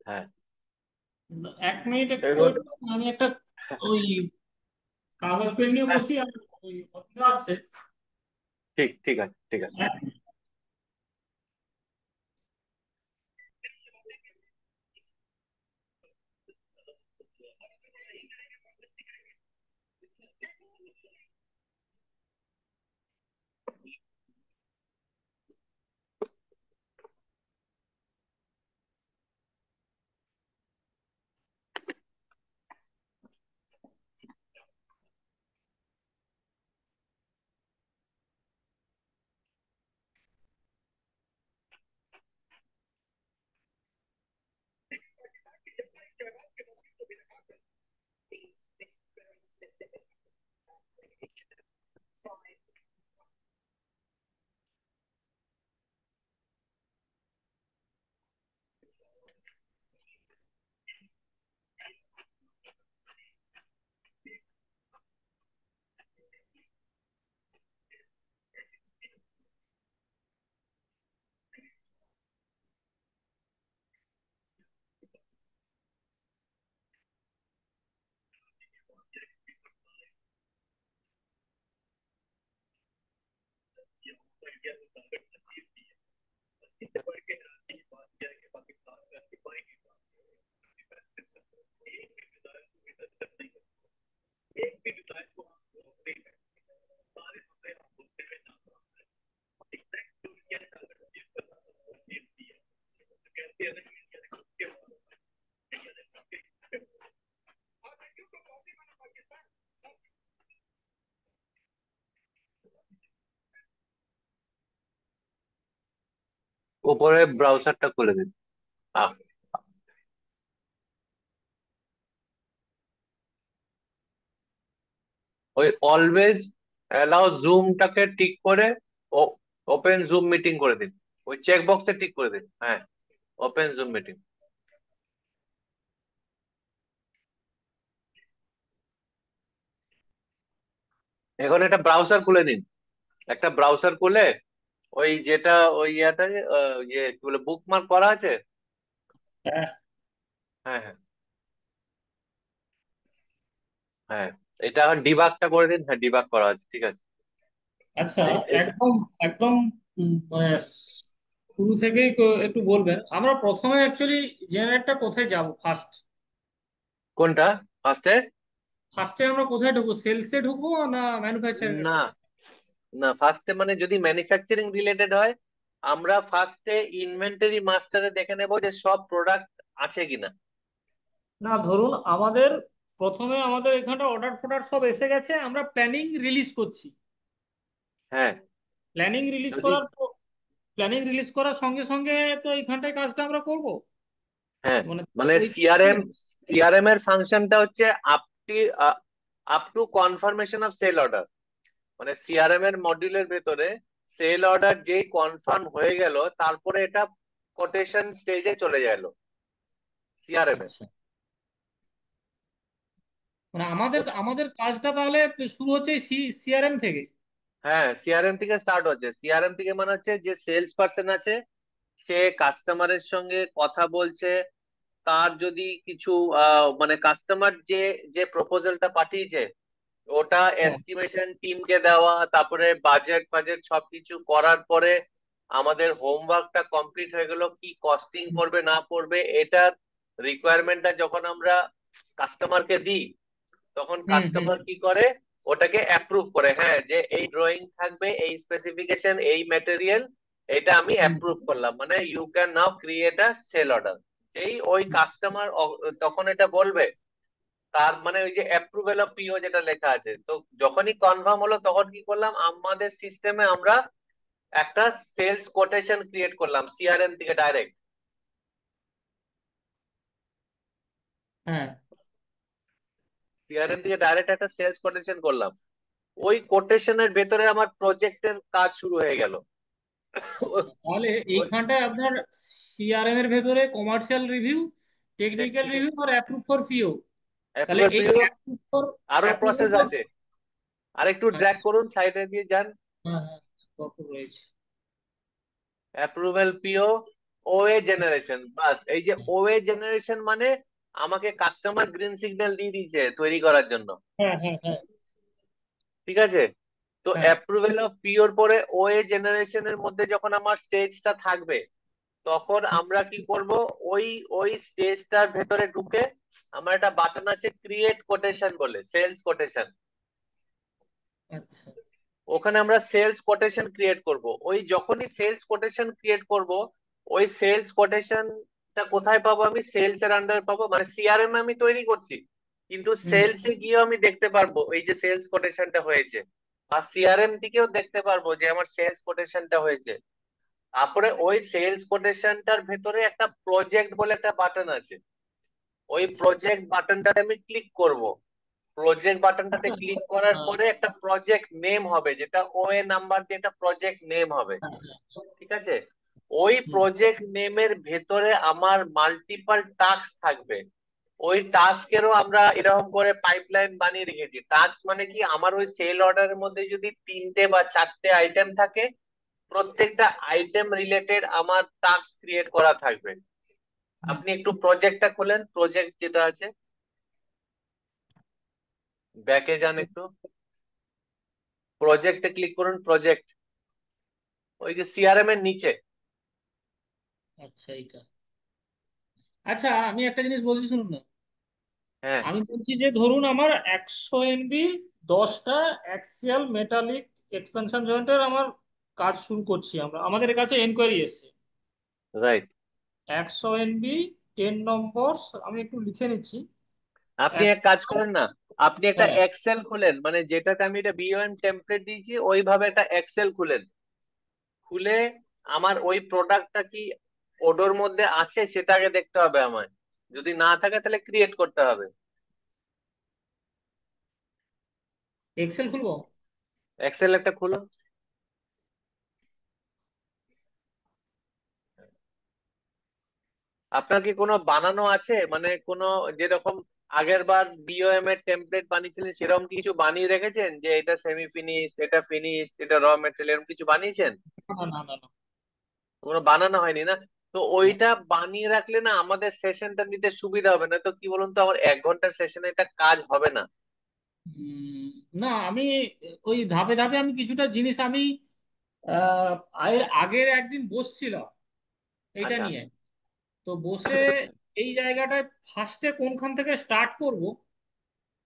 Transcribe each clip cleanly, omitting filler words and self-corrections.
হ্যাঁ, 1 মিনিট একটু দেখুন। ওয়েট করুন, আমি একটা ওই কাগজ পেন নিয়ে হ্যাঁ, বসি, আর ওই অফিসে আসছে। ঠিক ঠিক আছে, ঠিক আছে। উপরে ব্রাউজারটা খুলে দিন। আহ, ওই অলওয়েজ অ্যালাউ জুমটাকে টিক করে ওপেন জুম মিটিং করে দিন। ওই চেক বক্সে টিক করে দিন, হ্যাঁ। Open zoom meeting. এখন একটা ব্রাউজার খুলে নিন। একটা ব্রাউজার খুলে ওই যেটা ওই ইয়াটা ইয়ে কি বলে বুকমার্ক করা আছে। হ্যাঁ, হ্যাঁ, হ্যাঁ, হ্যাঁ। এটা এখন ডিবাগটা করে দিন। হ্যাঁ, ডিবাগ করা আছে, ঠিক আছে। আচ্ছা, এটা একদম একদম মানে শুরু থেকেই একটু বলবেন, আমরা প্রথমে অ্যাকচুয়ালি জেনারেটটা কোথায় যাব ফার্স্ট? কোনটা ফার্স্টে? ফার্স্টে আমরা কোথায় ঢুকবো, সেলসে ঢুকবো না ম্যানুফ্যাকচারিং এ না, ঢুকবো? না, ফার্স্টে মানে যদি ম্যানুফ্যাকচারিং রিলেটেড হয়, আমরা ফার্স্টে ইনভেন্টরি মাস্টারে দেখে নেব যে সব প্রোডাক্ট আছে কিনা। না, ধরুন আমাদের প্রথমে আমাদের এখানটা অর্ডার ফর্ডার সব এসে গেছে, আমরা প্ল্যানিং রিলিজ করছি। হ্যাঁ, প্ল্যানিং রিলিজ যদি করার প্ল্যানিং রিলিজ করার সঙ্গে সঙ্গে তো এইখানটায় কাজটা আমরা করব, হ্যাঁ, মানে মানে ওই। সিআরএম এর ফাংশনটা হচ্ছে up to confirmation of sale order. মানে সিআরএম এর মডিউলের ভেতরে সেল অর্ডার যেই কনফার্ম হয়ে গেল, তারপরে এটা কোটেশন স্টেজে চলে গেল সিআরএম এ। আচ্ছা, মানে আমাদের আমাদের কাজটা তাহলে শুরু হচ্ছে সিআরএম থেকে। হ্যাঁ, সিআরএম থেকে স্টার্ট হচ্ছে। সিআরএম থেকে মানে হচ্ছে যে সেলস পার্সন আছে, সে কাস্টমারের সঙ্গে কথা বলছে। তার যদি কিছু মানে কাস্টমার যে যে প্রপোজালটা পাঠিয়েছে, ওটা হ্যাঁ, এস্টিমেশন টিমকে দেওয়া, তারপরে বাজেট বাজেট সবকিছু করার পরে আমাদের হোমওয়ার্কটা কমপ্লিট হয়ে গেল, কি কস্টিং পড়বে না পড়বে এটার রিকোয়ারমেন্টটা যখন আমরা কাস্টমারকে দিই, তখন হুম হুম কাস্টমার কি করে, ওটাকে অ্যাপ্রুভ করে, হ্যাঁ, যে এই ড্রয়িং থাকবে, এই স্পেসিফিকেশন, এই ম্যাটেরিয়াল, এটা আমি হুম অ্যাপ্রুভ করলাম, মানে you can now create a sale order. এই ওই হুম, কাস্টমার তখন এটা বলবে, তার মানে ওই যে অ্যাপ্রুভেল অফ পিও যেটা লেখা আছে, তো যখনই কনফার্ম হলো তখন কি করলাম, আমাদের সিস্টেমে আমরা একটা সেলস কোটেশন ক্রিয়েট করলাম সিআরএম থেকে ডাইরেক্ট। হ্যাঁ। সিআরএম থেকে ডাইরেক্ট একটা সেলস কোটেশন করলাম। ওই কোটেশনের ভেতরে আমার প্রজেক্টের কাজ শুরু হয়ে গেল। আচ্ছা, তাহলে এইখানটায় আপনার সিআরএম এর ভেতরে commercial review, technical technical review আর অ্যাপ্রুভ ফর পিও। তাহলে অ্যাপ্রুভাল এই পিরিয়ড, অ্যাপ্রুভ ফর আরো অ্যাপ্রুভ প্রসেস ফর আছে। আর একটু হ্যাঁ ড্র্যাগ করুন, সাইডে দিয়ে যান। হ্যাঁ হ্যাঁ, তথ্য রয়েছে। অ্যাপ্রুভাল পিও, ওএ জেনারেশন, বাস এই যে ওএ জেনারেশন মানে আমাকে কাস্টমার গ্রিন সিগন্যাল দিয়ে দিয়েছে তৈরি করার জন্য। হ্যাঁ হ্যাঁ হ্যাঁ ঠিক আছে, তো হ্যাঁ। অ্যাপ্রুভেল অফ পিওর পরে ওএ জেনারেশনের মধ্যে যখন আমার স্টেজটা থাকবে, তখন আমরা কি করব, ওই ওই স্টেজটার ভেতরে ঢুকে আমার একটা বাটন আছে ক্রিয়েট কোটেশন বলে, সেলস কোটেশন। আচ্ছা ওখানে আমরা সেলস কোটেশন ক্রিয়েট করব। ওই যখনই সেলস কোটেশন ক্রিয়েট করব, ওই সেলস কোটেশনটা কোথায় পাবো, আমি সেলস এর আন্ডারে পাবো, মানে সিআরএম আমি তৈরি করছি, কিন্তু হুম সেলস এ গিয়েও আমি দেখতে পারবো এই যে সেলস কোটেশনটা হয়েছে, আর সিআরএম থেকেও দেখতে পারবো যে আমার সেলস কোটেশনটা হয়েছে। তারপরে ওই সেলস কোটেশনটার ভেতরে একটা প্রজেক্ট বলে একটা বাটন আছে, ওই প্রজেক্ট বাটনটাতে আমি ক্লিক করব। প্রজেক্ট বাটনটাতে ক্লিক করার হ্যাঁ পরে একটা প্রজেক্ট নেম হবে, যেটা ওএ নাম্বার দিয়ে একটা প্রজেক্ট নেম হবে। হ্যাঁ, ঠিক আছে, ওই হুম প্রজেক্ট নেমের ভেতরে আমার মাল্টিপল টাস্ক থাকবে। ওই টাস্কেরও আমরা এরকম করে পাইপলাইন বানিয়ে রেখেছি। টাস্ক মানে কি, আমার ওই সেল অর্ডারের মধ্যে যদি 3টে বা 4টে আইটেম থাকে, প্রত্যেকটা আইটেম রিলেটেড আমার টাস্ক ক্রিয়েট করা থাকবে। হুম। আপনি একটু প্রজেক্টটা খোলেন, প্রজেক্ট যেটা আছে, ব্যাকে যান একটু, প্রজেক্টে ক্লিক করুন, প্রজেক্ট, ওই যে সিআরএম এর নিচে। আচ্ছা এইটা। আচ্ছা আমি একটা জিনিস বলছি শুনুন না। হ্যাঁ, আমি বলছি যে ধরুন আমার 100 MB 10টা অ্যাক্সিয়াল মেটালিক এক্সপেনশন জয়েন্টের আমার কাজ শুরু করছি আমরা, আমাদের কাছে এনকোয়ারি এসেছে। রাইট। 100 MB 10 নম্বর, আমি একটু লিখে নিচ্ছি। আপনি এক এক কাজ করেন না, আপনি একটা হ্যাঁ এক্সেল খুলেন, মানে যেটাতে আমি এটা বিওএম টেমপ্লেট দিয়েছি ওইভাবে একটা এক্সেল খুলেন। খুলে আমার ওই প্রোডাক্টটা কি ওডোর মধ্যে আছে সেটা আগে দেখতে হবে আমায়। যদি না থাকে তাহলে ক্রিয়েট করতে হবে। এক্সেল খুলবো। এক্সেল একটা খুলো। আপনার কি কোনো বানানো আছে, মানে কোনো, যেরকম আগের বার বিওএম এর টেমপ্লেট বানিয়েছিলেন সেরকম কিছু বানিয়ে রেখেছেন, যে এটা সেমি ফিনিশড, এটা ফিনিশড, এটা র মেটেরিয়াল, এরকম কিছু বানিয়েছেন? না না না না কোনো বানানো হয়নি না? তো না। ওইটা বানিয়ে রাখলে না আমাদের সেশনটা নিতে সুবিধা হবে, না তো কি বলুন তো, আমার 1 ঘন্টার সেশনে এটা কাজ হবে না। উম, না আমি ওই ধাপে ধাপে আমি কিছুটা জিনিস আমি আহ, আগের একদিন বসছিলাম এইটা আচ্ছা। নিয়ে। তো বসে এই জায়গাটায় ফার্স্টে কোনখান থেকে স্টার্ট করব,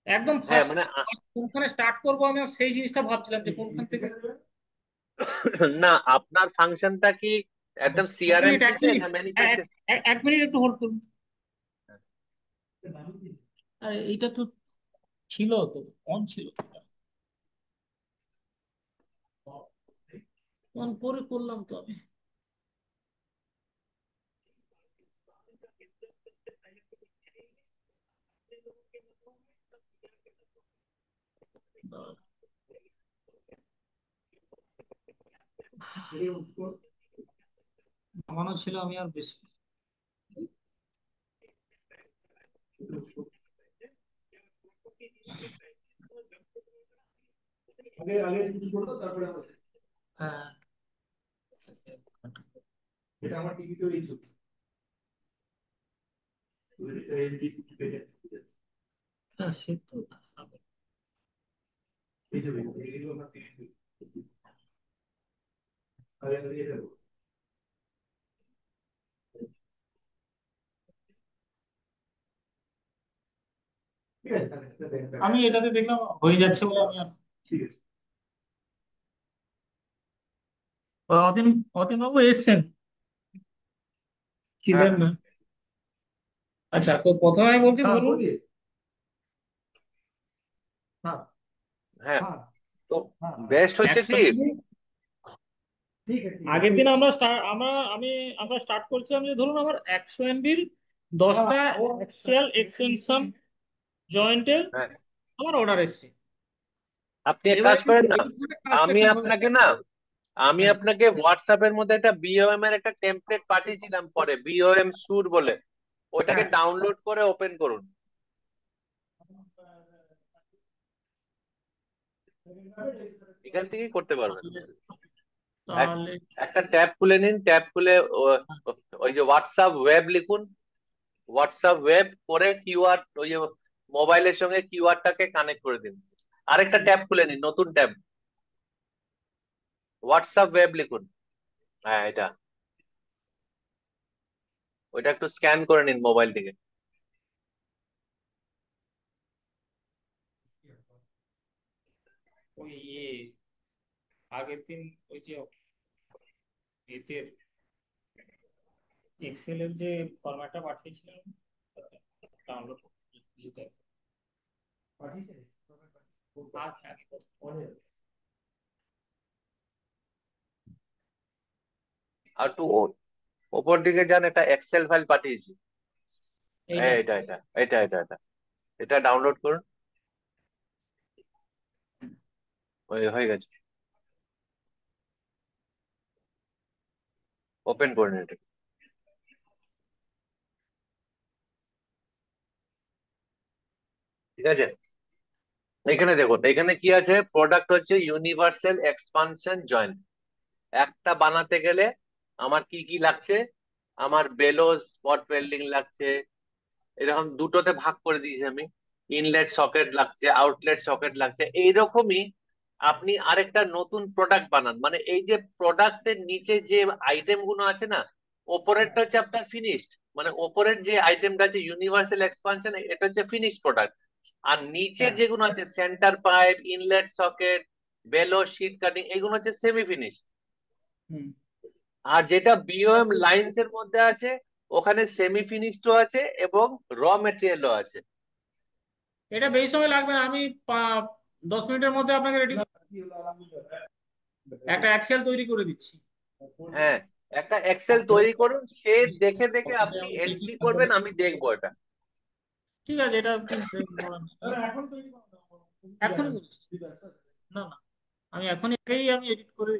একদম হ্যাঁ ফার্স্ট মানে কোনখানে স্টার্ট করব, আমি সেই জিনিসটা ভাবছিলাম যে কোনখান থেকে। না, আপনার ফাংশনটা কি একদম এক সিআরএম মিনিট এক থেকে মিনিট না এক ম্যানুফ্যাকচার? এক- এক মিনিট একটু হোল্ড করুন। আরে এইটা তো ছিল তো, অন ছিল, অন করে করলাম তো আমি। নামানো ছিল আমি আর বেশি। আগে আগে কিছু করতো তারপরে হ্যাঁ, এটা আমার টিভিতে এই চলছে। হ্যাঁ সে তো এই যে এগুলো আমার টিভিতে আগে আগে এটা ঠিক আছে। আমি এটাতে দেখলাম হয়ে যাচ্ছে বলে আমি আর ঠিক আছে। অতীন অতীন বাবু এসছেন, হ্যাঁ, ছিলেন না। আচ্ছা তো প্রথমে আমি বলছি ধরুন হ্যাঁ হ্যাঁ, হ্যাঁ তো হ্যাঁ বেস্ট হচ্ছে একশো কি, মিনিট আগের দিন আমরা আমরা স্টার্ট করছিলাম যে ধরুন আমার 100 MBর 10টা অ্যাক্সিয়াল এক্সটেনশন জয়েন্টের হ্যাঁ, আমার অর্ডার এসেছে। আপনি এক এবার কাজ করেন না, কাজটা আমি কিভাবে। আপনাকে না, আমি হ্যাঁ আপনাকে হোয়াটসঅ্যাপের মধ্যে একটা বিওএম এর একটা টেমপ্লেট পাঠিয়েছিলাম, পরে বিওএম সুর বলে, ওটাকে হ্যাঁ ডাউনলোড করে ওপেন করুন। এখান থেকেই করতে পারবেন। এক তাহলে একটা ট্যাব খুলে নিন, ট্যাব খুলে ওই যে হোয়াটসঅ্যাপ ওয়েব লিখুন, হোয়াটসঅ্যাপ ওয়েব করে কিউআর, ওই যে মোবাইলের সঙ্গে কিউআরটাকে কানেক্ট করে দিন। আরেকটা ট্যাব খুলে নিন, নতুন ট্যাব, হোয়াটসঅ্যাপ ওয়েব লিখুন। হ্যাঁ এটা, ওইটা একটু স্ক্যান করে নিন মোবাইল থেকে। ওই আগের দিন ওই যে এতে এক্সেল এর যে ফরম্যাটটা পাঠিয়েছিলাম, ডাউনলোড পাঠিয়েছিস? আর একটু ওপর দিকে যান, একটা এক্সেল ফাইল পাঠিয়েছি। এইটা। এটা এটা এটা এটা এটা এটা ডাউনলোড করুন। ওই হয়ে গেছে, ওপেন করে নিন এটা। ঠিক আছে, এখানে দেখুন, এখানে কি আছে, প্রোডাক্ট হচ্ছে ইউনিভার্সাল এক্সপানশন জয়েন্ট। একটা বানাতে গেলে আমার কি কি লাগছে, আমার বেলোস স্পট ওয়েল্ডিং লাগছে, এরকম দুটোতে ভাগ করে দিয়েছি আমি। ইনলেট সকেট লাগছে, আউটলেট সকেট লাগছে, এইরকমই আপনি আরেকটা নতুন প্রোডাক্ট বানান। মানে এই যে প্রোডাক্টের নিচে যে আইটেম গুলো আছে না, ওপরেরটা হচ্ছে আপনার ফিনিশড, মানে ওপরের যে আইটেমটা আছে ইউনিভার্সাল এক্সপানশন, এটা হচ্ছে ফিনিশড প্রোডাক্ট। আর নিচের হ্যাঁ। যেগুলো আছে centre pipe, inlet socket, bellow, sheet cutting, এগুলো হচ্ছে সেমি ফিনিশড। হুম। আর যেটা বিওএম লাইন্স এর মধ্যে আছে, ওখানে সেমি ফিনিশডও আছে এবং র মেটেরিয়ালও আছে। এটা বেশি সময় লাগবে না, আমি 10 মিনিটের মধ্যে আপনাকে রেডি একটা এক্সেল তৈরি করে দিচ্ছি। হ্যাঁ, একটা এক্সেল তৈরি করুন, সে দেখে দেখে আপনি কি কি এন্ট্রি লাগবে। করবেন, আমি দেখবো এটা। ঠিক আছে, এটা এখন তৈরি করো না। এখনই বলছি। না না, আমি এখনই এটাই আমি এডিট করে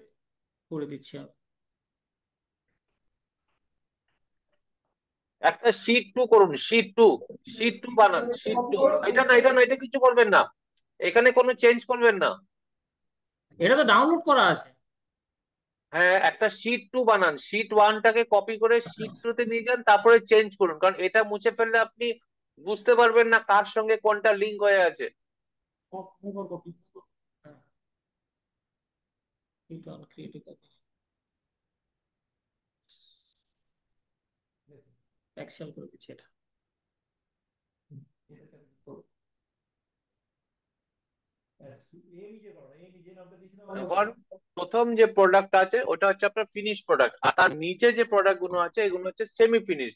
করে দিচ্ছি আমি। একটা শীট টু করুন, শীট টু, শীট টু বানান, শীট টু। এটা না, এটা না, এটা কিছু করবেন না, এখানে কোনো চেঞ্জ করবেন না। এটা তো ডাউনলোড করা আছে। হ্যাঁ, একটা শীট টু বানান, শীট ওয়ানটাকে কপি করে শীট টু তে নিয়ে যান, তারপরে চেঞ্জ করুন, কারণ এটা মুছে ফেললে আপনি বুঝতে পারবেন না কার সঙ্গে কোনটা লিঙ্ক হয়ে আছে। কপি। হ্যাঁ, ক্রিয়েটিভ কপি এক্সেল করে দিচ্ছি এটা। এবার প্রথম যে প্রোডাক্ট আছে ওটা হচ্ছে আপনার ফিনিশ প্রোডাক্ট, আর তার নিচে যে প্রোডাক্ট গুলো আছে এগুলো হচ্ছে সেমি ফিনিশ।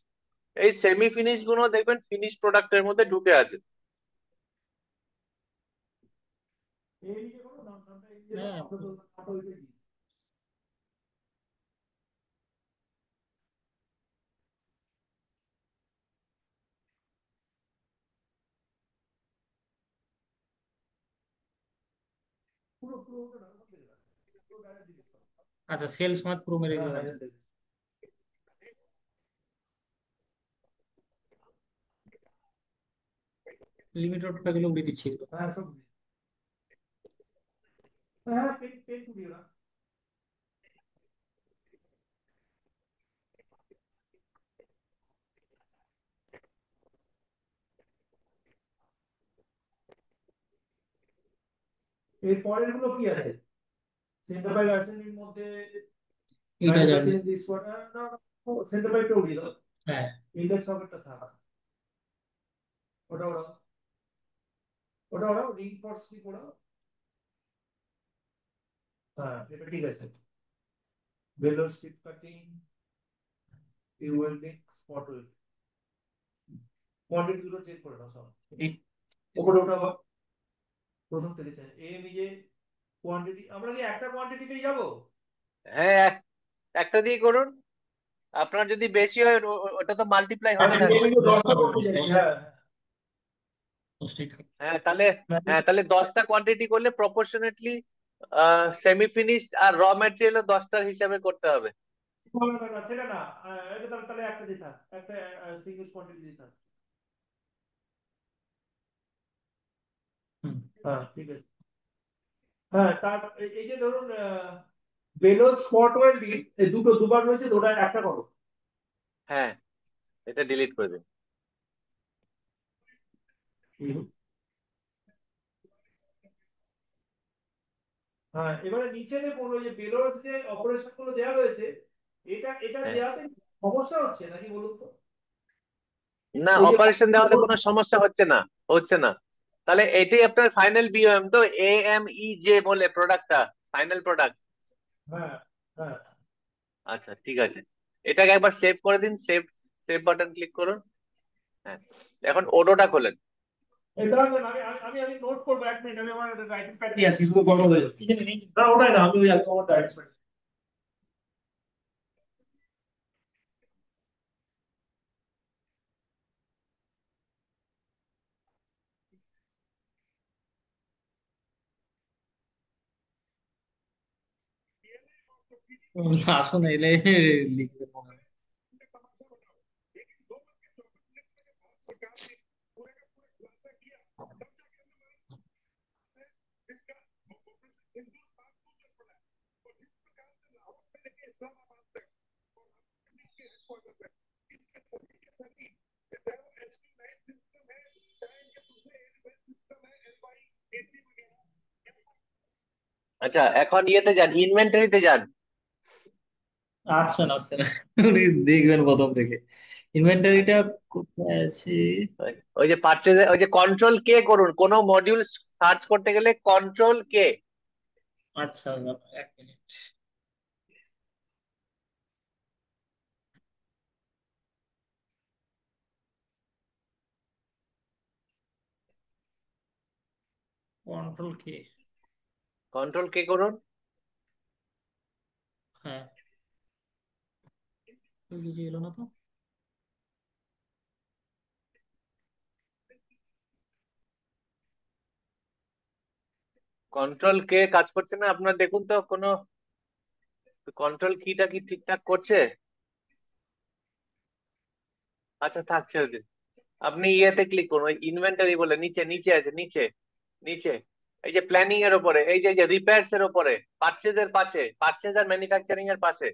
এই সেমি ফিনিশ গুলো দেখবেন ফিনিশ প্রোডাক্টের মধ্যে ঢুকে আছে। হ্যাঁ। আচ্ছা, সেলস মার্ক পুরো মেরে দিলাম। লিমিটেড গুলো উড়িয়ে দিচ্ছি এগুলো। এর পরের গুলো কি আছে? সেন্টার পাইপ অ্যাসেম্বলির মধ্যে এইটা যাবে। সেন্টার পাইপটা উঠিয়ে দাও, হ্যাঁ। ইনলেট সকেটটা থাক। ওটা ওটা ওটা ওটা রিইনফোর্স কি করো? হ্যাঁ, এটা ঠিক আছে। বেলোর strip cutting, welding, spot welding, quantity গুলো চেক করে নাও সব। ওপরে ওটা আবার প্রথম থেকে চাই যে কোয়ান্টিটি, আমরা কি একটা কোয়ান্টিটিতেই যাব? হ্যাঁ, একটা দিয়ে করুন, আপনার যদি বেশি হয় ওটা তো মাল্টিপ্লাই হতে আচ্ছা, থাকবে। 10টা করতে যাই। হ্যাঁ দশটাই থাকে। হ্যাঁ তাহলে, হ্যাঁ তাহলে 10টা কোয়ান্টিটি করলে প্রপোর্শনেটলি সেমি ফিনিশড আর র মেটেরিয়ালও 10টার হিসাবে করতে হবে। সেটা না, এটা তাহলে তাহলে একটা দিতে থাক, একটা সিঙ্গেল কোয়ান্টিটি দিতে থাক। হুম। হ্যাঁ ঠিক আছে। হ্যাঁ, তার এই যে ধরুন বেলো স্পট ওয়েল্ডিং, এই দুটো দুবার রয়েছে, ওটা একটা করো। হ্যাঁ, এটা ডিলিট করে দিন। হ্যাঁ, এবারে নিচে দেখুন ওই যে বেলোরস যে অপারেশন গুলো দেওয়া রয়েছে, এটা এটা হ্যাঁ, দেওয়াতে সমস্যা হচ্ছে নাকি বলুন তো? না, ওই যে অপারেশন দেওয়াতে কোনো সমস্যা হচ্ছে না, হচ্ছে না। তাহলে এটাই আপনার ফাইনাল বিওএম তো, AMEJ বলে প্রোডাক্টটা, ফাইনাল প্রোডাক্ট। হ্যাঁ হ্যাঁ, আচ্ছা, ঠিক আছে, এটাকে একবার সেভ করে দিন, সেভ, সেভ বাটন ক্লিক করুন। হ্যাঁ, এখন ওডোটা খোলেন। এই দাঁড়ান, আমি আমি আমি আমি নোট করবো, 1 মিনিট, আমি আমার রাইটিং প্যাড নিয়ে আছি, শুধু গরম হয়ে যাচ্ছে। না ওটাই না, আমি ওই আমার রাইটিং প্যাড। আসুন এলে লিখবে মনে হয়। আচ্ছা, এখন ইয়েতে যান, ইনভেন্টরিতে যান। আসছেন আসছেন, উনি দেখবেন প্রথম থেকে ইনভেন্টরিটা কোথায় আছে। ওই যে পারচেজ, ওই যে কন্ট্রোল কে করুন, কোন মডিউল সার্চ করতে গেলে কন্ট্রোল কে। আচ্ছা, 1 minute. Control K. Control K করুন। হ্যাঁ, কিছু এলো না তো। কন্ট্রোল কে কাজ করছে না আপনার, দেখুন তো কোনো কন্ট্রোল কিটা কি ঠিকঠাক করছে। আচ্ছা, থাক, ছেড়ে দিন। আপনি ইয়েতে ক্লিক করুন, ওই ইনভেন্টরি বলে নিচে, নিচে আছে, নিচে, নিচে, এই যে প্ল্যানিং এর উপরে, এই যে রিপেয়ার্স এর উপরে, পারচেজ এর পাশে, পারচেজ আর ম্যানুফ্যাকচারিং এর পাশে,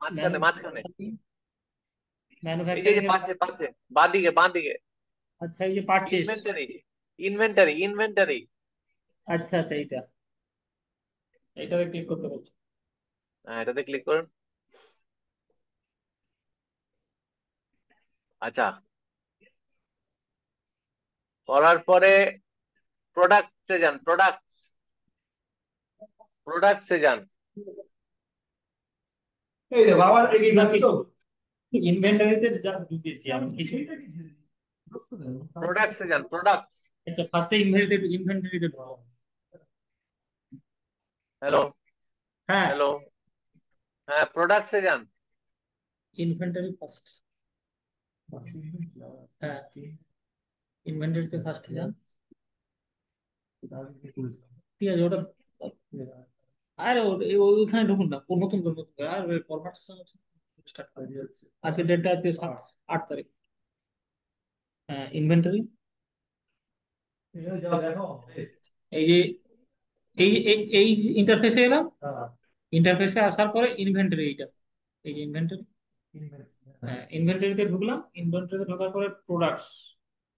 মাঝখানে, মাঝখানে, ম্যানুফ্যাকচারিং, এই যে ম্যানুফ্যাকচারিং এর। পাশে, পাশে, বাঁদিকে, বাঁদিকে, আচ্ছা, এই যে পারচেস। Inventory, inventory, inventory. আচ্ছা আচ্ছা, এইটাতে ক্লিক করতে বলছি। হ্যাঁ, এটাতে ক্লিক করুন। আচ্ছা, করার পরে প্রোডাক্টসে যান, প্রোডাক্টস, প্রোডাক্টসে যান, এই রে বাবা, এই নাকি তো ইনভেন্টরিতে যা ঢুকেছি আমি কিছু। সেইটা কি ছিল? প্রোডাক্টসে যান, প্রোডাক্টস। আচ্ছা, ফার্স্টে ইনভেন্টরিতে ঢোকাবো। হ্যালো, হ্যাঁ, হ্যালো, হ্যাঁ, প্রোডাক্টসে যান। Inventory first. হ্যাঁ, ইনভেন্টরিতে ফার্স্টে যান। ঠিক আছে ওটা। আরে ওইখানে ঢুকুন না, নতুন করে, নতুন করে আর ফরম্যাট স্টার্ট করে দিয়েছে। আজকে ডেটটা আজকে 8 তারিখ। হ্যাঁ, ইনভেন্টরি। যাও দেখো। এই যে এই ইন্টারফেসে এলাম। ইন্টারফেসে আসার পরে ইনভেন্টরি, এইটা, এই যে ইনভেন্টরি। হ্যাঁ, ইনভেন্টরিতে ঢুকলাম, ইনভেন্টরিতে ঢোকার পরে প্রোডাক্টস।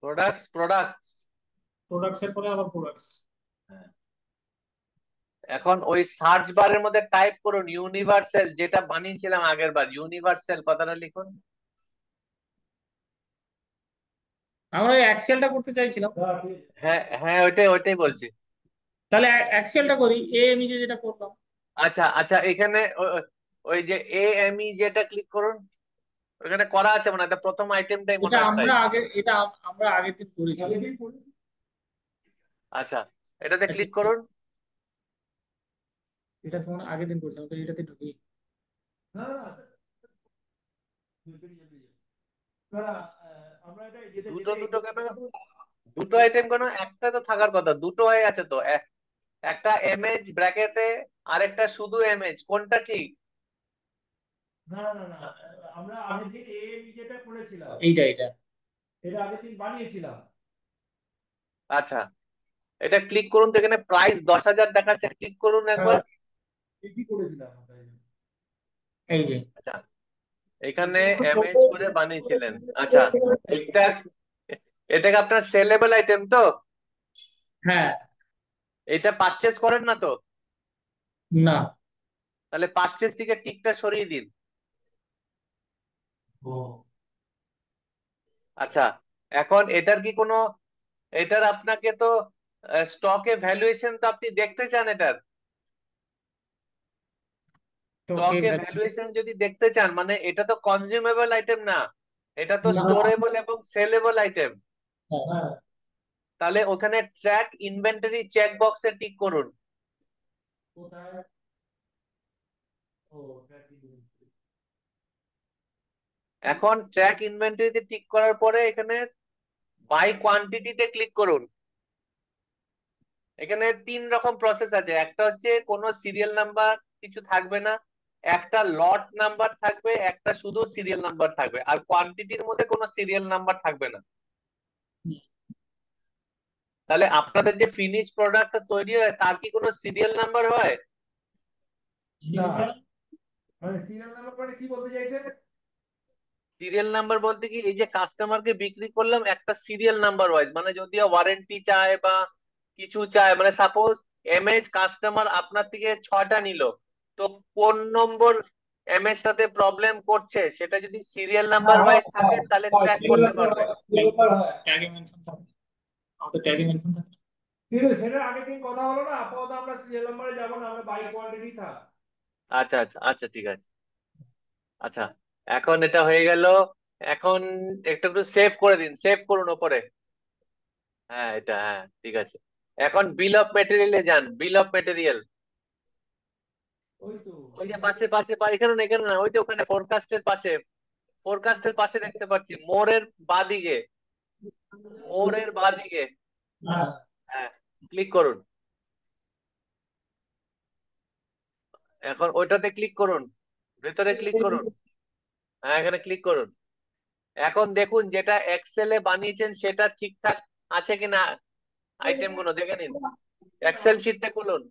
Products, products. প্রোডাক্টস এর পরে আবার প্রোডাক্টস। এখন ওই সার্চ বারের মধ্যে টাইপ করুন ইউনিভার্সাল, যেটা বানিয়েছিলাম আগের বার, ইউনিভার্সাল কথাটা লিখুন। আমরা এই এক্সেলটা করতে চাইছিলাম। হ্যাঁ, হ্যাঁ, ওইটাই, ওইটাই বলছি। তাহলে এক্সেলটা করি, আমি যেটা করলাম। আচ্ছা, আচ্ছা, এখানে ওই যে AME যেটা ক্লিক করুন, ওখানে করা আছে মনে হয়, এটা প্রথম আইটেমটাই মনে এটা হয় তাই। আমরা আগে, এটা আমরা আগের দিন করেছি। আচ্ছা, এটাতে আচ্ছা, ক্লিক করুন। এটা তোমার আগের দিন করেছিলাম তো, এটাতে ঢুকি। না না, না, আমরা এটা যেতে দুটো যেতে দুটো কেন, দুটো আইটেম কেন, একটা তো থাকার কথা, দুটো হয়ে আছে তো, একটা এমএজ ব্র্যাকেটে, আরেকটা শুধু এমএজ, কোনটা ঠিক? না না না না, আমরা আগের দিন যেটা করেছিলাম, এইটা। এটা আগের দিন বানিয়েছিলাম। আচ্ছা, এটা ক্লিক করুন তো, এখানে প্রাইস 10,000 দেখাচ্ছে, ক্লিক করুন একবার। হ্যাঁ, ঠিকই করেছিলাম আমরা। এই যে আচ্ছা, এখানে এমএইচ করে বানিয়েছিলেন। আচ্ছা, এটা এটাকে আপনার সেলেবল আইটেম তো? হ্যাঁ। এটা পারচেজ করেন না তো? না। তাহলে পারচেজ থেকে টিকটা সরিয়ে দিন। ও আচ্ছা, এখন এটার কি কোনো, এটার আপনাকে তো স্টকে ভ্যালুয়েশন তো আপনি দেখতে চান এটার? ওকে। স্টকে ভ্যালুয়েশন যদি দেখতে চান, মানে এটা তো কনজিউমেবল আইটেম না, এটা তো না। স্টোরেবল এবং সেলেবল আইটেম। হ্যাঁ। তাহলে ওখানে ট্র্যাক ইনভেন্টরি চেক বক্সে টিক করুন। কোথায়? ও tracking inventory। এখন ট্র্যাক ইনভেন্টরিতে টিক করার পরে এখানে বাই কোয়ান্টিটিতে ক্লিক করুন। এখানে 3 রকম প্রসেস আছে। একটা হচ্ছে কোনো সিরিয়াল নাম্বার কিছু থাকবে না, একটা লট নাম্বার থাকবে, একটা শুধু সিরিয়াল নাম্বার থাকবে, আর কোয়ান্টিটির মধ্যে কোনো সিরিয়াল নাম্বার থাকবে না। তাহলে আপনাদের যে ফিনিশ প্রোডাক্টটা তৈরি হয় তার কি কোনো সিরিয়াল নাম্বার হয়? না, মানে সিরিয়াল নাম্বার মানে কি বলতে চাইছেন? সিরিয়াল নাম্বার বলতে কি, এই যে কাস্টমারকে বিক্রি করলাম একটা সিরিয়াল নাম্বার ওয়াইজ, মানে যদি ওয়ারেন্টি চায় বা কিছু চায়, মানে সাপোজ এমএইচ কাস্টমার আপনার থেকে 6টা নিল, তো কোন নম্বর এমএইচ সাথে প্রবলেম করছে সেটা যদি সিরিয়াল নাম্বার ওয়াইজ থাকে তাহলে ট্র্যাক করতে পারবে। ট্যাগে মেনশন থাকে, আমাদের ট্যাগে মেনশন থাকে। ঠিক আছে, সেটা আগের দিন কথা হলো না, আপাতত আমরা সিরিয়াল নাম্বারে যাবো না, আমরা বাই কোয়ান্টিটি থাক। আচ্ছা আচ্ছা আচ্ছা, ঠিক আছে। আচ্ছা, এখন এটা হয়ে গেল। এখন একটু একটু সেভ করে দিন, সেভ করুন ওপরে। হ্যাঁ এটা, হ্যাঁ ঠিক আছে। এখন বিল অফ মেটেরিয়ালে যান, বিল অফ মেটেরিয়াল। ওই তো ওই যে পাশে পাশে এখানে না, এখানে না, ওই যে ওখানে ফোরকাস্টের পাশে, ফোরকাস্টের পাশে দেখতে পাচ্ছি, মোড়ের বাদিকে, মোড়ের বাদিকে। হ্যাঁ। হ্যাঁ, ক্লিক করুন। এখন ওইটাতে ক্লিক করুন, ভেতরে ক্লিক করুন। হ্যাঁ, এখানে ক্লিক করুন। এখন দেখুন যেটা এক্সেলে বানিয়েছেন সেটা ঠিকঠাক আছে কিনা, আইটেম গুলো দেখে নিন। এক্সেল শিটটা খুলুন।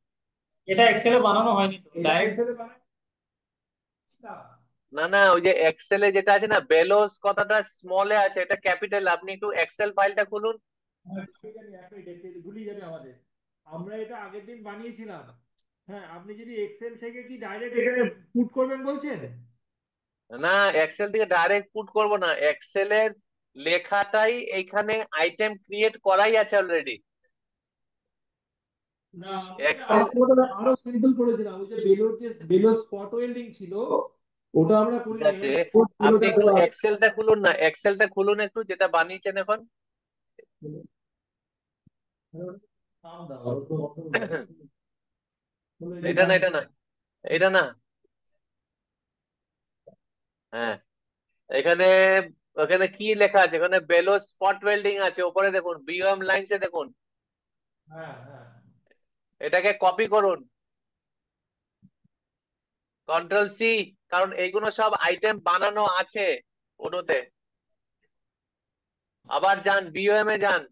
এটা এক্সেলে বানানো হয়নি তো, এটা ডাইরেক্ট। এক্সেলে বানাই না। না না, ওই যে এক্সেলে যেটা আছে না, বেলোস কথাটা স্মলে আছে, এটা ক্যাপিটাল। আপনি একটু এক্সেল ফাইলটা খুলুন। ঠিক আছে, এক মিনিট একটু ভুলিয়ে যাবে আমাদের। আমরা এটা আগের দিন বানিয়েছিলাম। হ্যাঁ, আপনি যদি এক্সেল থেকে কি ডাইরেক্ট এখানে পুট করবেন বলছেন? না, এক্সেল থেকে ডাইরেক্ট পুট করব না, এক্সেলের লেখাটাই এইখানে আইটেম ক্রিয়েট করাই আছে অলরেডি। না, আমরা এটা এক্সেল, আরো সিম্পল করেছিলাম। ওই যে বেলোর স্পট ওয়েল্ডিং ছিল, ওটা আমরা ঠিক করিনি। আছে। আপনি একটু এক্সেলটা খুলুন না, এক্সেলটা খুলুন একটু, যেটা বানিয়েছেন এখন। এটা না, এটা না, এটা না। হ্যাঁ, এখানে, ওখানে কি লেখা আছে? এখানে বেলো স্পট ওয়েল্ডিং আছে, উপরে দেখুন, বিএম লাইনসে দেখুন। হ্যাঁ হ্যাঁ। এটাকে কপি করুন, কন্ট্রোল সি, কারণ এইগুলো সব আইটেম বানানো আছে ওটাতে। আবার যান, বিওএম এ যান,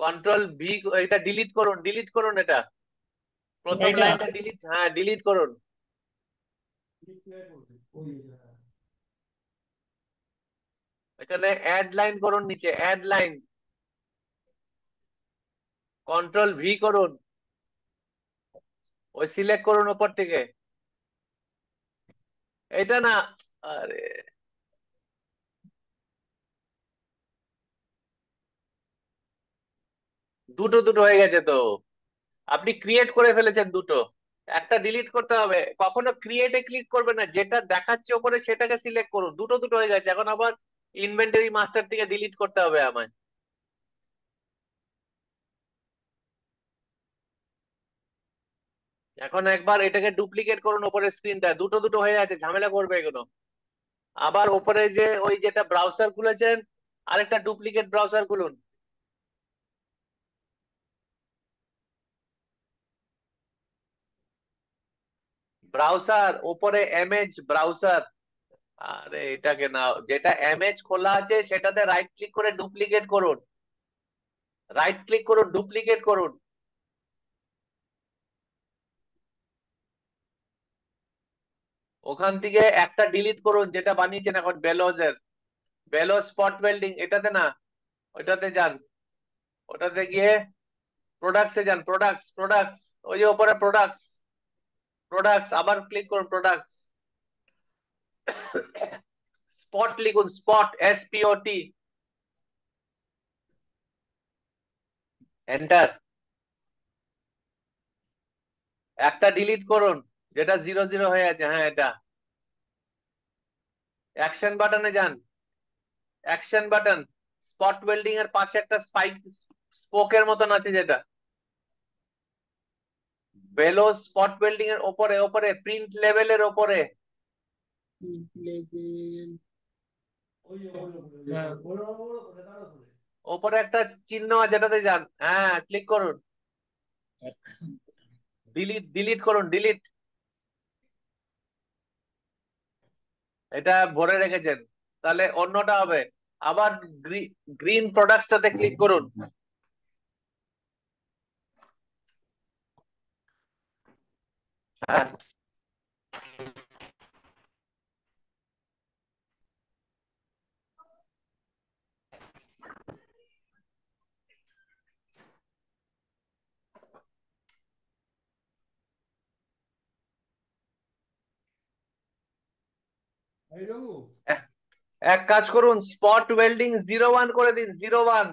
কন্ট্রোল ভি, এটা ডিলিট করুন, ডিলিট করুন এটা, প্রথম এটা লাইনটা ডিলিট, হ্যাঁ ডিলিট করুন। এখানে অ্যাড লাইন করুন, নিচে অ্যাড লাইন, কন্ট্রোল ভি করুন, ওই সিলেক্ট করুন উপর থেকে। এটা না, আরে দুটো দুটো হয়ে গেছে তো, আপনি ক্রিয়েট করে ফেলেছেন দুটো, একটা ডিলিট করতে হবে। কখনো ক্রিয়েটে ক্লিক করবে না, যেটা দেখাচ্ছে ওপরে সেটাকে সিলেক্ট করুন। দুটো দুটো হয়ে গেছে, এখন আবার ইনভেন্টরি মাস্টার থেকে ডিলিট করতে হবে আমায়। এখন একবার এটাকে ডুপ্লিকেট করুন, ওপরের স্ক্রিনটা দুটো দুটো হয়ে আছে, ঝামেলা করবে এগুলো। আবার ওপরে যে ওই যেটা ব্রাউজার খুলেছেন, আরেকটা ডুপ্লিকেট ব্রাউজার খুলুন। ব্রাউজার ওপরে এমএজ ব্রাউজার, আরে এটাকে না, যেটা এমএজ খোলা আছে সেটাতে রাইট ক্লিক করে ডুপ্লিকেট করুন, রাইট ক্লিক করুন, ডুপ্লিকেট করুন। ওখান থেকে একটা ডিলিট করুন যেটা বানিয়েছেন এখন বেলোজের, বেলোজ স্পট ওয়েল্ডিং, এটাতে না, ওইটাতে যান, ওটাতে গিয়ে প্রোডাক্টসে যান, প্রোডাক্টস, প্রোডাক্টস, ওই যে উপরে প্রোডাক্টস, প্রোডাক্টস আবার ক্লিক করুন, প্রোডাক্টস, স্পট লিখুন, স্পট, SPOT, এন্টার। একটা ডিলিট করুন যেটা 00 হয়ে আছে, হ্যাঁ এটা। অ্যাকশন বাটনে যান, অ্যাকশন বাটন, স্পট ওয়েল্ডিং এর পাশে একটা স্পাইক স্পোকের মতন আছে যেটা, বেলোজ স্পট ওয়েল্ডিং এর উপরে, উপরে প্রিন্ট লেভেলের উপরে, লেভেল, ওই যে ওপরে ওপরে হ্যাঁ ওপরে ওপরে ওপরে তার উপরে। উপরে একটা চিহ্ন আছে যেটাতে যান, হ্যাঁ ক্লিক করুন, ডিলিট, ডিলিট করুন, ডিলিট। এটা ভরে রেখেছেন, তাহলে অন্যটা হবে। আবার গ্রিন প্রোডাক্টসটাতে ক্লিক করুন, হ্যাঁ এই বাবু, এক এক কাজ করুন, স্পট ওয়েল্ডিং 01 করে দিন, 01,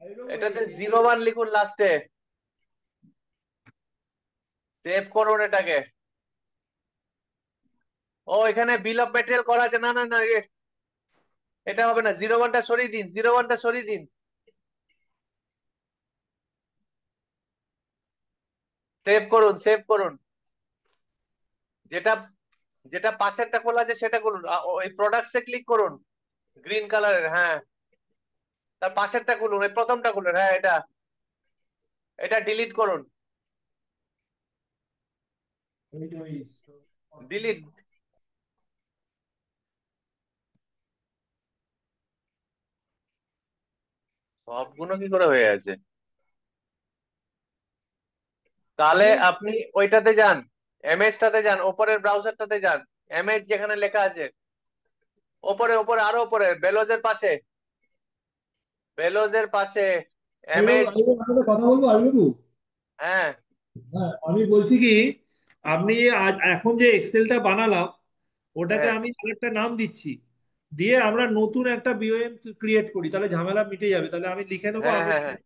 এই বাবু এটাতে 01 লিখুন লাস্টে, সেভ করুন এটাকে। ও এখানে বিল অফ মেটেরিয়াল করা আছে, না না না, এটা হবে না, 01টা সরিয়ে দিন, 01টা সরিয়ে দিন, সেভ করুন, সেভ করুন। যেটা যেটা পাশেরটা খোলা আছে সেটা করুন, ওই প্রোডাক্টসে ক্লিক করুন, গ্রিন কালারের, হ্যাঁ তার পাশেরটা খুলুন, ওই প্রথমটা খুলুন, হ্যাঁ এটা, এটা ডিলিট করুন, ডিলিট। সবগুলো কি করে হয়ে আছে? তাহলে আপনি ওইটাতে যান, এমএসটাতে যান, ওপরের ব্রাউজারটাতে যান, এমএস যেখানে লেখা আছে, ওপরে ওপরে আরো ওপরে, বেলোজের পাশে, বেলোজের পাশে এমএস, আমি একটা কথা বলবো আবিবাবু। হ্যাঁ হ্যাঁ, আমি বলছি কি, আপনি আজ এখন যে এক্সেলটা বানালাম ওটাতে হ্যাঁ আমি আরেকটা নাম দিচ্ছি, দিয়ে আমরা নতুন একটা বিওএম ক্রিয়েট করি, তাহলে ঝামেলা মিটে যাবে। তাহলে আমি লিখে নেবো হ্যাঁ আমরা হ্যাঁ হ্যাঁ,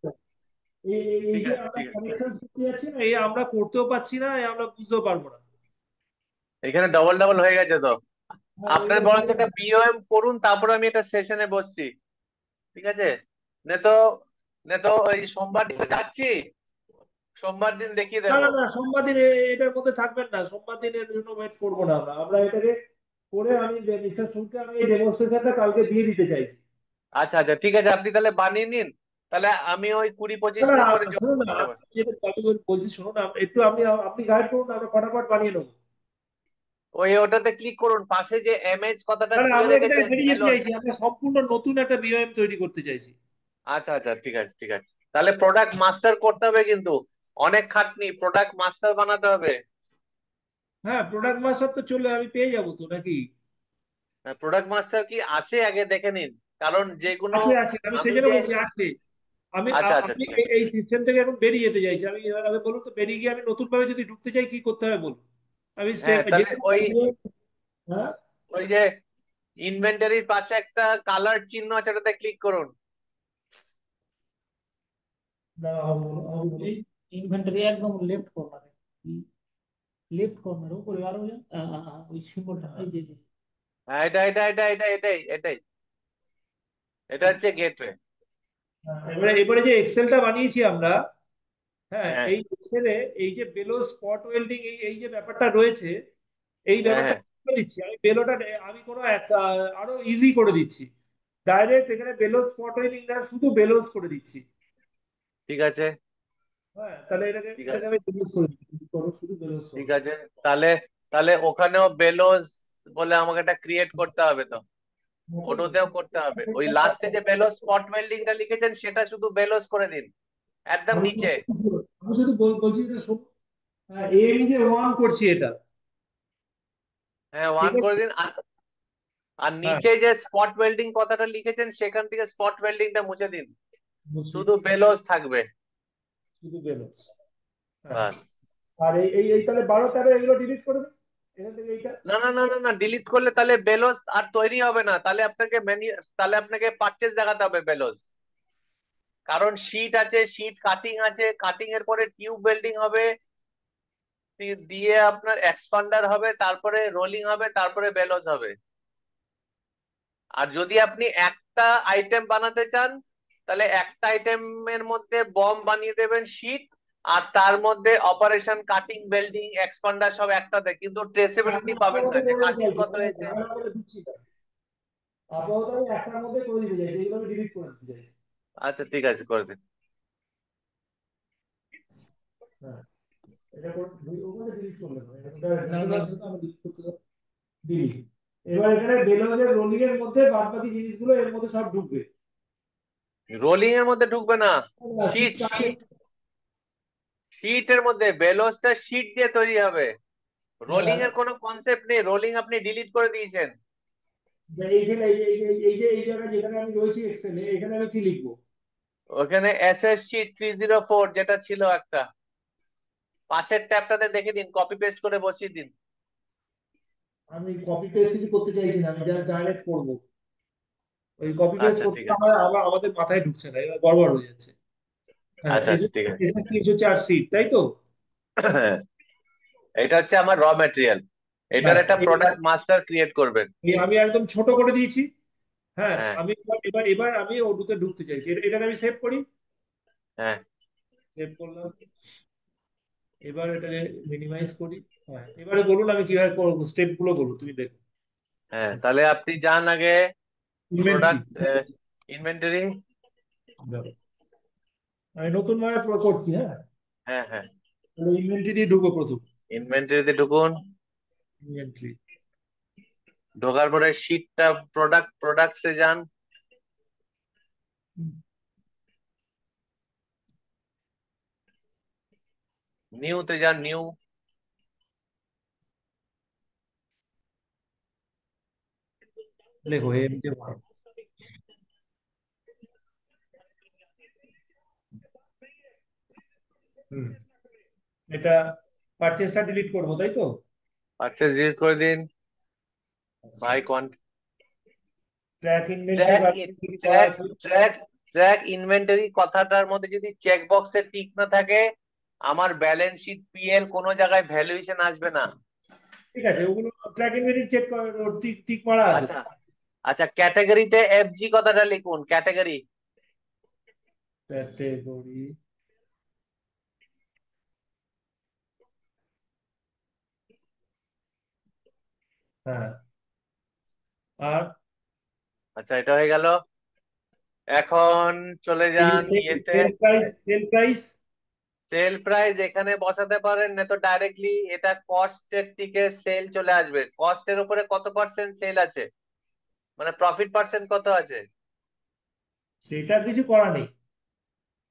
এই ঠিক যে আছে আমরা ঠিক আছে, কানেকশন করতে যাচ্ছি না, এই আমরা করতেও পারছি না, এই আমরা বুঝতেও পারবো না। এখানে ডবল ডবল হয়ে গেছে তো। হ্যাঁ আপনার এইটা বরঞ্চ একটা বিওএম করুন, তারপর আমি একটা সেশনে বসছি, ঠিক আছে? নে তো, নে তো ওই সোমবার দিন যাচ্ছি, সোমবার দিন দেখিয়ে না দেবো। না না, সোমবার দিন এটার মধ্যে থাকবেন না, সোমবার দিনের জন্য ওয়েট করবো না, আমরা আমরা এটাকে করে আমি মিস্টার সুরকে আমি এই ডেমনস্ট্রেশনটা কালকে দিয়ে দিতে চাইছি। আচ্ছা আচ্ছা ঠিক আছে, আপনি তাহলে বানিয়ে নিন, তাহলে আমি ওই 20-25 না না, মিনিট পরে শুনুন না, যাবো। আপনি যেটা আমি বলছি শুনুন না, একটু আপনি গাইড করুন, আমরা ফটাফট বানিয়ে নেবো। ওই ওটাতে ক্লিক করুন, পাশে যে এমএজ কথাটা না না, খুলে আমরা এটা থেকে রেখেছেন, বেরিয়ে যেতে বেলোস। চাইছি, আমরা সম্পূর্ণ নতুন একটা বিওএম তৈরি করতে চাইছি। আচ্ছা আচ্ছা ঠিক আছে ঠিক আছে, তাহলে প্রোডাক্ট মাস্টার করতে হবে কিন্তু, অনেক খাটনি, প্রোডাক্ট মাস্টার বানাতে হবে। হ্যাঁ, প্রোডাক্ট মাস্টার তো চলে আমি পেয়ে যাবো তো নাকি? প্রোডাক্ট মাস্টার কি আছে আগে দেখে নিন, কারণ যেগুলো আছে আছে, আমি সেই আমি জন্য যে, বলছি আছে। আচ্ছা আচ্ছা আপনি ঠিক আছে, এই সিস্টেম থেকে এখন বেরিয়ে যেতে চাইছি আমি, এবার আগে বলুন তো, বেরিয়ে গিয়ে আমি নতুন ভাবে যদি ঢুকতে চাই কি করতে হবে বলুন। আমি স্টেপ হ্যাঁ যে তাহলে ওই, হ্যাঁ। ওই যে ইনভেন্টরির পাশে একটা কালার চিহ্ন আছে, ওটাতে ক্লিক করুন। দাঁড়াও, ইনভেন্টরি একদম লেফট কর্নারে, লেফট কর্নার উপরে আরো ওই সিম্বলটা, এই যে যে। হ্যাঁ এটা এটা এটা এটা এটাই এটাই, এটা হচ্ছে গেটওয়ে। এবারে এবারে যে এক্সেলটা বানিয়েছি আমরা, হ্যাঁ হ্যাঁ এই এক্সেলে এই যে বেলো স্পট ওয়েল্ডিং এই এই যে ব্যাপারটা রয়েছে, এই হ্যাঁ ব্যাপারটা হ্যাঁ করে দিচ্ছি আমি বেলোটা, আমি কোনো আরো ইজি করে দিচ্ছি, ডাইরেক্ট এখানে বেলো স্পট ওয়েল্ডিং না, শুধু বেলোস করে দিচ্ছি। ঠিক আছে হ্যাঁ, তাহলে এটাকে ঠিক এটাকে আছে আমি বেলোস করে দিচ্ছি, করো শুধু বেলোস ঠিক করো। আছে, তাহলে তাহলে ওখানেও বেলোস বলে আমাকে একটা ক্রিয়েট করতে হবে তো, ওটাতেও করতে হবে, ওই লাস্টে যে বেলোস স্পট ওয়েল্ডিংটা লিখেছেন সেটা শুধু বেলোস করে দিন, একদম আমি নিচে। আমি শুধু বলছি এটা শোনো, এম যে ওয়ান করছি এটা, হ্যাঁ, ঠিক 1 করে আছে। দিন। আর আর হ্যাঁ, নিচে যে স্পট ওয়েল্ডিং কথাটা লিখেছেন সেখান থেকে স্পট ওয়েল্ডিংটা মুছে দিন, বুঝছি। শুধু বেলোস থাকবে। শুধু বেলুন। হ্যাঁ। বাস। আর এই এই এই তাহলে 12 13 এগুলো ডিলিট করে দিন এখান থেকে এইটা। না না না না না, ডিলিট করলে তাহলে বেলোস আর তৈরি হবে না, তাহলে আপনাকে তাহলে আপনাকে পারচেজ দেখাতে হবে বেলোস। কারণ শীট আছে, শীট কাটিং আছে, কাটিং এর পরে টিউব ওয়েল্ডিং হবে, দিয়ে আপনার এক্সপান্ডার হবে, তারপরে রোলিং হবে, তারপরে বেলোস হবে। আর যদি আপনি একটা আইটেম বানাতে চান, তাহলে একটা আইটেমের মধ্যে বম বানিয়ে দেবেন শীট, আর তার মধ্যে অপারেশন কাটিং বেল্ডিং এক্সপান্ডার সব একটাতে, কিন্তু আমি ট্রেসেবিলিটি একটার পাবেন না মধ্যে যে করে দিতে কাটিং চাইছি, কত মানে হয়েছে। ঝামেলা করে দিচ্ছি না। আপাতত আমি একটার মধ্যে করে দিতে চাইছি, এগুলো আমি ডিলিট করে দিতে চাইছি। আচ্ছা ঠিক আছে, করে দিন। হ্যাঁ, এটা করে ওখানে ডিলিট করলে হবে, এটা ডিলিট আছে তো আমি ডিলিট করতে যাবো। ডিলিট। এবার এখানে বেলুনের রোলিং এর মধ্যে বাদ বাকি জিনিসগুলো এর মধ্যে সব ঢুকবে। রোলিং এর মধ্যে ঢুকবে না, শীত শীট কাটে। শীট শীটের মধ্যে বেলোসটা শীট দিয়ে তৈরি হবে। রোলিং এর কোনো কনসেপ্ট নেই, রোলিং আপনি ডিলিট করে দিয়েছেন। এইখানে এই জায়গায় যেখানে আমি রয়েছি এক্সেলে, এখানে আমি কি লিখবো? ওখানে এসএস শীট 304 যেটা ছিল একটা, পাশের ট্যাবটাতে দেখে দিন, কপি পেস্ট করে বসিয়ে দিন। আমি কপি পেস্ট কিছু করতে চাইছি না, আমি জাস্ট ডাইরেক্ট করবো। ওই কপি পেস্ট আচ্ছা করতে ঠিক আছে। আমার আমাদের মাথায় ঢুকছে না, এবার গড়বড় হয়ে যাচ্ছে। হ্যাঁ, আচ্ছা এই আচ্ছা ঠিক আছে। 304 সিট, তাই তো? এটা হচ্ছে আমার র ম্যাটেরিয়াল, এটার ব্যাস, একটা প্রোডাক্ট মাস্টার ক্রিয়েট করবেন। আমি একদম ছোট করে দিয়েছি। হ্যাঁ, হ্যাঁ আমি এবার আমি ওটুতে ঢুকতে চাইছি, এটাকে আমি সেভ করি। হ্যাঁ সেভ করলাম। এবার এটাকে মিনিমাইজ করি। হ্যাঁ, এবারে বলুন আমি কিভাবে করবো, স্টেপ গুলো বলুন, তুমি দেখো। হ্যাঁ, তাহলে আপনি যান আগে ইনভেন্টরি। Product inventory. আমি নতুন ভাবে করছি, হ্যাঁ। হ্যাঁ হ্যাঁ, তাহলে ইনভেন্টরি দিয়ে ঢুকবো প্রথম। ইনভেন্টরিতে ঢুকুন। ইনভেন্টরি। ঢোকার পরে শীটটা প্রোডাক্টসে যান। নিউতে যান, নিউ। লেখো MJ1। হুম। এটা পারচেসটা ডিলিট করবো, তাই তো? পারচেজ ডিলিট করে দিন। আচ্ছা। বাই ট্র্যাক ইনভেন্টরি ট্র্যাক কি করা ট্র্যাক আছে? ট্র্যাক ট্র্যাক ইনভেন্টরি কথাটার মধ্যে যদি চেক বক্সে টিক না থাকে, আমার ব্যালেন্স শিট পিএল কোনো জায়গায় ভ্যালুয়েশন আসবে না। ঠিক আছে, ওগুলো track inventory check tick tick মারা আছে। আচ্ছা আচ্ছা, ক্যাটাগরিতে এফজি কথাটা লিখুন, ক্যাটাগরি। ক্যাটেগরি। হ্যাঁ। আর আচ্ছা, এটা হয়ে গেল। এখন চলে যান ইয়েতে। Sale price, sale price. Sale price এখানে বসাতে পারেন, না তো ডাইরেক্টলি এটা কস্টের দিকে সেল চলে আসবে। কস্টের উপরে কত পার্সেন্ট সেল আছে, মানে প্রফিট পার্সেন্ট কত আছে। সেটা কিছু করা নেই।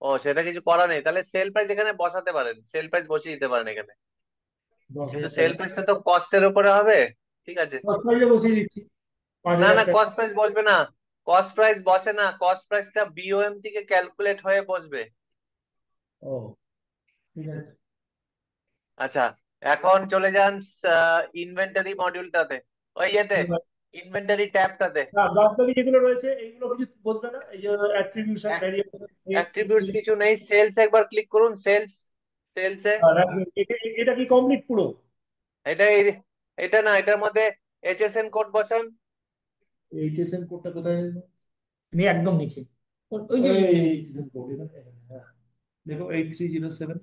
ও, সেটা কিছু করা নেই, তাহলে সেল প্রাইস এখানে বসাতে পারেন, সেল প্রাইস বসিয়ে দিতে পারেন এখানে। দশ কিন্তু হাজার সেল টাকা প্রাইসটা তো কস্টের উপরে হবে। ঠিক আছে। দশ প্রাইসে বসিয়ে দিচ্ছি, পাঁচ না হাজার না, টাকা কস্ট প্রাইস বসবে না, কস্ট প্রাইস বসে না, কস্ট প্রাইসটা বিওএম থেকে ক্যালকুলেট হয়ে বসবে। ও, ঠিক আছে। আচ্ছা, এখন চলে যান ইনভেন্টরি মডিউলটাতে, ওই ইয়েতে, ইনভেন্টরি ট্যাবটাতে। না, বাদ বাকি যেগুলো রয়েছে এইগুলো কিছু বসবে না, এই যে অ্যাট্রিবিউশন, ভ্যারিয়েশন, অ্যাট্রিবিউটস কিছু নেই, সেলস একবার ক্লিক করুন, সেলস। সেলসে এটা কি কমপ্লিট পুরো? এটা এটা না, এটার মধ্যে এইচএসএন কোড বসান। এইচএসএন কোডটা কোথায়? একদম নিচে ওই যে এইচএসএন কোড এখানে, হ্যাঁ। দেখো 8307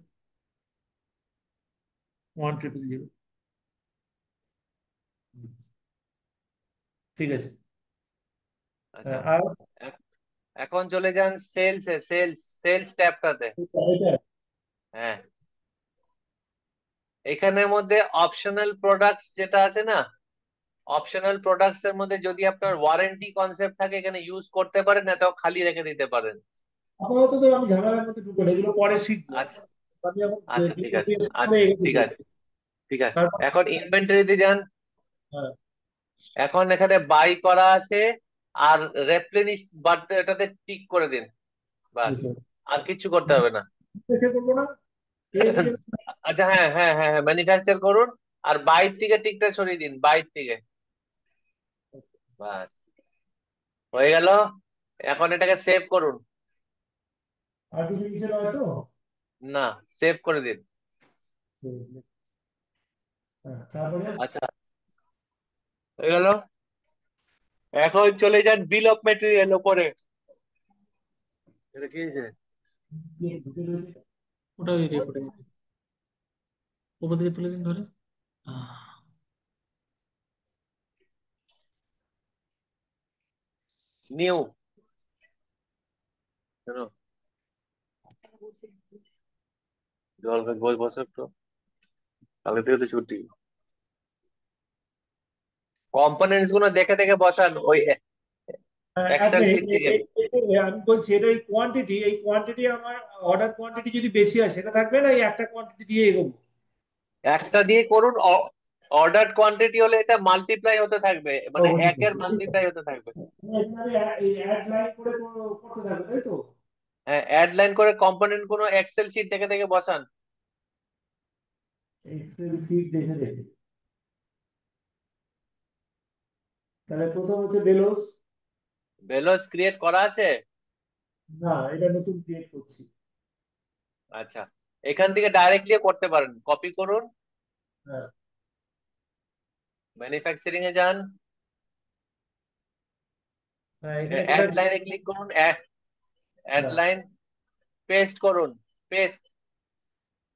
1000। ঠিক আছে। আচ্ছা, হ্যাঁ, আর এ- এখন চলে যান সেলসে, সেলস সেলস ট্যাবটাতে। এটা হ্যাঁ, এখানের মধ্যে অপশনাল প্রোডাক্টস যেটা আছে না, অপশনাল প্রোডাক্টস এর মধ্যে যদি আপনার ওয়ারেন্টি কনসেপ্ট থাকে এখানে ইউজ করতে পারেন, না তো খালি রেখে দিতে পারেন। আপাতত তো আমি ঝামেলার মধ্যে ঢুকবো না, এগুলো পরে শিখবো। আচ্ছা আমি এখন আচ্ছা ঠিক আছে। আচ্ছা ঠিক আছে, ঠিক আছে। তারপর এখন ইনভেন্টরিতে যান। হ্যাঁ এখন এখানে বাই করা আছে, আর রেপ্লেনিশ বাট এটাতে টিক করে দিন, বাস। বুঝতে আর কিছু করতে হবে না। পেরেছি, করবো না পেয়ে গেলে। আচ্ছা, হ্যাঁ হ্যাঁ হ্যাঁ হ্যাঁ, ম্যানুফ্যাকচার করুন, আর বাইর থেকে টিকটা সরিয়ে দিন, বাইর থেকে, বাস, হয়ে গেল। এখন এটাকে সেভ করুন। আর কিছু নিচে নয় তো? না, সেভ করে দিন। হ্যাঁ তারপরে? আচ্ছা, হয়ে গেল। এখন চলে যান বিল অফ মেটেরিয়াল ওপরে। এটা কি হয়েছে? ঢুকে রয়েছে। ওটা ওই রেকর্ডিং উপর দিকে তুলে দিন ধরে। আহ, নিউ, কেন জল খাই, বই বসো একটু, কালকে থেকে তো ছুটি। কম্পোনেন্টস গুলো দেখে দেখে বসান ওই এক এক্সেল মিনিট, শিট থেকে। আমি বলছি এটা এই কোয়ান্টিটি আমার অর্ডার কোয়ান্টিটি যদি বেশি হয় সেটা থাকবে না, এই একটা কোয়ান্টিটি দিয়ে এগোবো? একটা দিয়ে করুন, অর্ডার কোয়ান্টিটি হলে এটা মাল্টিপ্লাই হতে থাকবে, মানে একের মাল্টিপ্লাই হতে থাকবে। এখানে এই অ্যাড লাইন করে করতে থাকবে তাই তো? হ্যাঁ, অ্যাড লাইন করে কম্পোনেন্ট গুলো এক্সেল শিট দেখে দেখে বসান। এক্সেল সিট দেখে দেখে। তাহলে প্রথম হচ্ছে বেলোস। ভেলোস ক্রিয়েট করা আছে? না, এটা নতুন ক্রিয়েট করছি। আচ্ছা, এখান থেকে ডাইরেক্টলি করতে পারেন, কপি করুন, হ্যাঁ ম্যানুফ্যাকচারিং এ যান, হ্যাঁ এখানে অ্যাড কোথায়? লাইনে ক্লিক করুন, অ্যাড হ্যাঁ লাইন, পেস্ট করুন, পেস্ট।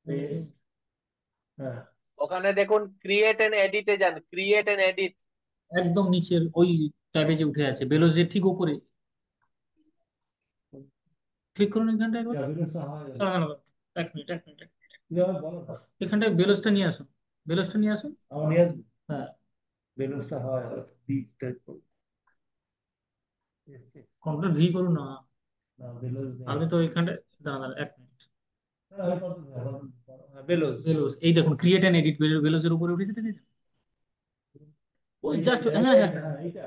paste, হ্যাঁ ওখানে দেখুন ক্রিয়েট এন্ড এডিটে যান, ক্রিয়েট এন্ড এডিট। একদম নিচের ওই ট্যাবে যে উঠে আছে বেলোজের ঠিক উপরে ক্লিক করুন এখানটায় একবার। বেলোসটা হয়। না, না, না, এক মিনিট, এক মিনিট, এক মিনিট। কিভাবে বলো না? এখানটায় বেলোজটা নিয়ে আসুন, বেলোজটা নিয়ে আসুন। আমার নিয়ে হ্যাঁ, বেলোসটা হয় ডিপ টাইপ করে। কন্ট্রোল ভি করুন না। না বেলোস নেই। আপনি তো এখানটায়, দাঁড়ান দাঁড়ান, এক মিনিট। বেলোস। বেলোজ, এই দেখুন ক্রিয়েট এন্ড এডিট বেলোজের উপরে উঠেছে, দেখেছেন? ওই জাস্ট, হ্যাঁ হ্যাঁ হ্যাঁ। এইটা।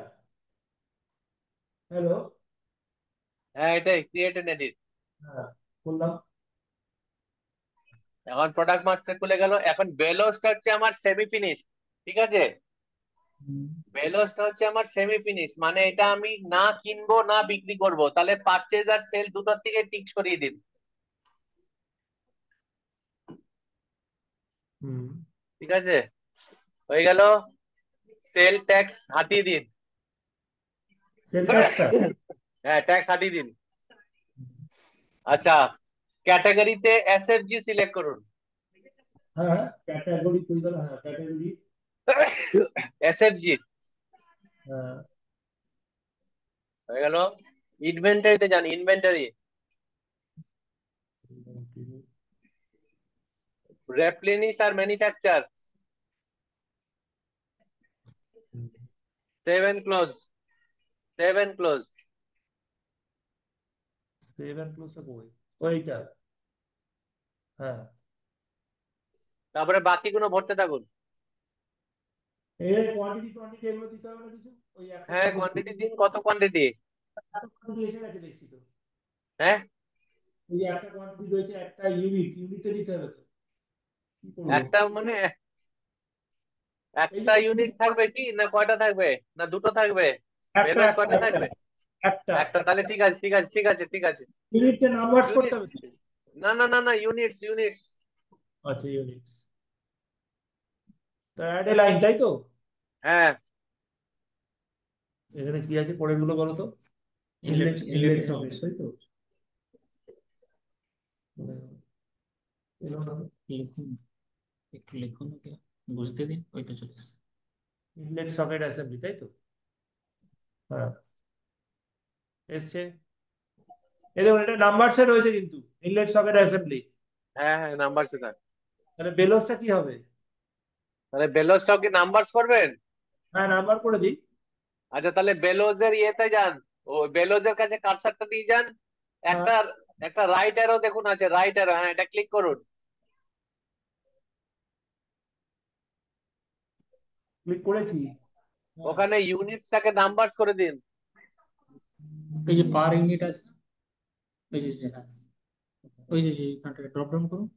হ্যালো। হ্যাঁ, এটাই ক্রিয়েট এন্ড এডিট। হ্যাঁ করলাম। এখন প্রোডাক্ট মাস্টার খুলে গেল। এখন বেলোসটা হচ্ছে আমার সেমি ফিনিশ, ঠিক আছে? বেলোসটা হচ্ছে আমার সেমি ফিনিশ, মানে এটা আমি না কিনবো না বিক্রি করব, তাহলে পারচেজ আর সেল দুটোর থেকে টিক সরিয়ে দিন, হুম। ঠিক আছে? হয়ে গেল। সেল ট্যাক্স হাতিয়ে দিন। সেল ট্যাক্সটা? হ্যাঁ, ট্যাক্স হাতিয়ে দিন। আচ্ছা, ক্যাটাগরিতে এসএফজি সিলেক্ট করুন। হ্যাঁ ক্যাটাগরি কই গেল? হ্যাঁ ক্যাটাগরি। এসএফজি হ্যাঁ হয়ে গেল। ইনভেন্টারিতে যান, ইনভেন্টারি, রেপ্লেনিশ আর manufacture, seven close, seven close. Seven plus কই? ওইটা। হ্যাঁ তারপরে বাকিগুলো ভরতে থাকুন। এর কোয়ান্টিটি কোয়ান্টিটি এগুলো দিতে হবে না কিছু? ওই একটা হ্যাঁ, কোয়ান্টিটি কোয়ান্টিটি দিন, কত কোয়ান্টিটি? এসে গেছে দেখছি তো। হ্যাঁ, ওই যে একটা কোয়ান্টিটি রয়েছে, একটা ইউনিটে দিতে হবে তো, কি করবো? একটা মানে এই একটা ইউনিট থাকবে কি, না কয়টা থাকবে, না দুটো থাকবে? একটা বেলোস একটা কয়টা একটা থাকবে? একটা একটা, তাহলে ঠিক আছে, ঠিক আছে, ঠিক আছে, ঠিক আছে। ইউনিটে নাম্বারস করতে ইউনিটস, হবে তো? না না না না, ইউনিটস, ইউনিটস। আচ্ছা ইউনিট। তা অ্যাড এ লাইন তাই তো? হ্যাঁ, এখানে কি আছে পরের গুলো বলো তো? ইনলেট, ইনলেট সকেট তাই তো? লিখুন, একটু লিখুন ওকে, বুঝতে দিন, ওই তো চলে এসছে। ইনলেট সকেট অ্যাসেম্বলি তাই তো? হ্যাঁ এসছে। এই দেখুন এটা নাম্বারসে রয়েছে কিন্তু, ইনলেট সকেট অ্যাসেম্বলি। হ্যাঁ হ্যাঁ, নাম্বার সেটা। তাহলে বেলোসটা কি হবে? তাহলে বেলোসটাও কি নাম্বারস করবেন? হ্যাঁ নাম্বার করে দিই। আচ্ছা, তাহলে বেলোজের ইয়েতে যান, ও বেলোজের কাছে কার্সারটা দিয়ে যান। হ্যাঁ একটা একটা রাইট অ্যারো দেখুন আছে, রাইট অ্যারো, হ্যাঁ, এটা ক্লিক করুন। ক্লিক করেছি। ওখানে ইউনিটসটাকে নাম্বারস করে দিন। এই যে পার ইউনিট আছে না, ওই যে হ্যাঁ, ওই যে এখানটাকে ড্রপ ডাউন করুন।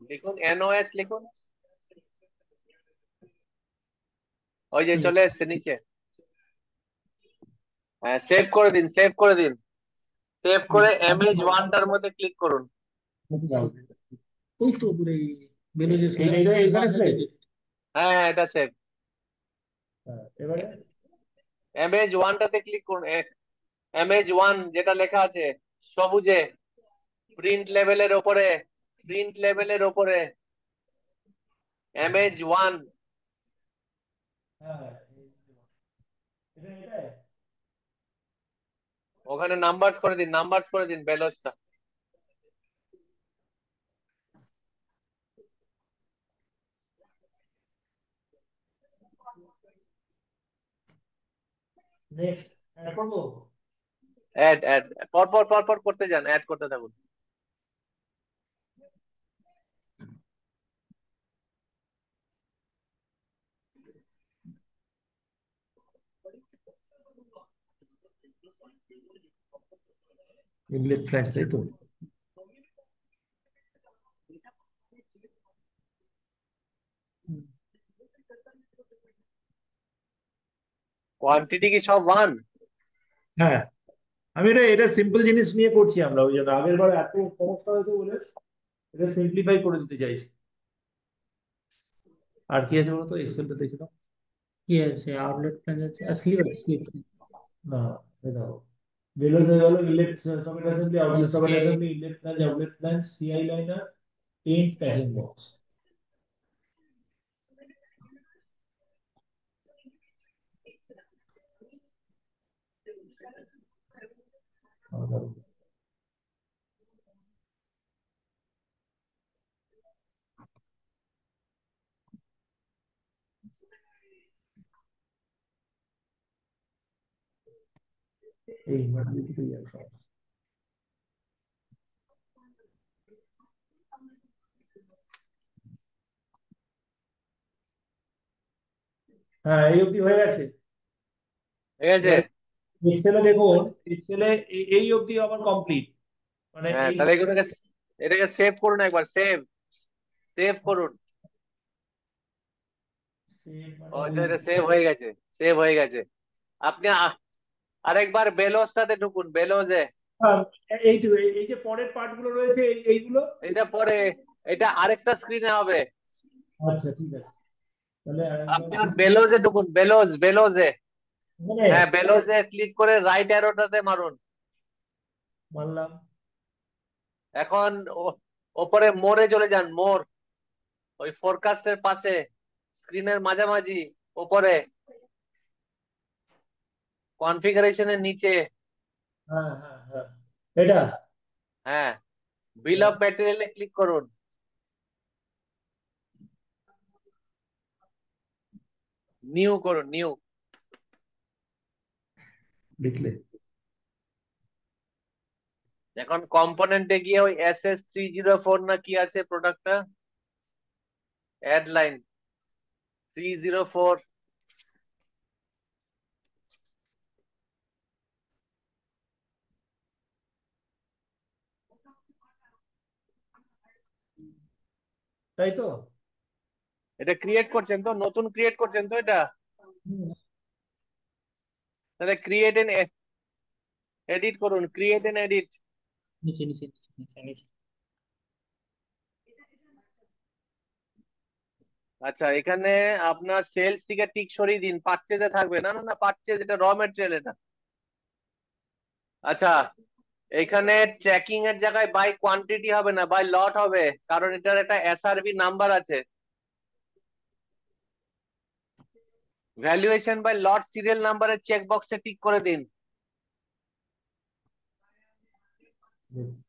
লিখুন এনওএস লিখুন, ওই যে ওই যে চলে এসছে নিচে। হ্যাঁ সেভ করে দিন, সেভ করে দিন। সেভ করে এমএজ ওয়ানটার মধ্যে ক্লিক করুন। ওই তো উপরে বেলো যে এইখানে save? হ্যাঁ হ্যাঁ এটা সেভ। এবারে এমএজ ওয়ানটাতে ক্লিক করুন। এমএজ ওয়ান যেটা লেখা আছে সবুজে, প্রিন্ট লেভেলের ওপরে, প্রিন্ট লেভেলের ওপরে এমএজ ওয়ান। হ্যাঁ এটাই। ওখানে নাম্বারস করে দিন, নাম্বারস করে দিন বেলোসটা। নেক্সট অ্যাড করবো। অ্যাড অ্যাড পরপর পরপর করতে যান, অ্যাড করতে থাকুন। ইংলিশ ফ্রেঞ্চ তাই তো? কোয়ান্টিটি কি সব ওয়ান? হ্যাঁ আমি এটা সিম্পল জিনিস নিয়ে করছি আমরা, ওই জন্য আগের বার এত সমস্যা হয়েছে বলে এটা সিম্পলিফাই করে দিতে চাইছি। আর কি আছে বলতো, এক্সেলটা দেখে দাও। কি আছে, আউটলেট প্ল্যান আছে, স্লিপ আছে, স্লিপ। না দেখো, বেলোস হয়ে গেল, elect socket assembly, outlet socket assembly, elect plan, outlet plan, CI liner, paint, packing box. এই মাটিতে তো ইয়ে সব। হ্যাঁ এই অবধি হয়ে গেছে। ঠিক আছে। এবারে এক্সেলে দেখুন, এক্সেলে এই অবধি আমার কমপ্লিট, মানে হ্যাঁ এই তাহলে এটাকে সেভ করুন একবার, সেভ সেভ করুন। ও আচ্ছা, এটা সেভ হয়ে গেছে, সেভ হয়ে গেছে। আপনি আরেকবার বেলোসটাতে ঢুকুন, বেলোজে। এইটু এই যে পরের পার্ট গুলো রয়েছে এইগুলো। এটা পরে, এটা আরেকটা স্ক্রিনে হবে। আচ্ছা ঠিক আছে, তাহলে আপনি বেলোজে ঢুকুন, বেলোজে। মানে হ্যাঁ বেলোজে ক্লিক করে রাইট অ্যারোটাতে মারুন। মানলাম। এখন ওপরে মোড়ে চলে যান, মোর, ওই ফোরকাস্টের পাশে, স্ক্রিনের মাঝামাঝি ওপরে, কনফিগারেশনের নিচে। হ্যাঁ হ্যাঁ হ্যাঁ এটা। হ্যাঁ বিল অফ ম্যাটেরিয়ালে ক্লিক করুন। নিউ করুন, নিউ। লিখলে এখন কম্পোনেন্টে গিয়ে ওই SS304 না কি আছে প্রোডাক্টটা, অ্যাড লাইন 304। তাই তো? এটা ক্রিয়েট করছেন তো, নতুন ক্রিয়েট করছেন তো এটা? তাহলে ক্রিয়েট এন্ড এডিট করুন, ক্রিয়েট এন্ড এডিট। নিচে নিচে নিচে নিচে নিচে। আচ্ছা এখানে আপনার সেলস থেকে টিক সরিয়ে দিন, পারচেজে থাকবে। না না না, পারচেজ এটা র মেটেরিয়াল এটা। আচ্ছা এখানে ট্র্যাকিং এর জায়গায় বাই কোয়ান্টিটি হবে না, বাই লট হবে, কারণ এটার একটা SRB নাম্বার আছে। ভ্যালুয়েশন বাই লট সিরিয়াল নাম্বারের চেক বক্সে টিক করে দিন।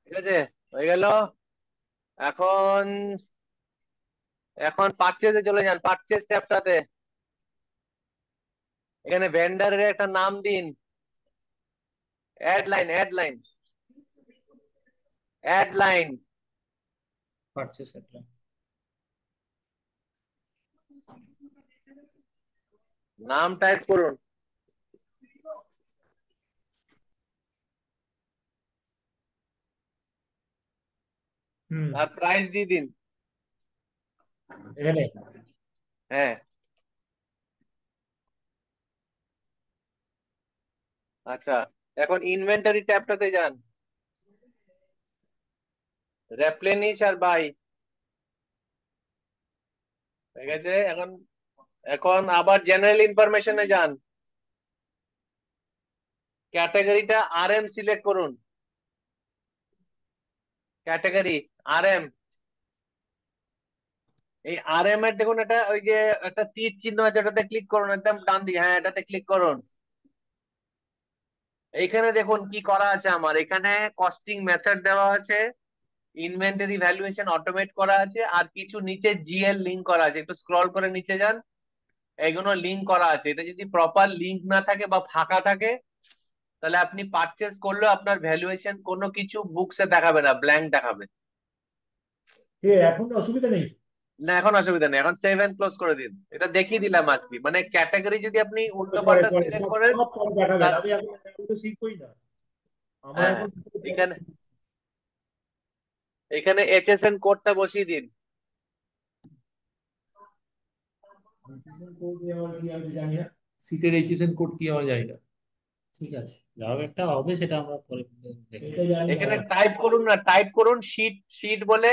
ঠিক আছে, হয়ে গেল। এখন এখন পারচেজে চলে যান, পারচেজ ট্যাবটাতে। এখানে ভেন্ডারের একটা নাম দিন, add line, add line, add line. Purchase apply. নাম টাইপ করুন, হুম। আর প্রাইস দিয়ে দিন। এখানে হ্যাঁ, আচ্ছা, এখন ইনভেন্টরি ট্যাবটাতে যান, রেপ্লেনিশ আর বাই, ঠিক আছে। এখন এখন আবার জেনারেল ইনফরমেশনে যান, ক্যাটাগরিটা আরএম সিলেক্ট করুন, ক্যাটাগরি আরএম। এই আরএম এর দেখুন এটা ওই যে একটা তীর চিহ্ন আছে, ওটাতে ক্লিক করুন, একদম ডান দিকে, হ্যাঁ এটাতে ক্লিক করুন। এইখানে দেখুন কি করা আছে, আমার এখানে কস্টিং মেথড দেওয়া আছে, ইনভেন্টরি ভ্যালুয়েশন অটোমেট করা আছে, আর কিছু নিচে জিএল লিংক করা আছে, একটু স্ক্রল করে নিচে যান, এগুলো লিংক করা আছে। এটা যদি প্রপার লিংক না থাকে বা ফাঁকা থাকে, তাহলে আপনি পারচেস করলেও আপনার ভ্যালুয়েশন কোনো কিছু বুকসে দেখাবে না, ব্ল্যাঙ্ক দেখাবে। এখন অসুবিধা নেই। না, এখন অসুবিধা নেই, এখন সেভ এন্ড ক্লোজ করে দিন। এটা দেখিয়ে দিলাম আর কি, মানে ক্যাটাগরি যদি আপনি উল্টো পরে পাল্টা পরে সিলেক্ট সব করেন, সব পরে দেখাবেন, তা- আমি এখন তো শিখবই না। আমার হ্যাঁ, এখন এখানে এখানে এইচএসএন কোডটা বসিয়ে দিন। HSN কোড আমার কি আমি তো জানি না, সিটের HSN কোড কি আমার জানি না। ঠিক আছে, যা হোক একটা হবে সেটা আমরা পরে দেখে এটা জানি না। এখানে টাইপ করুন না, টাইপ করুন শীট, শীট বলে,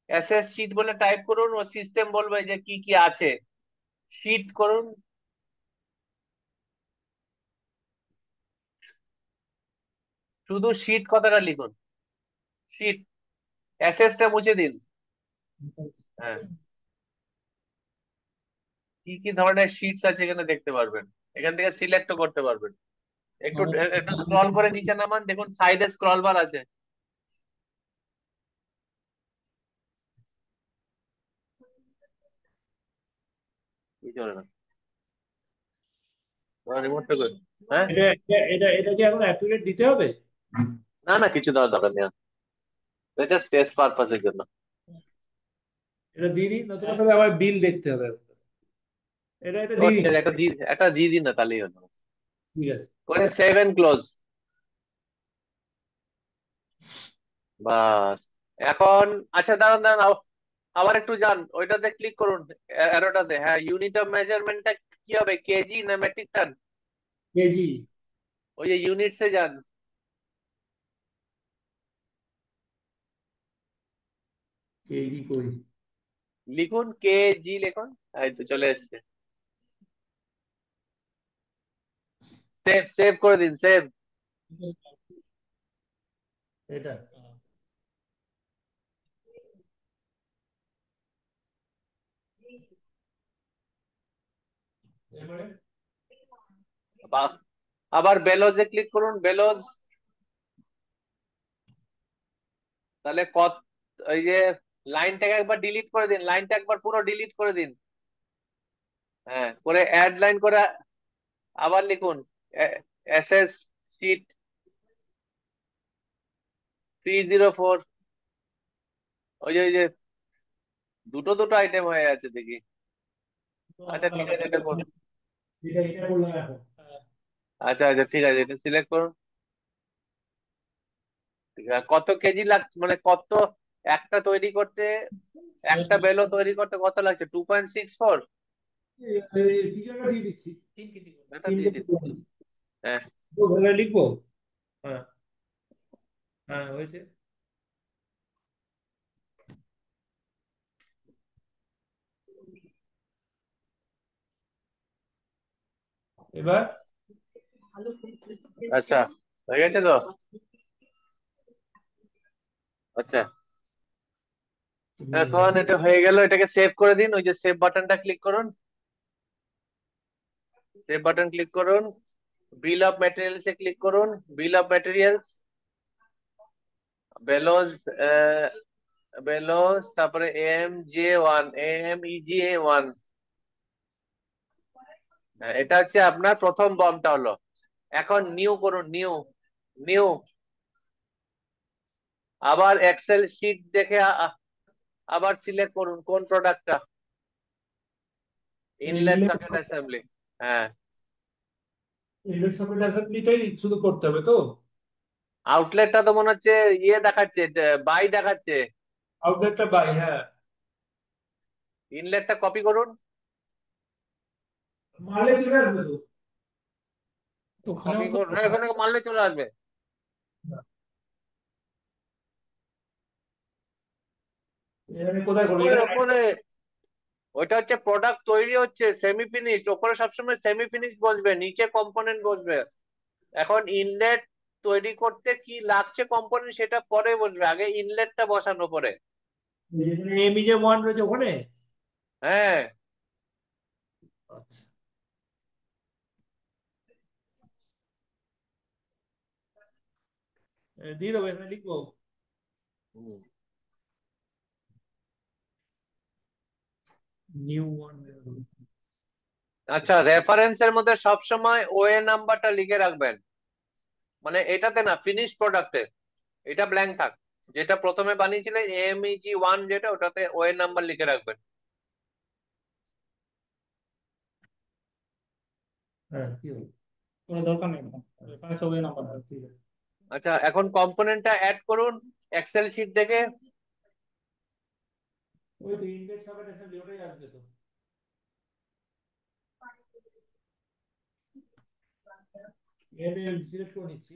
এসএস শীট বলে টাইপ করুন, ও সিস্টেম বলবে যে কি কি আছে, শীট করুন। শুধু শীট কথাটা লিখুন, শীট, এসএস টা মুছে দিন। হ্যাঁ, কি কি ধরনের শিটস আছে এখানে দেখতে পারবেন, এখান থেকে সিলেক্টও করতে পারবেন। একটু একটু স্ক্রল করে নিচে নামান, দেখুন সাইডে স্ক্রল বার আছে। কি চলে না, রিমোটটা কই? হ্যাঁ, এটা কি এখন অ্যাকুরেট দিতে হবে? না না, কিছু দেওয়ার দরকার নেই, এটা টেস্ট পারপাসের জন্য। এটা দিয়ে দিই, নতুন করে আবার বিল দেখতে হবে। এটা ও দিয়ে ঠিক দিচ্ছি। আছে, একটা দিয়ে দিন না, তাহলেই হলো, ঠিক আছে। করে সেভ এন্ড ক্লোজ। বাস, এখন আচ্ছা দাঁড়ান দাঁড়ান, আবার একটু যান, ওইটাতে ক্লিক করুন, অ্যারোটাতে, হ্যাঁ, ইউনিট অফ মেজারমেন্টটা কি হবে, কেজি না মেট্রিক টন? কেজি। ওই যে ইউনিটসে যান, কেজি কই? লিখুন কেজি, লিখুন, এই তো চলে এসছে, সেভ, সেভ করে দিন, সেভ। এটা এবারে আবার বেলোজে ক্লিক করুন, বেলোজ, তাহলে কত, ওই যে লাইনটাকে একবার ডিলিট করে দিন, লাইনটা একবার পুরো ডিলিট করে দিন, হ্যাঁ, করে অ্যাড লাইন করে আবার লিখুন, এসএস শিট 304। ওই যে দুটো দুটো আইটেম হয়ে আছে দেখি। আচ্ছা ঠিক আছে, এটা করুন। এটা করলাম এখন। আচ্ছা আচ্ছা ঠিক আছে, এটা সিলেক্ট করুন। ঠিক আছে, কত কেজি লাগছে, মানে কত, একটা তৈরি করতে, একটা বেলো তৈরি করতে কত লাগছে, 2.64। কিছুটা দিয়ে দিচ্ছি। 3 কেজি এটা তিন দিয়ে কেজি দিন। করে দিচ্ছি। হ্যাঁ, তো ভালো লিখবো। হ্যাঁ, হ্যাঁ হয়েছে। এবার আচ্ছা, হয়ে গেছে তো। আচ্ছা, এখন এটা হয়ে গেল, এটাকে সেভ করে দিন, ওই যে সেভ বাটনটা ক্লিক করুন, সেভ বাটন ক্লিক করুন, বিল অফ ম্যাটেরিয়ালস এ ক্লিক করুন, বিল অফ ম্যাটেরিয়ালস, বেলোজ, বেলোজ, তারপরে AMJ1, AMEGA1, এটা হচ্ছে আপনার প্রথম বমটা হলো। এখন নিউ করুন, নিউ, নিউ, আবার এক্সেল শিট দেখে আবার সিলেক্ট করুন কোন প্রোডাক্টটা, ইনলেট সকেট অ্যাসেম্বলি। হ্যাঁ, ইনলেট সকেট অ্যাসেম্বলিটাই শুধু করতে হবে তো? আউটলেটটা তো মনে হচ্ছে ইয়ে দেখাচ্ছে, বাই দেখাচ্ছে। আউটলেটটা বাই, হ্যাঁ। ইনলেটটা কপি করুন। মারলে চলে আসবে তো? ওখানেও কপি তো করুন, হ্যাঁ, এখানে মারলে চলে আসবে। এখানে কোথায় করবো? ওপরে এখানে ওপরে ওইটা হচ্ছে প্রোডাক্ট তৈরি হচ্ছে সেমি ফিনিশড, ওপরে সবসময় সেমি ফিনিশড বসবে, নিচে কম্পোনেন্ট বসবে। এখন ইনলেট তৈরি করতে কি লাগছে কম্পোনেন্ট সেটা পরে বসবে, আগে ইনলেটটা বসানো পরে। যেখানে MEJ1 রয়েছে ওখানে? হ্যাঁ, আচ্ছা, দিয়ে দেবো, এখানে লিখবো। New one. আচ্ছা, রেফারেন্সের মধ্যে সবসময় ওএ নাম্বারটা লিখে রাখবেন, মানে এটাতে না, ফিনিশ প্রোডাক্টে এটা ব্ল্যাঙ্ক থাক। যেটা প্রথমে বানিয়েছিলেন AMEG1 যেটা, ওটাতে ওএ নাম্বার লিখে রাখবেন। হ্যাঁ, কি হলো? কোনো দরকার নেই এখন। এখানে সবাই নাম্বার হ্যাঁ, ঠিক আছে। আচ্ছা, এখন কম্পোনেন্টটা অ্যাড করুন এক্সেল শিট থেকে। ওই তো ইনলেট সকেট অ্যাসেম্বলি, ওটাই আসবে তো। এখানে সিলেক্ট করে নিচ্ছি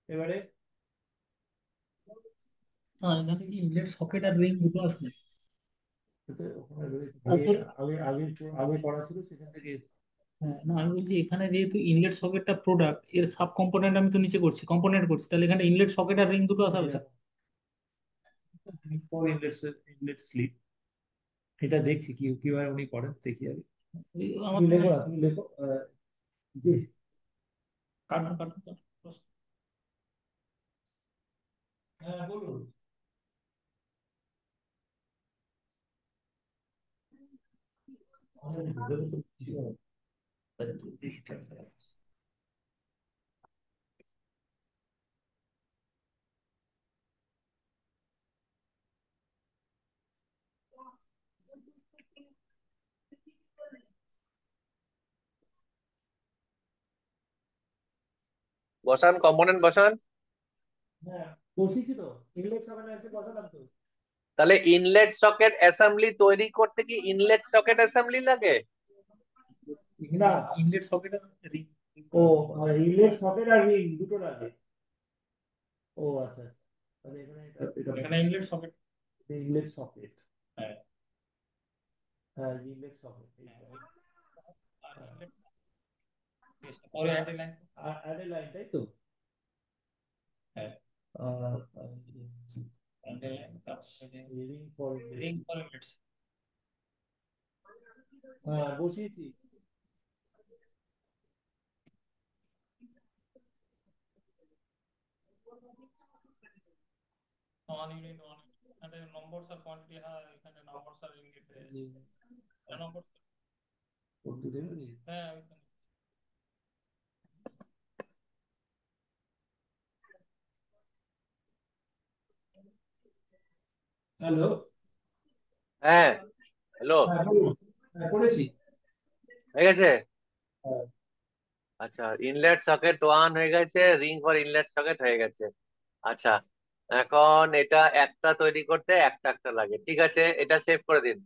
এবারে। এখানে কি ইনলেট সকেট আর রিং দুটো আছে? ওখানে রয়েছে, ওপরে আগে আগে আগে করা ছিল, সেখান থেকে হ্যাঁ, না আমি বলছি এখানে যেহেতু ইনলেট সকেটটা প্রোডাক্ট, এর সাব কম্পোনেন্ট আমি তো নিচে করছি, কম্পোনেন্ট করছি, তাহলে এখানে ইনলেট সকেট আর রিং দুটো আসা উচিত। Inlet slip. এটা দেখছি কি কিভাবে উনি করেন, দেখি আগে। আমার তুমি তো লেখো না, তুমি লেখো। জি। কাটুন কাটুন কাটুন। হ্যাঁ, বলুন। বসান, কম্পোনেন্ট বসান। হ্যাঁ, বসিয়েছি তো, ইনলেট সকেট আছে, বসালাম তো। তাহলে ইনলেট সকেট অ্যাসেম্বলি তৈরি করতে কি ইনলেট সকেট অ্যাসেম্বলি লাগে? না, ইনলেট সকেট আর রিং। ও, ইনলেট সকেট আর রিং দুটো লাগে। ও আচ্ছা আচ্ছা, তাহলে এখানে এটা এখানে ইনলেট সকেট। Inlet socket. হ্যাঁ, হ্যাঁ, ইনলেট সকেট। আর inlet পরে add line. Add a line, তাই তো? হ্যাঁ, আহ, অ্যাড লাইন, তারপরে ring for ring for inlets. হ্যাঁ, বসিয়েছি। নন ইউনিট নন, এখানে নম্বরস আর কোয়ান্টিটি, হ্যাঁ এখানে নম্বরস আর ইউনিট নম্বর। করতে দেবে? হ্যাঁ ওইখানে। হ্যালো। হ্যাঁ, হ্যালো, হ্যাঁ, বলুন। হ্যাঁ, করেছি। হয়ে গেছে। হ্যাঁ। আচ্ছা, ইনলেট সকেট 1 হয়ে গেছে, রিং ফর ইনলেট সকেট হয়ে গেছে। আচ্ছা, এখন এটা একটা তৈরি করতে একটা একটা লাগে, ঠিক আছে, এটা সেভ করে দিন।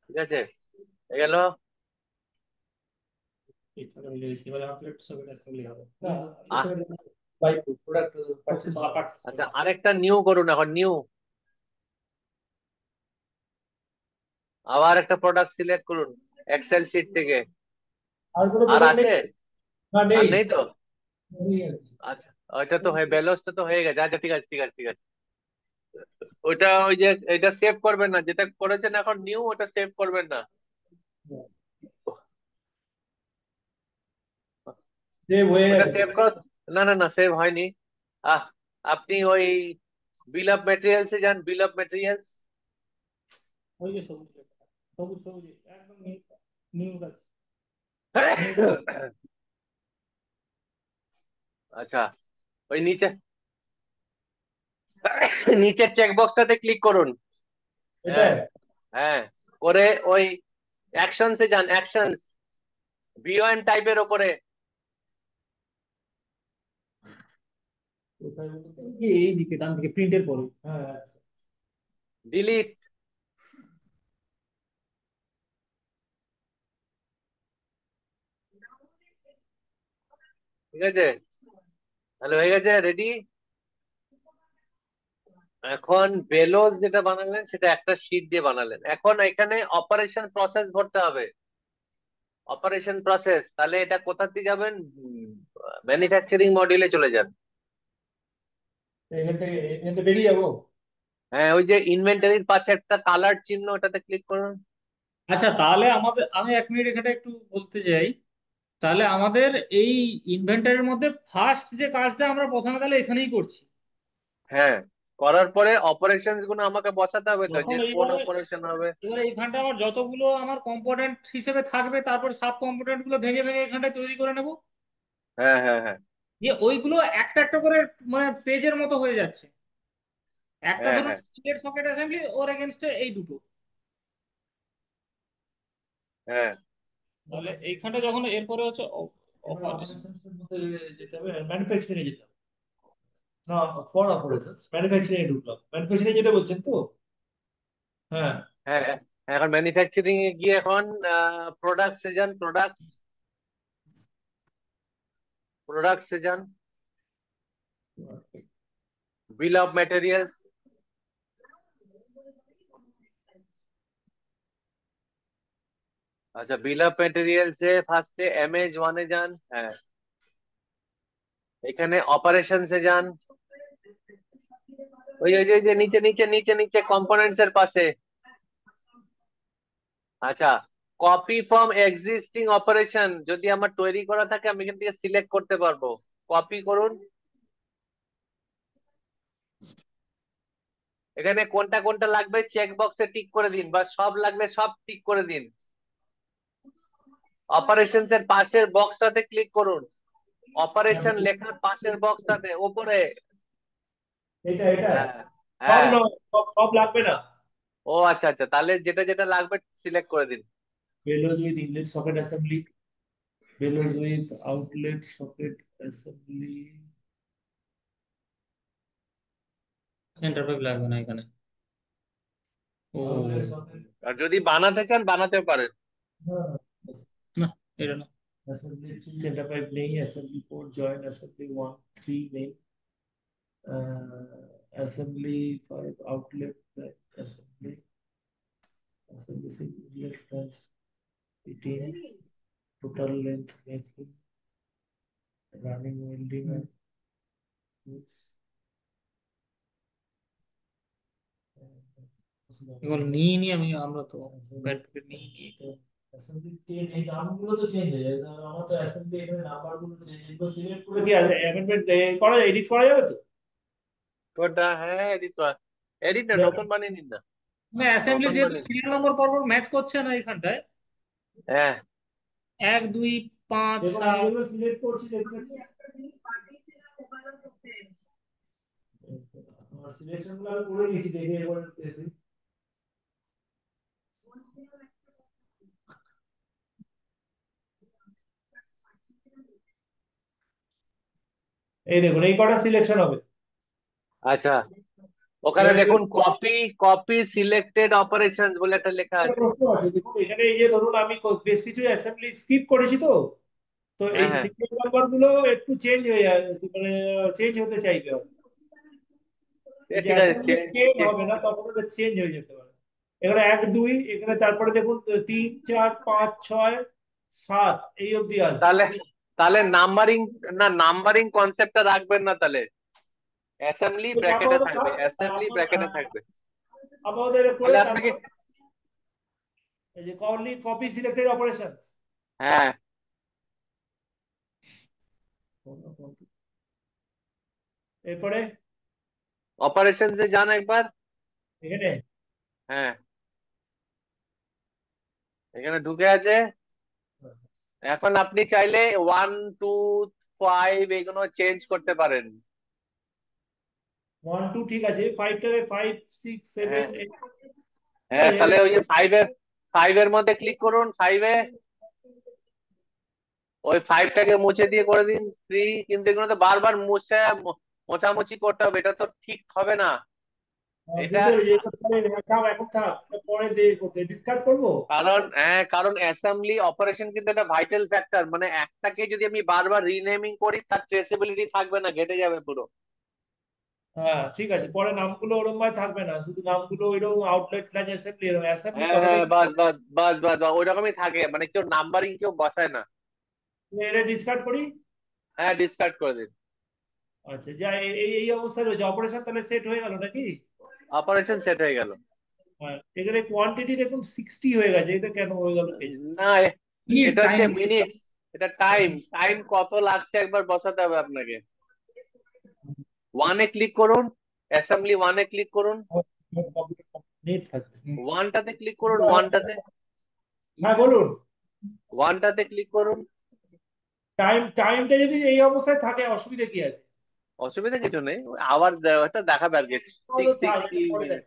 ঠিক আছে, হয়ে গেল। এখানে লিখেছি, এবারে আউটলেট সকেট অ্যাসেম্বলি হবে। না, আহ, বাই প্রোডাক্ট পারচেজ। আচ্ছা, আরেকটা নিউ করুন, এখন নিউ। আবার একটা প্রোডাক্ট সিলেক্ট করুন এক্সেল শিট থেকে। আর কোনো আর প্রোডাক্ট নেই? আছে? না, আর নেই। নেই তো? নেই আর কি। আচ্ছা, ওইটা তো হয়ে, বেলোসটা তো হয়ে গেছে। আচ্ছা, ঠিক আছে, ঠিক আছে, ঠিক আছে। ওইটা ওই যে এটা সেভ করবেন না, যেটা করেছেন এখন নিউ, ওটা সেভ করবেন না। সেভ হয়ে ওটা গেছে। সেভ কর। না না না, সেভ হয়নি। আহ, আপনি ওই বিল অফ মেটেরিয়ালস এ যান, বিল অফ মেটেরিয়ালস। ওই যে সবুজ লেখা, সবুজ সবুজ একদম নিউ, নিউ কাজ, নিউ। আচ্ছা, ওই নিচে নিচের চেকবক্সটাতে ক্লিক করুন। এটা হ্যাঁ, হ্যাঁ, করে ওই অ্যাকশনসে যান, অ্যাকশনস, ভিউ এন্ড টাইপের ওপরে। কোথায় বলতো? এই দিকে ডান দিকে প্রিন্টের পরে। হ্যাঁ আচ্ছা। ডিলিট। ঠিক আছে, তাহলে হয়ে গেছে, রেডি। এখন বেলোজ যেটা বানালেন সেটা একটা শীট দিয়ে বানালেন, এখন এখানে অপারেশন প্রসেস ভরতে হবে। অপারেশন প্রসেস, তাহলে এটা কোথা দিয়ে যাবেন? ম্যানুফ্যাকচারিং মডিউলে চলে যান। এখান থেকে বেরিয়ে যাবো। হ্যাঁ, ওই যে ইনভেন্টরির পাশে একটা কালার চিহ্ন, ওটাতে ক্লিক করুন। আচ্ছা, তাহলে আমাদের, আমি 1 মিনিট এখানে একটু বলতে চাই। তাহলে আমাদের এই ইনভেন্টরির মধ্যে ফার্স্ট যে কাজটা আমরা প্রথমে তাহলে এখানেই করছি। হ্যাঁ, করার পরে অপারেশনস গুলো আমাকে বসাতে হবে তো, যখন যে কোন এইবারে, অপারেশন হবে। এবারে এইখানটা আমার যতগুলো আমার কম্পোনেন্ট হিসেবে থাকবে, তারপর সাব কম্পোনেন্ট গুলো ভেঙে ভেঙে এখানটায় তৈরি করে নেব। হ্যাঁ, হ্যাঁ, হ্যাঁ, দিয়ে ওইগুলো একটা একটা করে মানে পেজের মতো হয়ে যাচ্ছে। একটা হ্যাঁ, ধরুন হ্যাঁ, সিলেট সকেট অ্যাসেম্বলি, ওর এগেনস্টে এই দুটো। হ্যাঁ, তাহলে এইখানটা যখন এরপরে হচ্ছে এবার অপারেশন। অপারেশনস এর মধ্যে যেতে হবে, ম্যানুফ্যাকচারিং যেতে হবে। না, ফর অপারেশনস ম্যানুফ্যাকচারিং এ ঢুকলাম, ম্যানুফ্যাকচারিং যেতে বলছেন তো? হ্যাঁ। হ্যাঁ, হ্যাঁ। এখন ম্যানুফ্যাকচারিং এ গিয়ে এখন প্রোডাক্টসে যান, প্রোডাক্টসে যান, বিল অফ ম্যাটেরিয়ালস। আচ্ছা, বিল অফ ম্যাটেরিয়ালস এ ফার্স্টে MH1 এ যান। হ্যাঁ, এখানে অপারেশনস এ যান, ওই ওই যে ওই যে নিচে নিচে নিচে নিচে কম্পোনেন্টস এর পাশে। আচ্ছা, কপি ফ্রম এক্সিস্টিং অপারেশন, যদি আমার তৈরি করা থাকে আমি এখান থেকে সিলেক্ট করতে পারবো। কপি করুন, এখানে কোনটা কোনটা লাগবে চেক বক্সে টিক করে দিন, বা সব লাগলে সব টিক করে দিন। অপারেশনস এর পাশের বক্সটাতে ক্লিক করুন, অপারেশন লেখার পাশের বক্সটাতে ওপরে। এটা এটা হ্যাঁ, সব হ্যাঁ। নয়, সব লাগবে না। ও আচ্ছা, আচ্ছা, তাহলে যেটা যেটা লাগবে সিলেক্ট করে দিন। Bellows with inlet socket assembly, bellows with outlet socket assembly. Centre pipe লাগবে না এখানে। ও, আউটলেট সকেট, আর যদি বানাতে চান বানাতেও পারেন। না এটা না। অ্যাসেম্বলি 3 সেন্টার পাইপ নেই, অ্যাসেম্বলি 4 জয়েন্ট, অ্যাসেম্বলি 1 3 নেই, assembly 5 outlet, assembly, assembly 6 inlet French 18, total length making, running welding hmm. and this, এগুলো নিয়ে নিয়ে আমরা তো ব্যাট প্যাকেট নিয়ে নিয়ে। অ্যাসেম্বলি 10, এই নামগুলো তো চেঞ্জ হয়ে যায়, কারণ আমার তো অ্যাসেম্বলি এখানে নাম্বারগুলো চেঞ্জ, এগুলো সিলেক্ট করে কি অ্যামেন্ডমেন্ট করা যায়, এডিট করা যাবে তো? কোনটা? হ্যাঁ, এডিট, এডিট না, নতুন বানিয়ে নিন না, মানে অ্যাসেম্বলি নতুন যেহেতু বানিয়ে। সিরিয়াল নম্বর পরপর ম্যাচ করছে না এইখানটায়, হ্যাঁ, 1 2 5 দেখুন আমি 7। যেগুলো সিলেক্ট করছি দেখুন একটু, আমার সিলেকশন গুলো আমি করে নিয়েছি, দেখে এবার দেখি। এই দেখুন এই কটা সিলেকশন হবে। আচ্ছা, ওখানে এবার দেখুন কপি, কপি সিলেক্টেড অপারেশন বলে একটা লেখা একটা আছে। প্রশ্ন আছে, দেখুন এখানে এই যে ধরুন আমি বেশ কিছু অ্যাসেম্বলি স্কিপ করেছি তো, তো এই হ্যাঁ, হ্যাঁ, সিরিয়াল নাম্বার গুলো একটু চেঞ্জ হয়ে যায়, মানে চেঞ্জ হতে চাইবে হয়তো। এই যে ঠিক আছে, অ্যাসেম্বলি চেঞ্জ হবে না, তখন ওটা চেঞ্জ হয়ে যেতে পারে। এখানে 1 2, এখানে তারপরে দেখুন 3 4 5 6 7 এই অবধি আসবে। তাহলে তাহলে নাম্বারিং, না নাম্বারিং কনসেপ্টটা রাখবেন না তাহলে, অ্যাসেম্বলি তো ব্র্যাকেটে আপাতত থাকবে, অ্যাসেম্বলি ব্র্যাকেটে থাকবে। আপাতত এটা করে তাহলে আপনাকে, তারপর এই যে কপি সিলেক্টেড অপারেশন, হ্যাঁ, এরপরে অপারেশনসে যান একবার। এখানে হ্যাঁ, এখানে ঢুকে আছে। এখন আপনি চাইলে 1 2 5 এগুলো চেঞ্জ করতে পারেন। 1 2 ঠিক আছে, 5টারে 5 6 7 হ্যাঁ হ্যাঁ, তাহলে ওই যে ফাইভের মধ্যে ক্লিক করুন। ফাইভে ওই ফাইভটাকে মুছে দিয়ে করে দিন থ্রি। কিন্তু এগুলো তো বারবার মোছামুছি করতে হবে, এটা তো ঠিক হবে না এটা। ভিতরে যে থাম, এখন থাম, এটা পরে দিয়ে করতে ডিসকাস করবো। কারণ অ্যাসেম্বলি অপারেশন কিন্তু একটা ভাইটাল ফ্যাক্টর, মানে একটাকে যদি আমি বারবার রিনেমিং করি তার ট্রেসেবিলিটি থাকবে না, ঘেটে যাবে পুরো। হ্যাঁ ঠিক আছে, পরে নামগুলো ওরম ভাবে থাকবে না, শুধু নামগুলো ওইরকম আউটলেট লাইন অ্যাসেম্বলি, এরকম অ্যাসেম্বলি হ্যাঁ কথাটা হ্যাঁ, বাস বাস বাস বাস, ওই রকমই থাকে, মানে কেউ নাম্বারিং কেউ বসায় না। এটা ডিসকার্ড করি। হ্যাঁ, ডিসকার্ড করে দিন। আচ্ছা, যা এই অবস্থায় রয়েছে, অপারেশন তাহলে সেট হয়ে গেল নাকি? অপারেশন সেট হয়ে গেল। হ্যাঁ, এখানে কোয়ান্টিটি দেখুন 60 হয়ে গেছে, এটা কেন হয়ে গেল কে জানে? না, মিনিটস এটা টাইম। হচ্ছে মিনিটস। এটা টাইম, টাইম কত লাগছে একবার বসাতে হবে আপনাকে। ওয়ানে ক্লিক করুন, অ্যাসেম্বলি ওয়ানে ক্লিক করুন। নেট থাকবে। ওয়ানটাতে ক্লিক করুন, ওয়ানটাতে। হ্যাঁ বলুন। ওয়ানটাতে ক্লিক করুন। টাইমটা যদি এই অবস্থায় থাকে অসুবিধা কি আছে? অসুবিধা কিছু নেই, আওয়াজ এটা দেখাবে আর কি, তাহলে সিক্স থাক, সিক্সটি এটা পরে দেখ।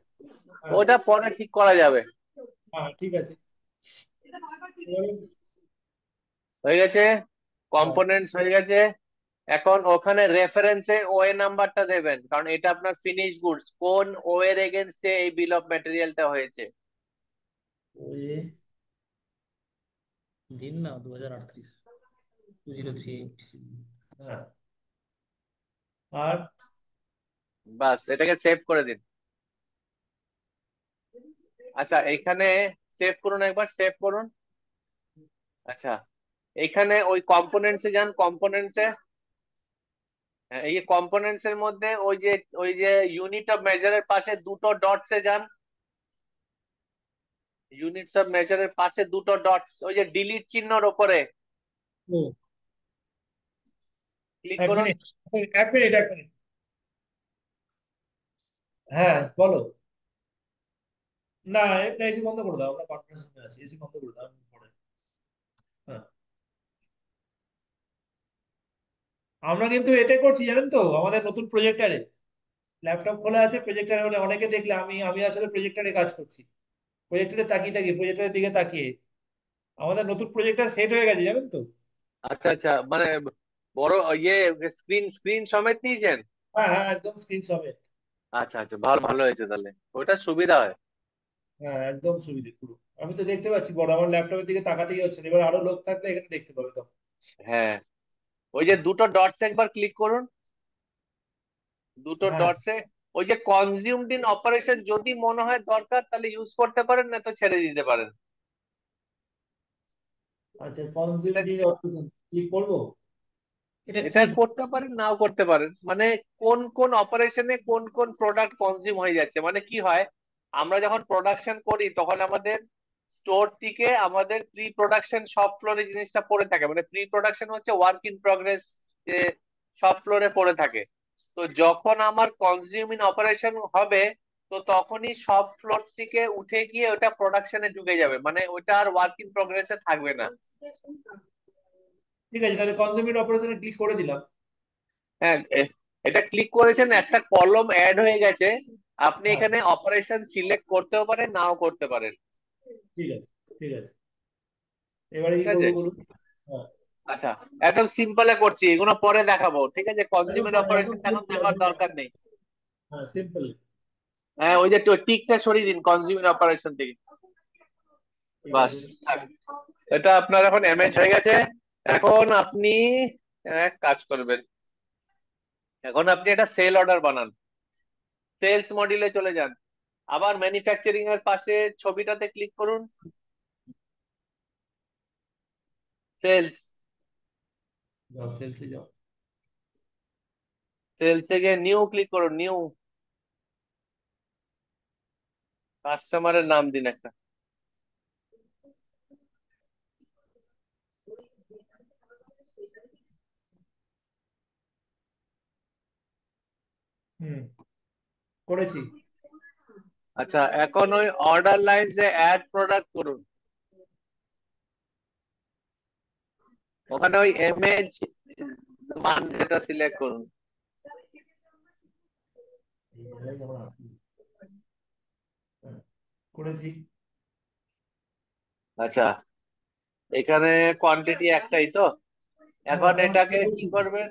হ্যাঁ ওটা পরে ঠিক করা যাবে। হ্যাঁ ঠিক আছে। এবারে- হয়ে গেছে, হ্যাঁ, কম্পোনেন্টস হয়ে গেছে। এখন ওখানে রেফারেন্সে ওএ নাম্বারটা দেবেন, কারণ এটা আপনার ফিনিশ গুডস, কোন ও এর এগেনস্টে এই বিল অফ ম্যাটেরিয়ালটা হয়েছে। ওই দিন না 2038 2038। হ্যাঁ, আর বাস, এটাকে সেভ করে দিন। আচ্ছা, এখানে সেভ করুন, একবার সেভ করুন। আচ্ছা, এখানে ওই কম্পোনেন্টসে যান, কম্পোনেন্টসে। এই কম্পোনেন্টস এর মধ্যে ওই যে ইউনিট অফ মেজারের পাশে দুটো ডটসে যান। ইউনিটস অফ মেজারের পাশে দুটো ডটস, ওই যে ডিলিট চিহ্নর ওপরে ও, ক্লিক এক করুন। Minute, 1 minute, 1 minute. হ্যাঁ বলো। না, এটা এসি বন্ধ করে দাও, আমরা কনফারেন্সে আছি, এসি বন্ধ করে দাও, আমি পরে। হ্যাঁ, আমরা কিন্তু এতে করছি জানেন তো, আমাদের নতুন প্রজেক্টারে ল্যাপটপ খোলা আছে, প্রজেক্টারে মানে অনেকে দেখলে আমি আমি আসলে প্রজেক্টারে কাজ করছি, প্রজেক্টারে তাকিয়ে তাকিয়ে, প্রজেক্টারের দিকে তাকিয়ে। আমাদের নতুন প্রজেক্টর সেট হয়ে গেছে জানেন তো। আচ্ছা আচ্ছা, মানে বড় ইয়ে স্ক্রিন স্ক্রিন সমেত নিয়েছেন? হ্যাঁ হ্যাঁ, একদম স্ক্রিন সমেত। আচ্ছা আচ্ছা, ভালো ভালো হয়েছে তাহলে, ওটা সুবিধা হয়। হ্যাঁ একদম সুবিধে পুরো, আমি তো দেখতে পাচ্ছি বড়, আমার ল্যাপটপের দিকে তাকাতেই হচ্ছে না, এবার আরো লোক থাকলে এখানে দেখতে পাবে তখন। হ্যাঁ, ওই যে দুটো ডটস একবার ক্লিক করুন, দুটো হ্যাঁ ডটসে ওই যে কনজিউমড ইন অপারেশন, যদি মনে হয় দরকার তাহলে ইউজ করতে পারেন, না তো ছেড়ে দিতে পারেন। আচ্ছা, কনজিউম এটা দিয়ে অপারেশন ক্লিক করবো। এটা এটা কি? করতে পারেন, নাও করতে পারেন, মানে কোন কোন অপারেশনে কোন কোন প্রোডাক্ট কনজিউম হয়ে যাচ্ছে। মানে কি হয়, আমরা যখন প্রোডাকশন করি তখন আমাদের স্টোর থেকে আমাদের প্রি প্রোডাকশন সব ফ্লোরে জিনিসটা পড়ে থাকে, মানে প্রি প্রোডাকশন হচ্ছে ওয়ার্ক ইন প্রগ্রেস, যে সব ফ্লোরে পড়ে থাকে। তো যখন আমার কনজিউমিং অপারেশন হবে, তো তখনই সব ফ্লোর থেকে উঠে গিয়ে ওটা প্রোডাকশনে ঢুকে যাবে, মানে ওটা আর ওয়ার্ক ইন প্রগ্রেসে থাকবে না। ঠিক আছে, তাহলে কনজিউম অপারেশনে ক্লিক করে দিলাম। হ্যাঁ, এটা ক্লিক করেছেন, একটা কলম অ্যাড হয়ে গেছে। আপনি হ্যাঁ এখানে অপারেশন সিলেক্ট করতেও পারেন, নাও করতে পারেন। ঠিক আছে, ঠিক আছে, এবারে কি ঠিক আছে। করবো বলুন। হ্যাঁ, আচ্ছা, একদম সিম্পলে করছি, এগুলো পরে দেখাবো, ঠিক আছে, একদম কনজিউমার একদম অপারেশন এখন সিম্পল, দেখার দরকার নেই। হ্যাঁ সিম্পল। হ্যাঁ, ওই যে টিকটা সরিয়ে দিন কনজিউমার অপারেশন থেকে। ঠিক বাস, আছে। এটা আপনার এখন এমএচ হয়ে গেছে। এখন আপনি এক কাজ করবেন, এখন আপনি একটা সেল অর্ডার বানান। সেলস মডিউলে চলে যান, আবার ম্যানুফ্যাকচারিং এর পাশে ছবিটাতে ক্লিক করুন। সেলস, যাও সেলসে যাও। সেল থেকে নিউ ক্লিক করুন, নিউ। কাস্টমারের নাম দিন একটা। হুম, করেছি। আচ্ছা, এখন ওই অর্ডার লাইনসে অ্যাড প্রোডাক্ট করুন, ওখানে ওই এমএজ মান যেটা সিলেক্ট করুন। করেছি। আচ্ছা, এখানে কোয়ান্টিটি একটাই তো, হ্যাঁ, এখন কোয়ান্টিটি এটাকে কি বলছি। করবেন?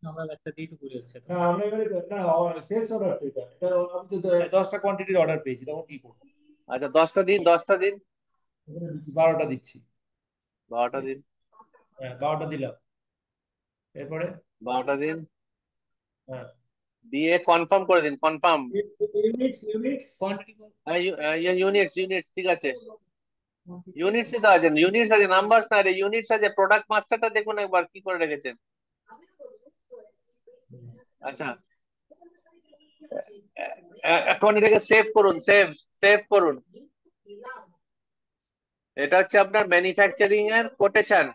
আমরা একটা দিয়ে তো ঘুরে এসেছে তো। না আমরা এবারে না সেলস অর্ডার তো এটা এটা আমি তো 10টা কোয়ান্টিটির অর্ডার পেয়েছি, তখন কি করবো? আচ্ছা, 10টা দিন, 10টা দিন, এখানে দিচ্ছি 12টা দিচ্ছি। 12টা দিন, হ্যাঁ 12টা দিলাম। এরপরে 12টা দিন হ্যাঁ দিয়ে কনফার্ম করে দিন, confirm. Units units quantity units, units ঠিক আছে, ইউনিটস তো আছে, ইউনিটস আছে, নাম্বারস না রে, ইউনিটস আছে। প্রোডাক্ট মাস্টারটা দেখুন একবার কি করে রেখেছেন। আচ্ছা, এখন এটাকে সেভ করুন, সেভ, সেভ করুন। এটা হচ্ছে আপনার ম্যানুফ্যাকচারিং এর কোটেশন,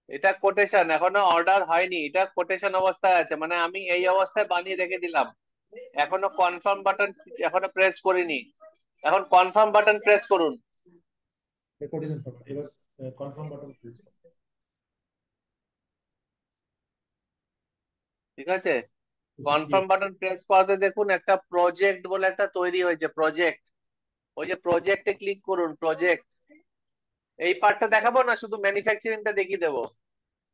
এটা কোটেশন, এখনো অর্ডার হয়নি, এটা কোটেশন অবস্থায় আছে, মানে আমি এই অবস্থায় বানিয়ে রেখে দিলাম, এখনো কনফার্ম বাটন এখনো প্রেস করিনি। এখন কনফার্ম বাটন প্রেস করুন। রেকর্ডিং ফরম্যাট এবার কনফার্ম বাটন প্রেস ঠিক আছে, কনফার্ম বাটন প্রেস করাতে দেখুন একটা প্রজেক্ট বলে একটা তৈরি হয়েছে, প্রজেক্ট। ওই যে প্রজেক্টে ক্লিক করুন, প্রজেক্ট। এই পার্টটা দেখাবো না শুধু ম্যানুফ্যাকচারিংটা দেখিয়ে দেবো?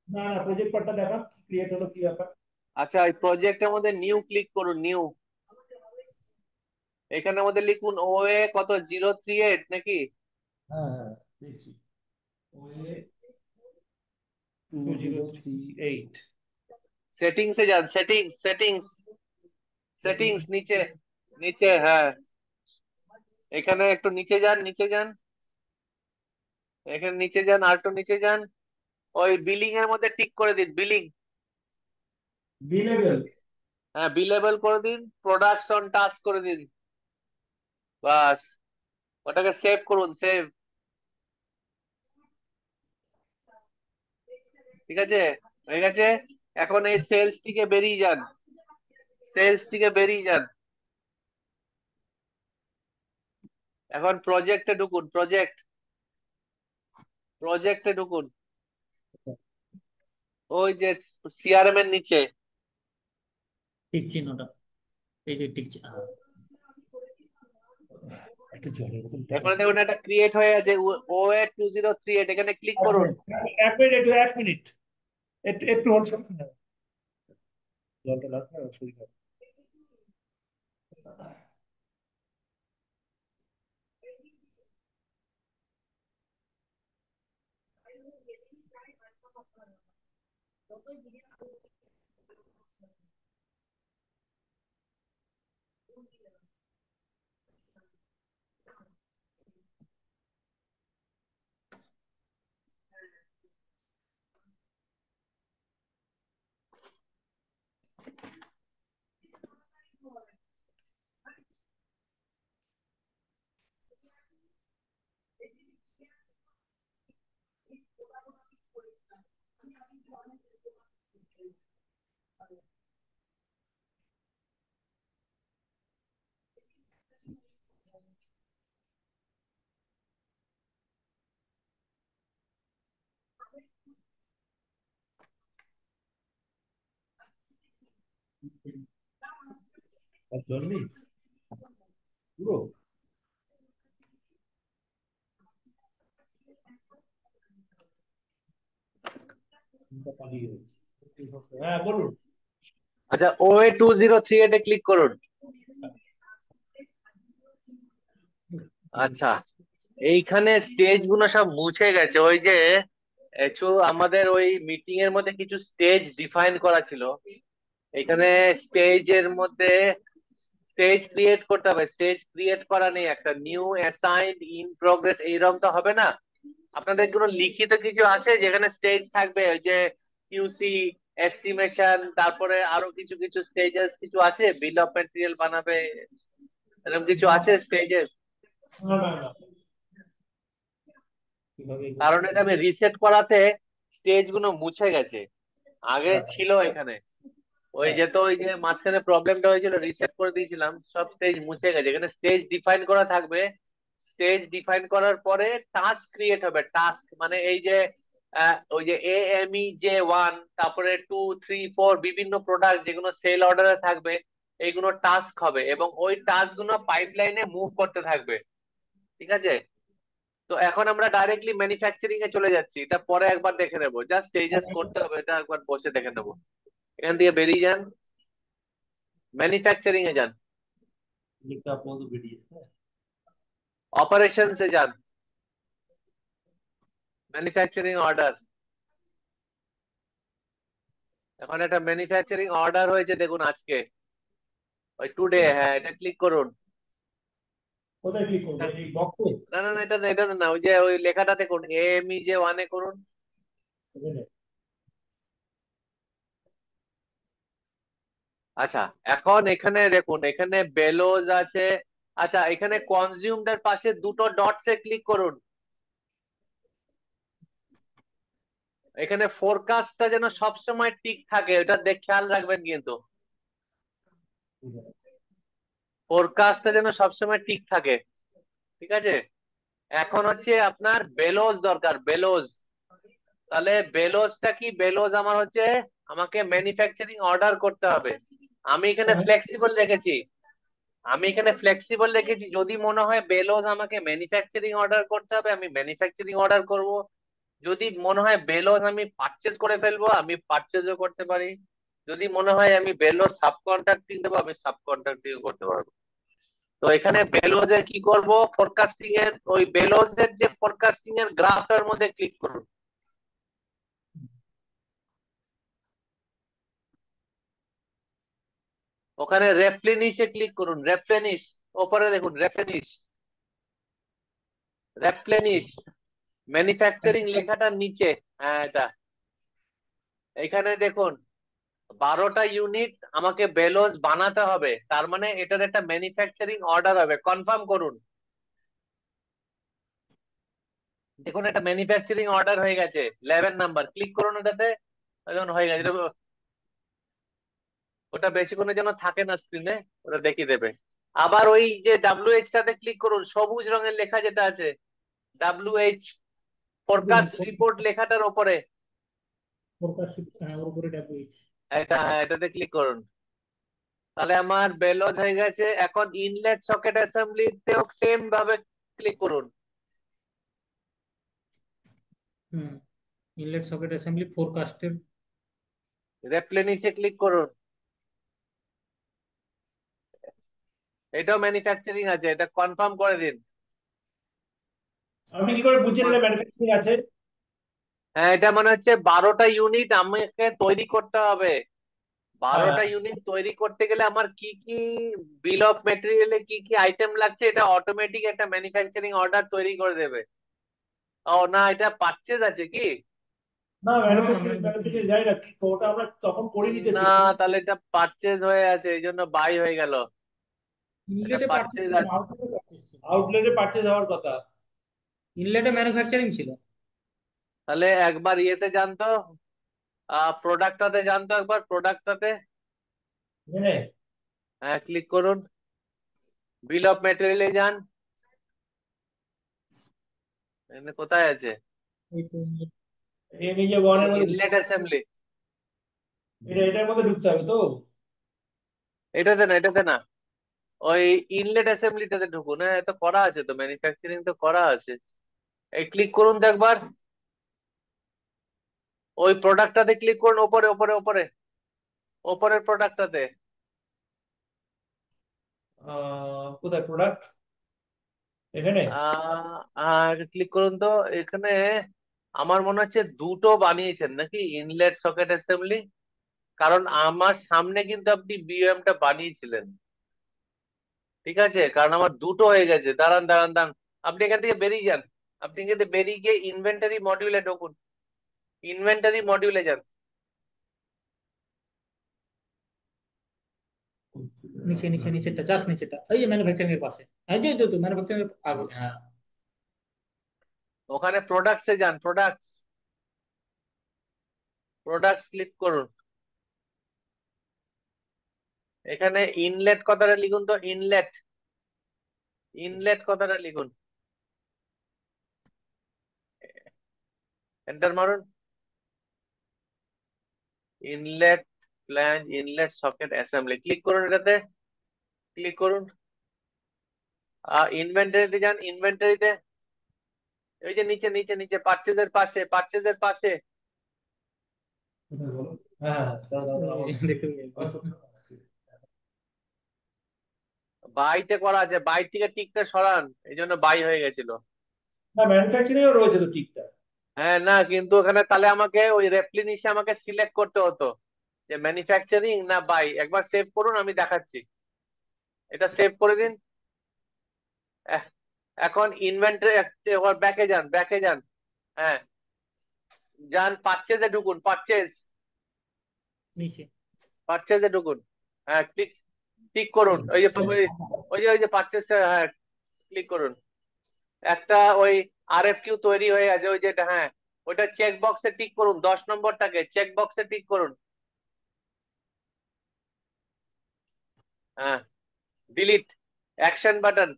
না না প্রজেক্ট পার্টটা দেখা ক্রিয়েট হলো কি ব্যাপার। আচ্ছা, এই প্রজেক্টের মধ্যে নিউ ক্লিক করুন, নিউ। এখানের মধ্যে লিখুন ওএ কত 038 নাকি? হ্যাঁ হ্যাঁ দেখছি ওয়ে 2038। সেটিংসে যান, সেটিংস, সেটিংস, সেটিংস নিচে, নিচে, হ্যাঁ, এখানে একটু নিচে যান, নিচে যান, এখানে নিচে যান, আর একটু নিচে যান। ওই বিলিং এর মধ্যে টিক করে দিন, বিলিং। বি লেভেল হ্যাঁ, বিলেবল করে দিন, প্রোডাকশন টাস্ক করে দিন, বাস। ওটাকে সেভ করুন, সেভ। ঠিক আছে, হয়ে গেছে। এখন এই সেলস থেকে বেরিয়ে যান, সেলস থেকে বেরিয়ে যান। এখন প্রজেক্টে ঢুকুন, প্রজেক্ট, প্রজেক্টে ঢুকুন, ওই যে সিআরএম এর নিচে। টিক চিহ্নটা, এই যে টিক চিহ্ন, একটা জলের বোতল এখানে দেখুন একটা ক্রিয়েট হয়ে আছে, ওএ 2038, এখানে ক্লিক এক করুন। মিনিট এক মিনিট একটু এক মিনিট একটু একটু হোল্ড করুন না। জলটা লাগবে না শরীর খারাপ। আর জল নেই পুরো চিন্তা পালিয়ে গেছে। হ্যাঁ বলুন। আচ্ছা, ওএ 2038 এ ক্লিক করুন। আচ্ছা, এইখানে স্টেজ গুলো সব মুছে গেছে, ওই যে আমাদের ওই মিটিং এর মধ্যে কিছু স্টেজ ডিফাইন করা ছিল, এখানে স্টেজের মধ্যে স্টেজ ক্রিয়েট করতে হবে, স্টেজ ক্রিয়েট করা নেই, একটা নিউ অ্যাসাইন্ড ইন প্রোগ্রেস এইরকম তো হবে না। আপনাদের কোনো লিখিত কিছু আছে যেখানে স্টেজ থাকবে, ওই যে কিউসি, এস্টিমেশন, তারপরে আরো কিছু কিছু স্টেজেস কিছু আছে, বিল অফ ম্যাটেরিয়াল বানাবে, এরকম কিছু আছে স্টেজেস? না না না কিভাবে এগোবো? কারণ এটা আমি রিসেট করাতে স্টেজ গুলো মুছে গেছে, আগে হ্যাঁ ছিল এখানে। ওই হ্যাঁ যে তো ওই যে মাঝখানে প্রবলেমটা হয়েছিল, রিসেট করে দিয়েছিলাম, সব স্টেজ মুছে গেছে, এখানে স্টেজ ডিফাইন করা থাকবে। স্টেজ ডিফাইন করার পরে টাস্ক ক্রিয়েট হবে, টাস্ক মানে এই যে ওই যে AME J1, তারপরে 2, 3, 4 বিভিন্ন প্রোডাক্ট যেগুলো সেল অর্ডারে থাকবে, এইগুলো টাস্ক হবে এবং ওই টাস্ক গুলো পাইপলাইনে মুভ করতে থাকবে। ঠিক আছে, তো এখন আমরা ডাইরেক্টলি ম্যানুফ্যাকচারিং এ চলে যাচ্ছি, এটা পরে একবার দেখে নেবো, জাস্ট স্টেজেস করতে হবে, এটা একবার বসে দেখে নেবো। এখান থেকে বেরিয়ে যান, ম্যানুফ্যাকচারিং এ যান, লিখতে আপনাদের ভিডিও অপারেশনস এ যান, ম্যানুফ্যাকচারিং অর্ডার। এখন একটা ম্যানুফ্যাকচারিং অর্ডার হয়েছে দেখুন আজকে, ওই টুডে, হ্যাঁ এটা ক্লিক করুন। কোথায় ক্লিক করবো, এই বক্সে? না না না, এটা না, এটা না, ওই যে ওই লেখাটা দেখুন, AMEJ 1 এ করুন। আচ্ছা, এখন এখানে দেখুন, এখানে বেলোজ আছে। আচ্ছা, এখানে কনজিউমড পাশে দুটো ডটসে ক্লিক করুন। এখানে ফোরকাস্টটা যেন সবসময় টিক থাকে, এটা দেখ খেয়াল রাখবেন কিন্তু, ফোরকাস্টটা যেন সবসময় টিক থাকে। ঠিক আছে, এখন হচ্ছে আপনার বেলোজ দরকার, বেলোজ। তাহলে বেলোজটা কি? বেলোজ আমার হচ্ছে, আমাকে ম্যানুফ্যাকচারিং অর্ডার করতে হবে। আমি এখানে ফ্লেক্সিবল রেখেছি, যদি মনে হয় বেলোজ আমাকে ম্যানুফ্যাকচারিং অর্ডার করতে হবে, আমি ম্যানুফ্যাকচারিং অর্ডার করব। যদি মনে হয় বেলোজ আমি পারচেজ করে ফেলবো, আমি পারচেজও করতে পারি। যদি মনে হয় আমি বেলোজ সাব কন্ট্রাক্টিং দেবো, আমি সাব কন্ট্রাক্টিং করতে পারবো। তো এখানে বেলোজের কি করব, ফোরকাস্টিং এর, ওই বেলোজের যে ফোরকাস্টিং এর গ্রাফটার মধ্যে ক্লিক করুন। ওখানে রেপ্লেনিশে ক্লিক করুন, রেপ্লেনিশ, ওপরে দেখুন রেপ্লেনিশ, রেপ্লেনিশ ম্যানুফ্যাকচারিং লেখাটার নিচে, হ্যাঁ এটা, এখানে দেখুন 12টা ইউনিট আমাকে বেলোজ বানাতে হবে, তার মানে এটার একটা ম্যানুফ্যাকচারিং অর্ডার হবে, কনফার্ম করুন। দেখুন একটা ম্যানুফ্যাকচারিং অর্ডার হয়ে গেছে, 11 নাম্বার, ক্লিক করুন ওটাতে, এখন হয়ে গেছে। ওটা বেশিক্ষণের জন্য থাকে না স্ক্রিনে, ওটা দেখিয়ে দেবে। আবার ওই যে WH টাতে ক্লিক করুন, সবুজ রঙের লেখা যেটা আছে, WH ফোরকাস্ট রিপোর্ট লেখাটার উপরে, ওর উপরে ডাব্লিউ। এটা, হ্যাঁ এটাতে ক্লিক করুন। তাহলে আমার বেলোজ হয়ে গেছে। এখন ইনলেট সকেট অ্যাসেম্বলিতেও সেম ভাবে ক্লিক করুন। হুম, ইনলেট সকেট অ্যাসেম্বলি ফোরকাস্টের। রেপ্লেনিশে ক্লিক করুন, এটাও ম্যানুফ্যাকচারিং আছে, এটা কনফার্ম করে দিন। আপনি কি করে বুঝছেন এটা ম্যানুফ্যাকচারিং আছে? হ্যাঁ, এটা মনে হচ্ছে 12টা ইউনিট আমাকে তৈরি করতে হবে। হ্যাঁ, 12টা ইউনিট তৈরি করতে গেলে আমার কি কি বিল অফ মেটেরিয়ালে কি কি আইটেম লাগছে, এটা অটোমেটিক একটা ম্যানুফ্যাকচারিং অর্ডার তৈরি করে দেবে। ও না, এটা পারচেজ আছে কি? না না না ম্যানুফ্যাকচারিং ম্যানুফ্যাকচারিং যাই না, ওটা আমরা তখন করে না, নিতেছি। তাহলে এটা পারচেজ হয়ে আছে, এই জন্য বাই হয়ে গেল। এটা ইনলেটে পারচেজ পারচেজ ছিল না, আছে, আউটলেটে পারচেজ ছিল। আউটলেটে পারচেজ হওয়ার কথা। ইনলেটে ম্যানুফ্যাকচারিং ছিল। তাহলে একবার ইয়েতে জানতো, প্রোডাক্টটাতে জানতো, একবার প্রোডাক্টটাতে, এখানে হ্যাঁ ক্লিক করুন, বিল অফ মেটেরিয়ালে যান, এখানে কোথায় আছে? এই তো inlet। এই নিজে ওয়ানের মধ্যে ইনলেট অ্যাসেম্বলি, এটার মধ্যে ঢুকতে হবে তো। এটাতে না, এটাতে না, ওই ইনলেট অ্যাসেম্বলিটাতে ঢুকুন। হ্যাঁ, তো করা আছে, তো ম্যানুফ্যাকচারিং তো করা আছে। এই ক্লিক করুন তো একবার, ওই প্রোডাক্টটাতে ক্লিক করুন, ওপরে ওপরে ওপরে, ওপরের প্রোডাক্টটাতে। কোথায় প্রোডাক্ট? এখানে ক্লিক করুন তো, এখানে আমার মনে হচ্ছে দুটো বানিয়েছেন নাকি ইনলেট সকেট অ্যাসেম্বলি, কারণ আমার সামনে কিন্তু আপনি BOM টা বানিয়েছিলেন। ঠিক আছে, কারণ আমার দুটো হয়ে গেছে। দাঁড়ান দাঁড়ান দাঁড়ান, আপনি এখান থেকে বেরিয়ে যান, আপনি এখান থেকে বেরিয়ে গিয়ে ইনভেন্টারি মডিউলে ঢুকুন, ইনভেন্টারি মডিউলে যান। নিচে নিচে নিচেরটা, জাস্ট নিচেটা, এই যে ম্যানুফ্যাকচারিং এর পাশে। হ্যাঁ, যে তো ম্যানুফ্যাকচারিং এর আগে, হ্যাঁ। ওখানে প্রোডাক্টসে যান, প্রোডাক্টস, প্রোডাক্টস ক্লিক করুন। এখানে ইনলেট কথাটা লিখুন তো, ইনলেট, ইনলেট কথাটা লিখুন, এন্টার মারুন, inlet flange inlet socket assembly, click করুন, এটাতে ক্লিক করুন। ইনভেন্টরিতে যান, ইনভেন্টরিতে ওই যে নিচে নিচে নিচে পারচেজের পাশে, পারচেজের পাশে। হ্যাঁ, দাঁড়াও, দাঁড়াও, দেখতে বাইতে করা আছে, বাই থেকে টিকটা সরান, এই জন্য বাই হয়ে গেছিল। না, ম্যানুফ্যাকচারিং এও রয়েছে তো ঠিকঠাক। হ্যাঁ না, কিন্তু ওখানে তাহলে আমাকে ওই রেপ্লিনিশে আমাকে সিলেক্ট করতে হতো যে ম্যানুফ্যাকচারিং না বাই। একবার সেভ করুন, আমি দেখাচ্ছি। এটা সেভ করে দিন। এহ, এখন ইনভেন্টরি ব্যাকে যান, ব্যাকে যান। হ্যাঁ, যান পারচেজে ঢুকুন, পারচেজ, নিচে পারচেজে ঢুকুন। হ্যাঁ, ক্লিক ক্লিক করুন, ওই যে ওই যে পারচেজটা, হ্যাঁ ক্লিক করুন। একটা ওই আরএফকিউ তৈরি হয়ে আছে, ওই যেটা, হ্যাঁ ওইটা চেক বক্সে টিক করুন, 10 নম্বরটাকে চেক বক্সে টিক করুন। হ্যাঁ, ডিলিট, অ্যাকশন বাটন,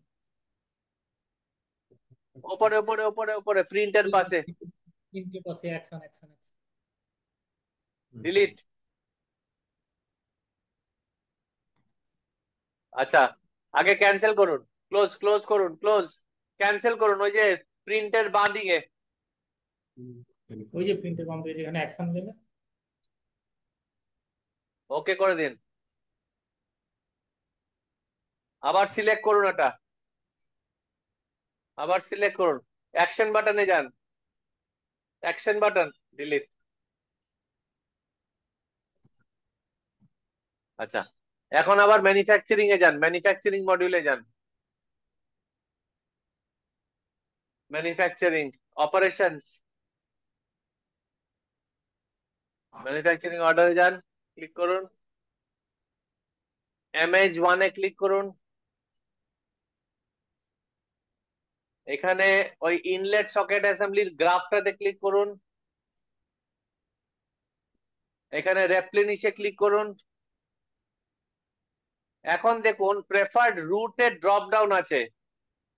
ওপরে ওপরে ওপরে ওপরে প্রিন্টের পাশে, নিচে পাশে অ্যাকশন অ্যাকশন অ্যাকশন। ডিলিট। আচ্ছা, আগে ক্যান্সেল করুন, ক্লোজ ক্লোজ করুন, ক্লোজ, ক্যান্সেল করুন ওই যে প্রিন্টের বাঁ দিকে। ওই যে প্রিন্টের বাম দিকে যেখানে অ্যাকশন দেবে। ওকে করে দিন। আবার সিলেক্ট করুন এটা, আবার সিলেক্ট করুন, অ্যাকশন বাটনে যান, অ্যাকশন বাটন, ডিলিট। আচ্ছা, এখন আবার ম্যানুফ্যাকচারিং এ যান, ম্যানুফ্যাকচারিং মডিউলে যান, ম্যানুফ্যাকচারিং অপারেশনস, ম্যানুফ্যাকচারিং অর্ডারে যান, ক্লিক করুন, MH1 এ ক্লিক করুন। এখানে ওই ইনলেট সকেট অ্যাসেম্বলির গ্রাফটাতে ক্লিক করুন। এখানে রেপ্লিনিশে ক্লিক করুন। এখন দেখুন প্রেফার্ড রুটে ড্রপ ডাউন আছে,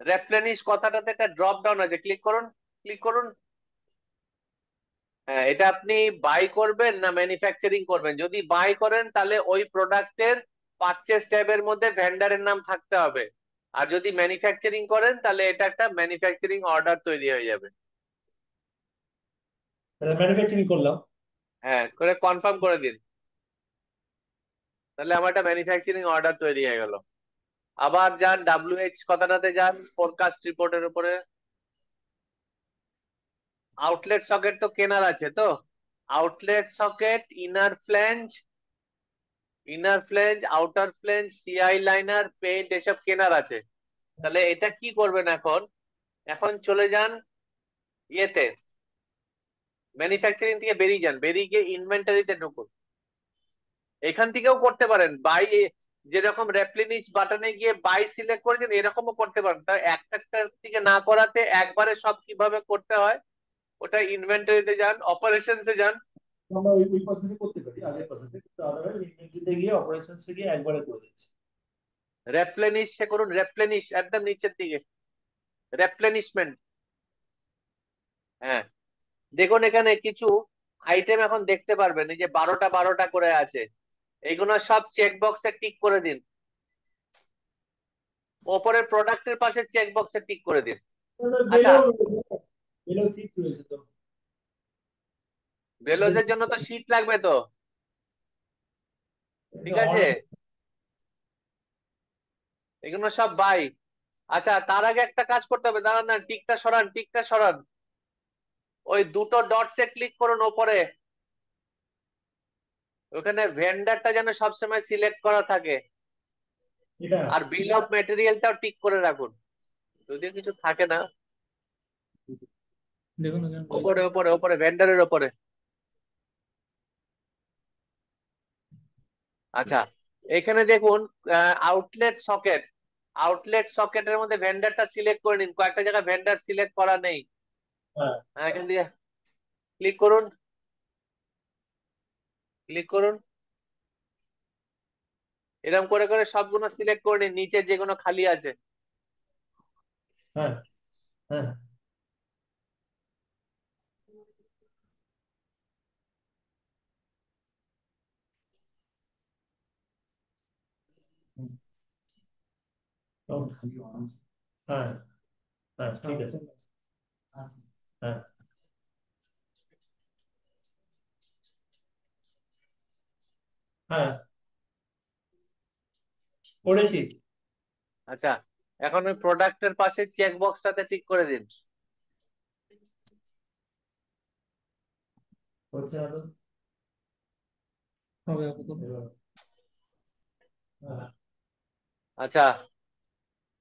রেপ্লেনিশ কথাটাতে একটা ড্রপ ডাউন আছে, ক্লিক করুন, ক্লিক করুন। হ্যাঁ, এটা আপনি বাই করবেন না ম্যানুফ্যাকচারিং করবেন। যদি বাই করেন তাহলে ওই প্রোডাক্টের পারচেস ট্যাবের মধ্যে ভেন্ডারের নাম থাকতে হবে, আর যদি ম্যানুফ্যাকচারিং করেন তাহলে এটা একটা ম্যানুফ্যাকচারিং অর্ডার তৈরি হয়ে যাবে। ম্যানুফ্যাকচারিং করলাম। হ্যাঁ, করে কনফার্ম করে দিন, তাহলে আমার একটা ম্যানুফ্যাকচারিং অর্ডার তৈরি হয়ে গেল। আবার যান WH কথাটাতে যান, ফোরকাস্ট রিপোর্টের উপরে। আউটলেট সকেট তো কেনার আছে তো, outlet socket, inner flange, outer flange, CI liner, paint, এসব কেনার আছে। তাহলে এটা কি করবেন এখন, এখন চলে যান ইয়েতে, ম্যানুফ্যাকচারিং থেকে বেরিয়ে যান, বেরিয়ে গিয়ে ইনভেন্টরিতে ঢুকুন। এখান থেকেও করতে পারেন বাই, যেরকম রেপ্লিনিশ বাটনে গিয়ে বাই সিলেক্ট করেছেন এরকমও করতে পারেন। তাই একটা একটা থেকে না করাতে একবারে সব কিভাবে করতে হয়, ওটা ইনভেন্টরিতে যান, অপারেশনসে যান। আমরা ওই প্রসেসে করতে পারি, আগের প্রসেসে, কিন্তু আদারওয়াইজ ইনভেন্টরিতে গিয়ে অপারেশনসে গিয়ে একবারে করে দিচ্ছি। রেপ্লেনিশ সে করুন, রেপ্লেনিশ একদম নিচের দিকে, রেপ্লেনিশমেন্ট। হ্যাঁ, দেখুন এখানে কিছু আইটেম এখন দেখতে পারবেন, এই যে 12টা 12টা করে আছে, এইগুলো সব চেক বক্সে টিক করে দিন। ওপরের প্রোডাক্টের পাশে চেক বক্সে টিক করে দিন। আচ্ছা, বেলো, বেলো সিট রয়েছে তো। বেলোজের জন্য তো শীট লাগবে তো, ঠিক আছে, এগুলো সব বাই। আচ্ছা, তার আগে একটা কাজ করতে হবে, দাঁড়ান না, টিকটা সরান, টিকটা সরান, ওই দুটো ডটসে ক্লিক করুন ওপরে, ওখানে ভেন্ডারটা যেন সবসময় সিলেক্ট করা থাকে, এটা আর বিল অফ মেটেরিয়ালটাও টিক করে রাখুন, যদিও কিছু থাকে না। দেখুন ওখানে রয়েছে। ওপরে ওপরে ওপরে ভেন্ডারের ওপরে। আচ্ছা, এখানে দেখুন আউটলেট সকেট, আউটলেট সকেটের মধ্যে ভেন্ডারটা সিলেক্ট করে নিন, কয়েকটা জায়গায় ভেন্ডার সিলেক্ট করা নেই। হ্যাঁ, এখান দিয়ে ক্লিক করুন, ক্লিক করুন, এরকম করে করে সবগুলো সিলেক্ট করে নিন, নিচে যেগুলো খালি আছে। হ্যাঁ, হ্যাঁ, হ্যাঁ হ্যাঁ ঠিক আছে। হ্যাঁ হ্যাঁ করেছি। আচ্ছা, এখন ওই প্রোডাক্টের পাশে চেক বক্সটাতে টিক করে দিন। করছে আরো। হবে হবে তো। হ্যাঁ আচ্ছা,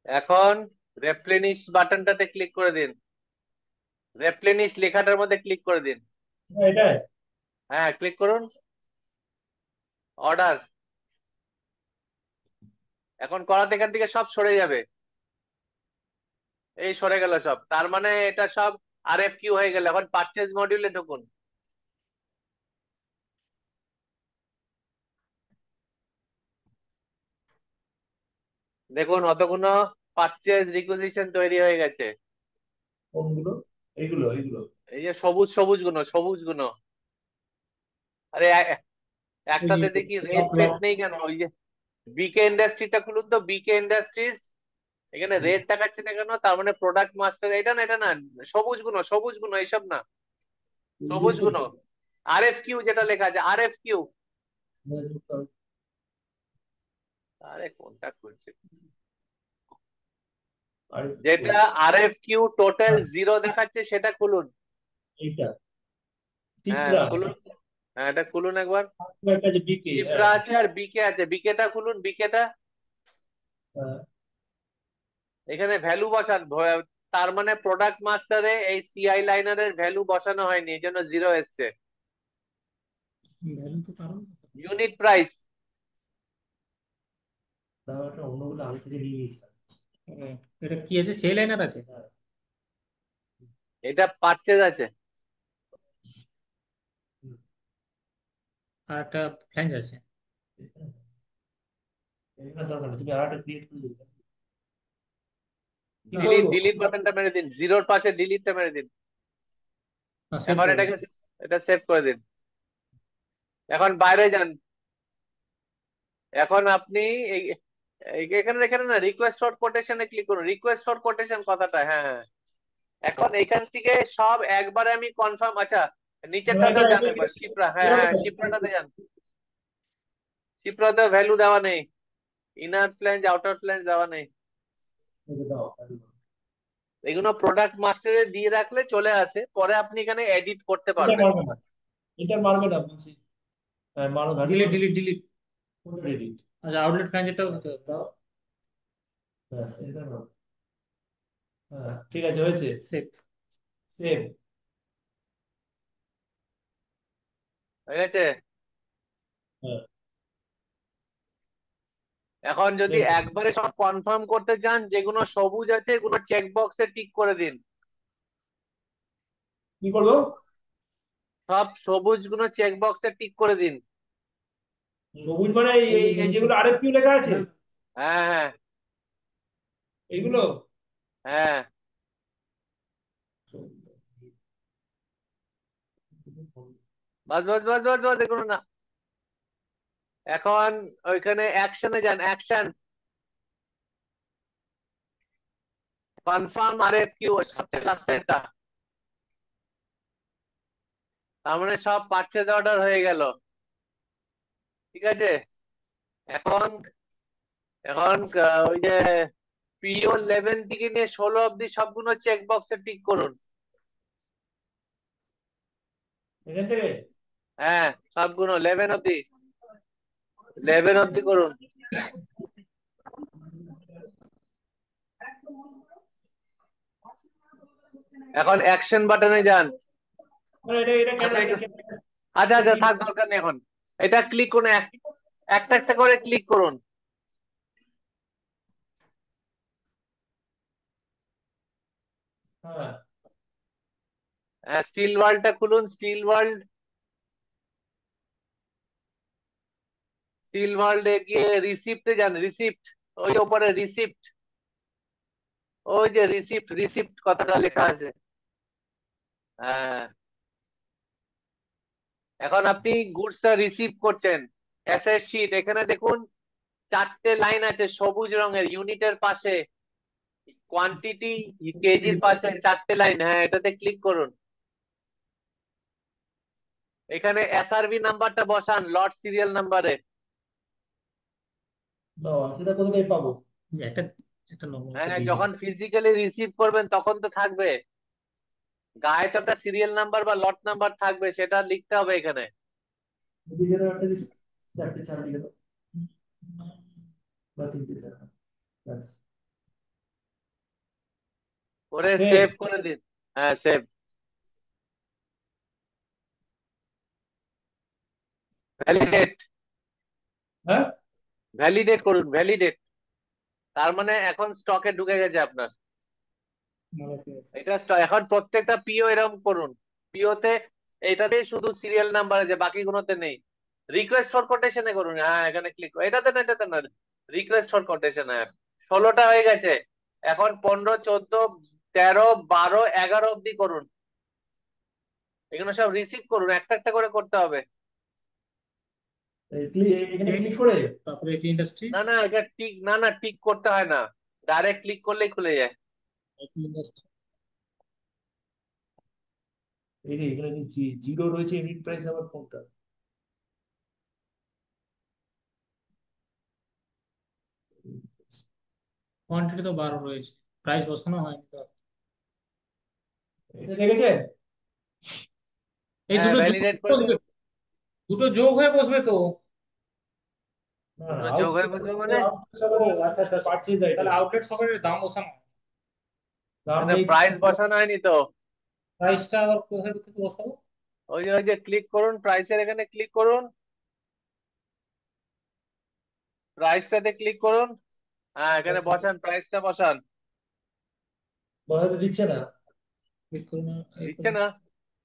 এখন রেপ্লেনিশ বাটনটাতে ক্লিক করে দিন। রেপ্লেনিশ লেখাটার মধ্যে ক্লিক করে দিন। এটাই। হ্যাঁ, ক্লিক করুন। অর্ডার। এখন করাতে এখান থেকে সব সরে যাবে। এই সরে গেল সব, তার মানে এটা সব RFQ হয়ে গেল। এখন পারচেজ মডিউলে ঢুকুন। দেখুন অতগুলো পারচেজ রিকুইজিশন তৈরি হয়ে গেছে। কোনগুলো? এইগুলো এইগুলো। এই যে সবুজ সবুজ গুলো, সবুজ গুলো। আরে ওই যে একটাতে দেখি রেড ফেড নেই কেন? ওই যে বিকে ইন্ডাস্ট্রিটা খুলুন তো, বিকে ইন্ডাস্ট্রিজ। এখানে রেড দেখাচ্ছে না কেন? তার মানে প্রোডাক্ট মাস্টার এটা না, এটা না। সবুজ গুলো, সবুজ গুলো, এইসব না। সবুজ গুলো RFQ যেটা লেখা আছে, RFQ। আরে কোনটা খুলছে? যেটা RFQ টোটাল 0 দেখাচ্ছে সেটা খুলুন। এইটা হ্যাঁ টিপরা। খুলুন। হ্যাঁ, এটা খুলুন একবার। একটা যে বিকে। টিপরা আছে আর বিকে আছে। বিকেটা খুলুন, বিকেটা। হ্যাঁ এখানে ভ্যালু বসান। তার মানে প্রোডাক্ট মাস্টারে এই CI লাইনারের ভ্যালু বসানো হয়নি, এই জন্য 0 এসছে। ভ্যালু তো কারণ ইউনিট প্রাইস। তাও একটা অন্যগুলো আগে থেকে নিয়ে নিয়েছিলাম। এটা কি আছে, সেই লাইনার আছে এটা পারচেজ আছে। আর একটা ফ্ল্যাঞ্জ আছে। এটা দরকার নেই, তুমি আরেকটা ক্রিয়েট করে দিবে। কি ডিলিট, করবো? ডিলিট বাটনটা মেরে দিন। জিরোর পাশে ডিলিটটা মেরে দিন। সেভ এখন করে এটাকে, এটা সেভ করে দিন। এখন বাইরে যান। এখন আপনি এখানে এখানে না, রিকোয়েস্ট ফর কোটেশনে ক্লিক করুন। রিকোয়েস্ট ফর কোটেশন কথাটা, হ্যাঁ হ্যাঁ। এখন এখান থেকে সব একবারে আমি কনফার্ম। আচ্ছা, নিচেরটাতেও যান একবার, শিপ্রা। হ্যাঁ হ্যাঁ, শিপ্রাটাতে যান। শিপ্রাতে ভ্যালু দেওয়া নেই। ইনার ফ্ল্যাঞ্জ, আউটার ফ্ল্যাঞ্জ দেওয়া নেই। এগুলো প্রোডাক্ট মাস্টারে দিয়ে রাখলে চলে আসে, পরে আপনি এখানে এডিট করতে এটা পারবেন। মারবে না, এটা মারবে না বলছি। হ্যাঁ মারো, ভ্যালু ডিলিট মারো। Delete delete. কোনটা এডিট? আচ্ছা, আউটলেট ফ্ল্যাঞ্জটাও দিতে হবে। দাও। ব্যাস, এটা নাও। হ্যাঁ ঠিক আছে, হয়েছে। সেভ। সেভ। হয়ে গেছে। হ্যাঁ এখন যদি সেভ। একবারে সব কনফার্ম করতে চান, যেগুলো সবুজ আছে এগুলো চেক বক্সে টিক করে দিন। কি করবো? সব সবুজ গুলো চেক বক্সে টিক করে দিন। সবুজ মানে এই যেগুলো আরএফকিউ লেখা আছে হ্যাঁ হ্যাঁ এইগুলো। হ্যাঁ। বাস বাস বাস বাস বাস, এগুলো না। এখন ওইখানে অ্যাকশনে যান, অ্যাকশন। কনফার্ম RFQ সবচেয়ে লাস্টেরটা। তার মানে সব পারচেজ অর্ডার হয়ে গেল। ঠিক আছে। এখন এখন ওই যে PO11 থেকে নিয়ে 16 অব্দি সবগুলো চেক বক্সে টিক করুন। এখান থেকে। হ্যাঁ, সবগুলো 11 অব্দি, 11 অব্দি করুন। এখন অ্যাকশন বাটনে যান। আরে এটা এটা কেন, আচ্ছা এটা একটু- কেন? আচ্ছা এটা আচ্ছা, কি? থাক, দরকার নেই এখন। এটা ক্লিক করুন, একটা একটা করে ক্লিক করুন। হ্যাঁ স্টিল ওয়ার্ল্ডটা খুলুন। স্টিল ওয়ার্ল্ড, স্টিল ওয়ার্ল্ডে গিয়ে রিসিপ্টে যান। রিসিপ্ট, ওই ওপরে রিসিপ্ট, ওই যে রিসিপ্ট, রিসিপ্ট কথাটা লেখা আছে। হ্যাঁ। এখন আপনি গুডসটা রিসিভ করছেন। অ্যাসেট শিট, এখানে দেখুন চারটে লাইন আছে সবুজ রঙের, ইউনিটের পাশে, কোয়ান্টিটি কেজির পাশে চারটে লাইন, হ্যাঁ এটাতে ক্লিক করুন। এখানে এসআরবি নাম্বারটা বসান লট সিরিয়াল নাম্বারে। না সেটা কোথা থেকে পাবো? একটা একটা নরমাল একটা হ্যাঁ দিয়ে দিন। যখন ফিজিক্যালি রিসিভ করবেন তখন তো থাকবে, গায়ে তো একটা সিরিয়াল নাম্বার বা লট নাম্বার থাকবে, সেটা লিখতে হবে এখানে। দিকে দাও একটা দিছি, চারটে চার দিকে দাও বা তিনটে চার, ব্যাস। করে Save. সেভ করে দিন। হ্যাঁ সেভ। ভ্যালিডেট, হ্যাঁ ভ্যালিডেট করুন, ভ্যালিডেট। তার মানে এখন স্টকে ঢুকে গেছে আপনার এটা। এখন প্রত্যেকটা পিও এরকম করুন, পিওতে এইটাতে শুধু সিরিয়াল নাম্বার আছে, বাকিগুলোতে নেই। রিকোয়েস্ট ফর কোটেশনে করুন, হ্যাঁ এখানে ক্লিক, এটাতে না, রিকোয়েস্ট ফর কোটেশন। হ্যাঁ 16টা হয়ে গেছে, এখন 15, 14, 13, 12, 11 অব্দি করুন। এগুলো সব রিসিভ করুন, একটা একটা করে করতে হবে। এখানে ক্লিক করে তারপরে এটি ইন্ডাস্ট্রি, না না এটা টিক, না না টিক করতে হয় না, ডাইরেক্ট ক্লিক করলেই খুলে যায়। এটি ইন্ডাস্ট্রি এই যে এখানে জিরো রয়েছে, ইউনিট প্রাইস আবার কোনটা? কোয়ান্টিটি তো 12 রয়েছে, প্রাইস বসানো হয়নি তো। এটা দেখেছেন? এই হ্যাঁ দুটো যোগ ভ্যালিডেট হয়ে করে দিন। বসবে, দুটো যোগ হয়ে বসবে তো। না দুটো আউট, যোগ হয়ে বসবে মানে? ও আচ্ছা আচ্ছা, পারচেজ তাহলে আইটেম, আউটলেট সকেটের দাম বসানো হয়। দাম এখানে নেই। প্রাইস বসানো হয়নি তো। প্রাইসটা আবার কোথায় থেকে বসাবো? ওই যে ক্লিক করুন, প্রাইসের এখানে ক্লিক করুন, প্রাইসটাতে ক্লিক করুন। হ্যাঁ এখানে বসান, প্রাইসটা বসান। বসাতে দিচ্ছে না। ক্লিক করুন, এই দিচ্ছে করুন। না,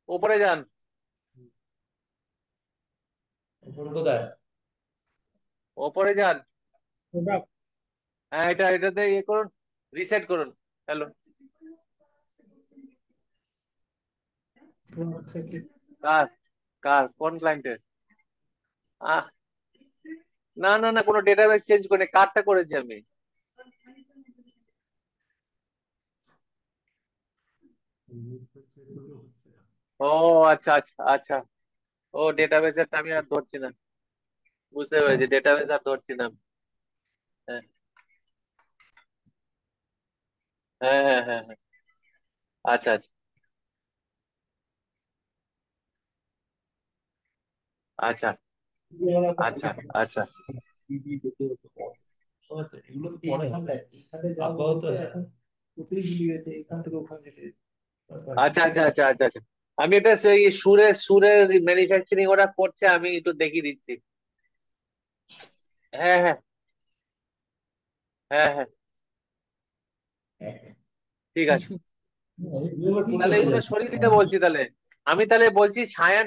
উপরে যান। উপরে কোথায়? উপরে যান। প্রোডাক্ট, হ্যাঁ এটাতে ইয়ে করুন, রিসেট করুন। হ্যালো, কার কার কোন ক্লায়েন্টের? আহ না না না, কোনো ডেটাবেস চেঞ্জ করে কার্ডটা করেছি আমি। ও আচ্ছা আচ্ছা আচ্ছা, ও ডেটাবেসের আমি আর ধরছি না, বুঝতে পেরেছি, ডেটাবেস আর ধরছি না। হ্যাঁ হ্যাঁ হ্যাঁ হ্যাঁ হ্যাঁ। আচ্ছা আচ্ছা আচ্ছা আচ্ছা আচ্ছা। এগুলো তো পরে হবে। আপাতত হ্যাঁ। এখান থেকে ওখানে যেতে। আচ্ছা আচ্ছা আচ্ছা আচ্ছা আচ্ছা, আমি এটা সেই সুরের সুরের ম্যানুফ্যাকচারিং ওরা করছে, আমি একটু দেখিয়ে দিচ্ছি। হ্যাঁ হ্যাঁ হ্যাঁ হ্যাঁ, ঠিক আছে। কিছু এগুলো ঠিক তাহলে চলে এগুলো যাবে। সরিয়ে দিতে বলছি তাহলে, আমি তাহলে বলছি সায়ান।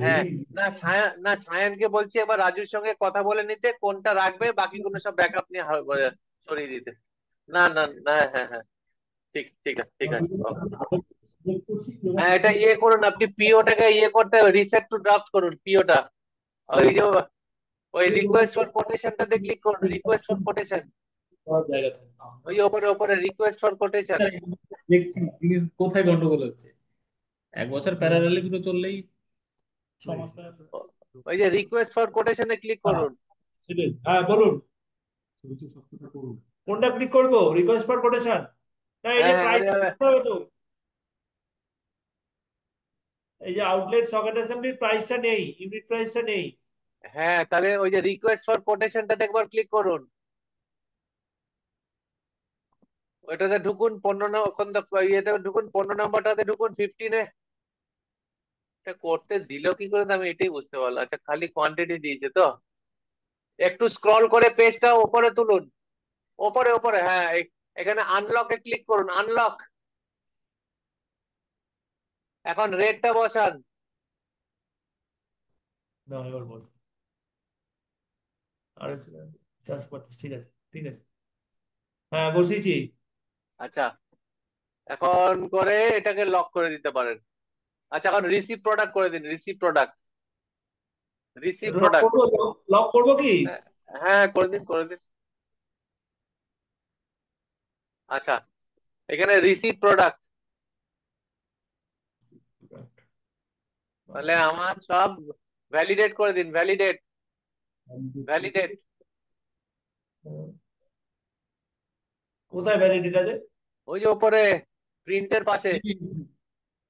হ্যাঁ, Very easy. না সায়ানকে বলছি এবার রাজুর সঙ্গে কথা বলে নিতে, কোনটা রাখবে, বাকিগুলো সব ব্যাকআপ নিয়ে সরিয়ে দিতে। না না না, হ্যাঁ হ্যাঁ, ঠিক ঠিক আছে ঠিক আছে, ওকে। Select করছি, হ্যাঁ এটা ইয়ে করুন, আপনি পিওটাকে ইয়ে করতে হবে, রিসেট টু ড্রাফট করুন পিওটা। ওই যে ওই রিকোয়েস্ট ফর কোটেশনটাতে ক্লিক করুন, রিকোয়েস্ট ফর কোটেশন, সব জায়গা থাকে। ওই ওপরে ওপরে রিকোয়েস্ট ফর কোটেশন। দেখছি জিনিস কোথায় গন্ডগোল হচ্ছে। 1 বছর প্যারালালি দুটো চললেই 6 মাস parallel। ওই যে রিকোয়েস্ট ফর কোটেশনে ক্লিক হ্যাঁ করুন। সেটাই, হ্যাঁ বলুন। কোনটা ক্লিক করবো? Request for quotation? না এই হ্যাঁ যে হ্যাঁ প্রাইস আরে আরে, হবে তো, এই যে আউটলেট সকেট অ্যাসেম্বলির প্রাইসটা নেই, ইউনিট প্রাইসটা নেই। হ্যাঁ তাহলে ওই যে রিকোয়েস্ট ফর কোটেশনটাতে একবার ক্লিক করুন, ওইটাতে ঢুকুন 15 ওখান ইয়েতে ঢুকুন, 15 নম্বরটাতে ঢুকুন, 15-এ। এটা করতে দিল কি করে তো আমি এটাই বুঝতে পারলাম। আচ্ছা খালি কোয়ান্টিটি দিয়েছে তো, একটু স্ক্রল করে পেজটা উপরে তুলুন, ওপরে ওপরে, হ্যাঁ এখানে আনলকে ক্লিক করুন, আনলক। এখন রেটটা বসান। না এবার বল, 425, ঠিক আছে ঠিক আছে, হ্যাঁ বসিয়েছি। আচ্ছা এখন করে এটাকে লক করে দিতে পারেন। আচ্ছা এখন রিসিভ প্রোডাক্ট করে দিন, receive product, receive lock product. করবো, লক করবো কি? হ্যাঁ করে দিন করে দিন। আচ্ছা এখানে রিসিভ প্রোডাক্ট, তাহলে আমার সব ভ্যালিডেট করে দিন, ভ্যালিডেট ভ্যালিডেট। কোথায় ভ্যালিডিটি আছে? ওই যে উপরে প্রিন্টের পাশে।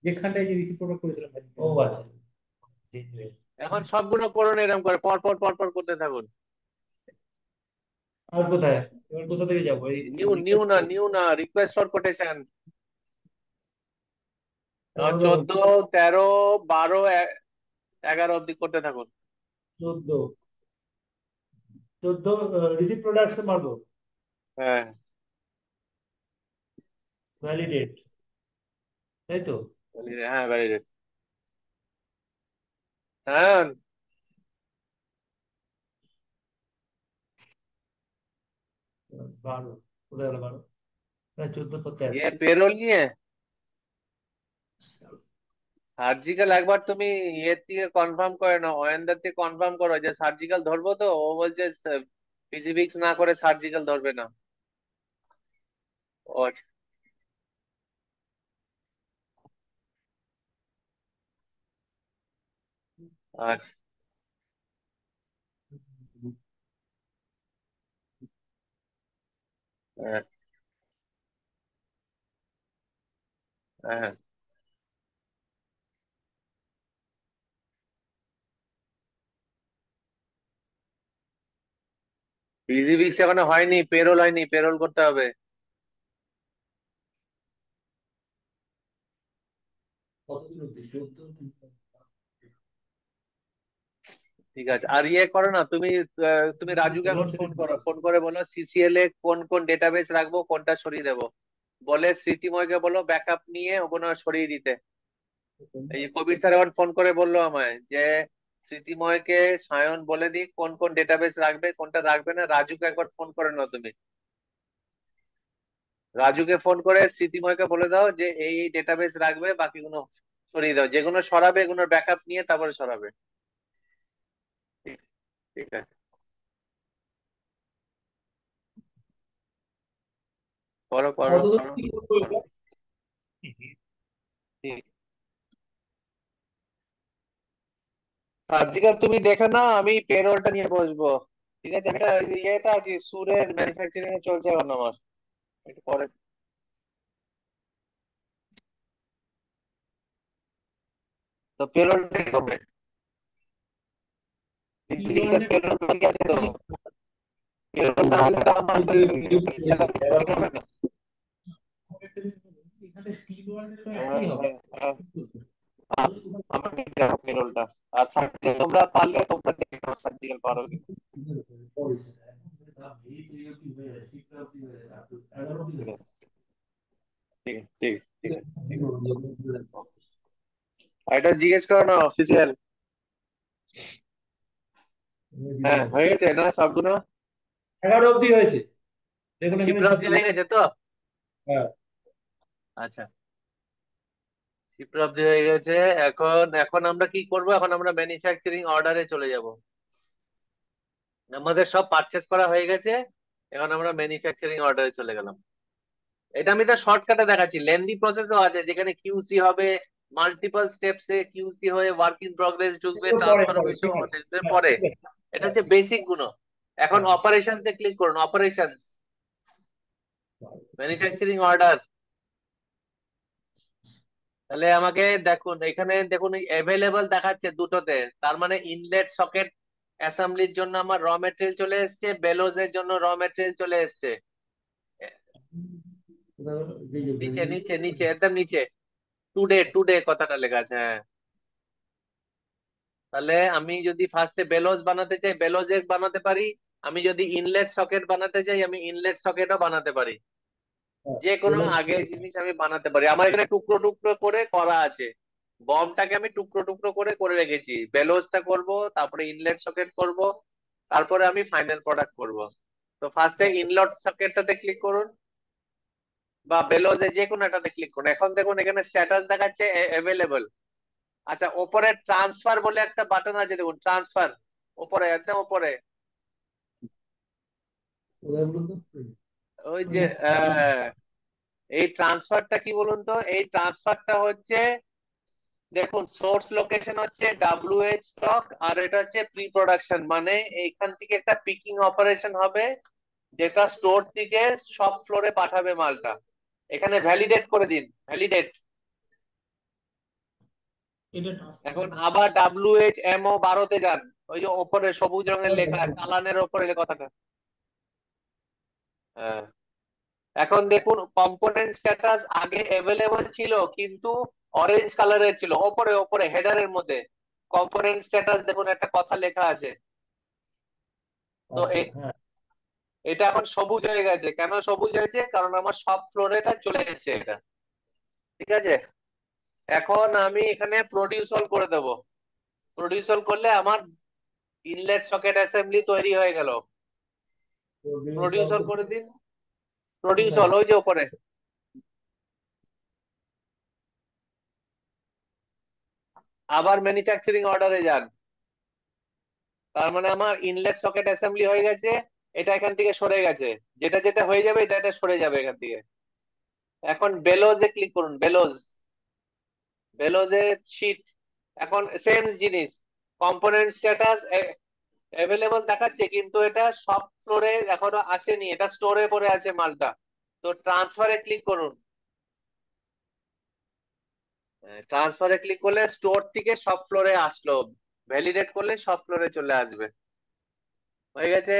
যেখানটায় যে রিসিভ প্রোডাক্ট করেছিলাম ও আচ্ছা, এখন সবগুলো করুন এরকম করে পর পর পর পর করতে থাকুন। আর কোথায়? এবার কোথা থেকে যাবো? এই নিউ নিউ না নিউ না, রিকোয়েস্ট ফর কোটেশন। 14, 13, 12, 11 অব্দি করতে থাকুন। 14, 14 রিসিভ প্রোডাক্টস মারবো, হ্যাঁ ভ্যালিডেট, তাই তো? হ্যাঁ ভ্যালিডেট। হ্যাঁ 12, কোথায় গেল 12? 14 পর 13। ये पेरोल नहीं है। সার্জিক্যাল একবার তুমি ইয়ের থেকে কনফার্ম করে নাও, ওয়েন্দার থেকে কনফার্ম করো যে সার্জিক্যাল ধরবো, তো ও বলছে ফিজিক্স না করে সার্জিক্যাল ধরবে না। ও আচ্ছা। আচ্ছা, হ্যাঁ হ্যাঁ। ফিজিক্স এখনো হয়নি, পেরোল হয়নি, পেরোল করতে হবে। কতদিন অব্দি? 14 ঠিক আছে, আর ইয়ে করো না তুমি, তুমি রাজুকে এখন ফোন করো, ফোন করে বলো সিসিএল এ কোন কোন ডেটাবেস রাখবো, কোনটা সরিয়ে দেবো। বলে স্মৃতিময়কে বলো ব্যাকআপ নিয়ে ওগুলো সরিয়ে দিতে। এই যে কবির স্যার এখন ফোন করে বললো আমায় যে স্মৃতিময়কে সায়ন বলে দিক কোন কোন ডেটাবেস রাখবে কোনটা রাখবে না। রাজুকে একবার ফোন করে নাও তুমি, রাজুকে ফোন করে স্মৃতিময়কে বলে দাও যে এই ডেটাবেস রাখবে, বাকিগুলো সরিয়ে দাও, যেগুলো সরাবে এগুলোর ব্যাকআপ নিয়ে তারপরে সরাবে। ঠিক, ঠিক আছে, করো করো কতদিন করো। কি করবো এটা? ঠিক। সার্জিক্যাল তুমি দেখে না, আমি পেরোলটা নিয়ে বসবো। ঠিক আছে, একটা ইয়েটা আছে সুরের ম্যানুফ্যাকচারিং এ চলছে এখন আমার, একটু পরে। তো পেরোলটা হবে, লিখে পেরোল বাকি আছে তো, পেরোল না হলে তো আমার salary হবে না। এখানে স্টিল ওয়ার্ল্ডে তো হ্যাঁ, একই হবে। হ্যাঁ, হ্যাঁ। আমার নিতে হবে পেরোলটা। আর সার্জিক্যাল তোমরা পারলে তোমরা দেখে নাও, সার্জিক্যাল পারো কি। ঠিক আছে, ঠিক আছে, ঠিক আছে, ঠিক আছে। আর এটা জিজ্ঞেস করো না অফিসিয়াল। হ্যাঁ হয়ে গেছে না সবগুলো, 11 অব্দি হয়েছে, দেখুন এখানে শিপ্রা অব্দি শিফট। হয়ে গেছে তো। হ্যাঁ, আচ্ছা শিপ্রা অব্দি হয়ে গেছে। এখন এখন আমরা কি করব, এখন আমরা ম্যানুফ্যাকচারিং অর্ডারে চলে যাব। আমাদের সব পারচেস করা হয়ে গেছে, এখন আমরা ম্যানুফ্যাকচারিং অর্ডারে চলে গেলাম। এটা আমি তো শর্টকাটে দেখাচ্ছি, লেন্দি প্রসেসও আছে যেখানে কিউসি হবে, মাল্টিপল স্টেপসে কিউসি হয়ে ওয়ার্ক ইন প্রগ্রেস ঢুকবে, এগুলো পরে পরে, ট্রান্সফরমেশন ঠিক আছে। হ্যাঁ, পরে। ঠিক আছে। এটা হচ্ছে বেসিক গুলো। এখন হ্যাঁ, অপারেশনস এ ক্লিক করুন, অপারেশনস, ম্যানুফ্যাকচারিং অর্ডার। তাহলে আমাকে দেখুন এখানে দেখুন অ্যাভেলেবল দেখাচ্ছে দুটোতে, তার মানে ইনলেট সকেট অ্যাসেম্বলির জন্য আমার র মেটেরিয়াল চলে এসেছে, বেলোজ এর জন্য র মেটেরিয়াল চলে এসেছে। কোথায় গেল? এই যে নিচে validity নিচে নিচে একদম নিচে টুডে টুডে কথাটা লেখা আছে, হ্যাঁ। তাহলে আমি যদি ফার্স্টে বেলোজ বানাতে চাই বেলোজ এগ বানাতে পারি, আমি যদি ইনলেট সকেট বানাতে চাই আমি ইনলেট সকেটও বানাতে পারি। হ্যাঁ, যে কোনো validity। আগের জিনিস আমি বানাতে পারি, আমার এখানে টুকরো টুকরো করে করা আছে। বমটাকে আমি টুকরো টুকরো করে করে রেখেছি, বেলোজটা করব, তারপরে ইনলেট সকেট করব, তারপরে আমি ফাইনাল প্রোডাক্ট করব। তো ফার্স্টে ইনলেট সকেটটাতে ক্লিক করুন বা বেলোজে যে কোনো একটাতে ক্লিক করুন। এখন দেখুন এখানে স্ট্যাটাস দেখাচ্ছে অ্যাভেলেবল, আচ্ছা, ওপরে ট্রান্সফার বলে একটা বাটন আছে, দেখুন ট্রান্সফার ওপরে, একদম ওপরে। কোথায় বলুন তো? ওই যে আহ, এই ট্রান্সফারটা কি বলুন তো, এই ট্রান্সফারটা হচ্ছে, দেখুন সোর্স লোকেশন হচ্ছে WH স্টক, আর এটা হচ্ছে প্রি প্রোডাকশন, মানে এইখান থেকে একটা পিকিং অপারেশন হবে যেটা স্টোর থেকে সব ফ্লোরে পাঠাবে মালটা। এখানে ভ্যালিডেট করে দিন, ভ্যালিডেট। এটা ট্রান্সফার এখন আবার WHMO 12-তে যান, ওই যে ওপরে সবুজ রঙের লেখা চালানের ওপরে যে কথাটা। হ্যাঁ, এখন দেখুন কম্পোনেন্ট স্ট্যাটাস আগে অ্যাভেলেবল ছিল কিন্তু অরেঞ্জ কালারের ছিল, ওপরে ওপরে হেডারের মধ্যে কম্পোনেন্ট স্ট্যাটাস দেখুন একটা কথা লেখা আছে। তো আচ্ছা, হ্যাঁ। এটা এখন সবুজ হয়ে গেছে, কেন সবুজ হয়েছে? কারণ আমার সব ফ্লোরে এটা চলে এসেছে এটা। ঠিক আছে, এখন আমি এখানে প্রডিউস অল করে দেবো। প্রডিউস অল করলে আমার ইনলেট সকেট অ্যাসেম্বলি তৈরি হয়ে গেল। প্রডিউস অল করে দিন, প্রডিউস কোথায়? অল ওই যে ওপরে। আবার ম্যানুফ্যাকচারিং অর্ডারে যান, তার মানে আমার ইনলেট সকেট অ্যাসেম্বলি হয়ে গেছে, এটা এখান থেকে সরে গেছে, যেটা যেটা হয়ে যাবে এটা এটা সরে যাবে এখান থেকে। এখন বেলোজে ক্লিক করুন, বেলোজ, বেলোজে শীট। এখন সেম জিনিস, কম্পোনেন্ট স্ট্যাটাস অ্যাভেলেবল দেখাচ্ছে কিন্তু এটা সব ফ্লোরে এখনো আসেনি, এটা স্টোরে পড়ে আছে মালটা। তো ট্রান্সফারে ক্লিক করুন, ট্রান্সফারে ক্লিক করলে স্টোর থেকে সব ফ্লোরে আসলো, ভ্যালিডেট করলে সব ফ্লোরে চলে আসবে। হয়ে গেছে।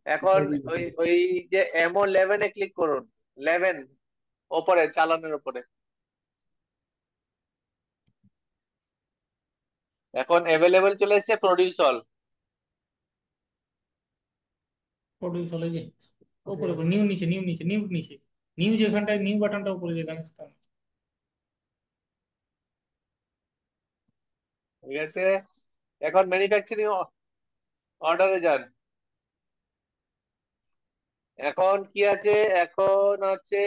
এখন ওই ওই যে MO 11-এ ক্লিক করুন, 11 ওপরে চালানোর উপরে। এখন অ্যাভেলেবল চলে এসেছে প্রডিউস অল। প্রডিউস হলে যে উপরে উপরে নিউ নিচে, নিউ নিচে, নিউ নিচে, নিউ যেখানটায় নিউ বাটনটা উপরে যে দেখা ঠিক আছে, এখন ম্যানুফ্যাকচারিং অর্ডারে যান। এখন কি আছে? এখন আছে,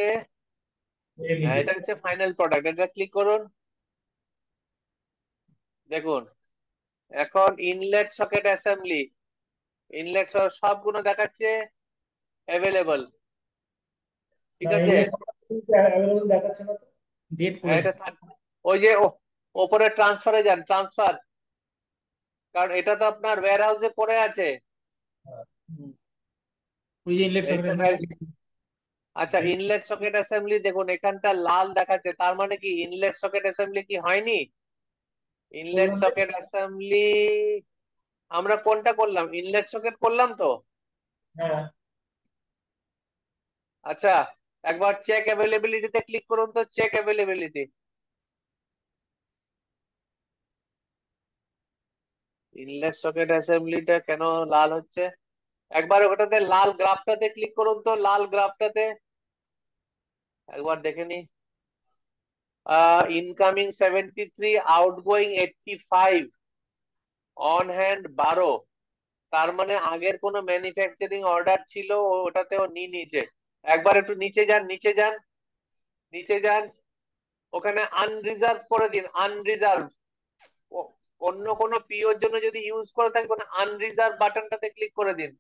এটা হচ্ছে ফাইনাল প্রোডাক্ট, এটা ক্লিক করুন। দেখুন এখন ইনলেট সকেট অ্যাসেম্বলি, ইনলেট সবগুলো দেখাচ্ছে অ্যাভেলেবল। ঠিক না, আছে, ইংলিশ অ্যাভেলেবল দেখাচ্ছে না তো। ডেট পড়ে হ্যাঁ এটা ওই যে ওপরে ট্রান্সফারে যান, ট্রান্সফার, কারণ এটা তো আপনার ওয়্যার হাউসে পড়ে আছে। হ্যাঁ। ওই যে ইনলেট এইটা আচ্ছা, ইনলেট সকেট অ্যাসেম্বলি দেখুন এখানটা লাল দেখাচ্ছে, তার মানে কি ইনলেট সকেট অ্যাসেম্বলি কি হয়নি? ইনলেট বললাম যে, সকেট অ্যাসেম্বলি আমরা কোনটা করলাম? ইনলেট সকেট করলাম তো। হ্যাঁ। আচ্ছা, একবার চেক অ্যাভেলেবিলিটিতে ক্লিক করুন তো, চেক অ্যাভেলেবিলিটি। ইনলেট সকেট অ্যাসেম্বলিটা কেন লাল হচ্ছে? একবার ওটাতে লাল গ্রাফটাতে ক্লিক করুন তো, লাল গ্রাফটাতে একবার দেখে নি। ইনকামিং 73, আউটগোয়িং 85, অন হ্যান্ড 12, তার মানে আগের কোনো ম্যানুফ্যাকচারিং অর্ডার ছিল ওটাতে ও নিয়ে নিয়েছে। একবার একটু নিচে যান, নিচে যান, নিচে যান, ওখানে আনরিজার্ভ করে দিন, আনরিজার্ভ। অন্য কোনো পিওর জন্য যদি ইউজ করে থাকেন আনরিজার্ভ বাটনটাতে ক্লিক করে দিন।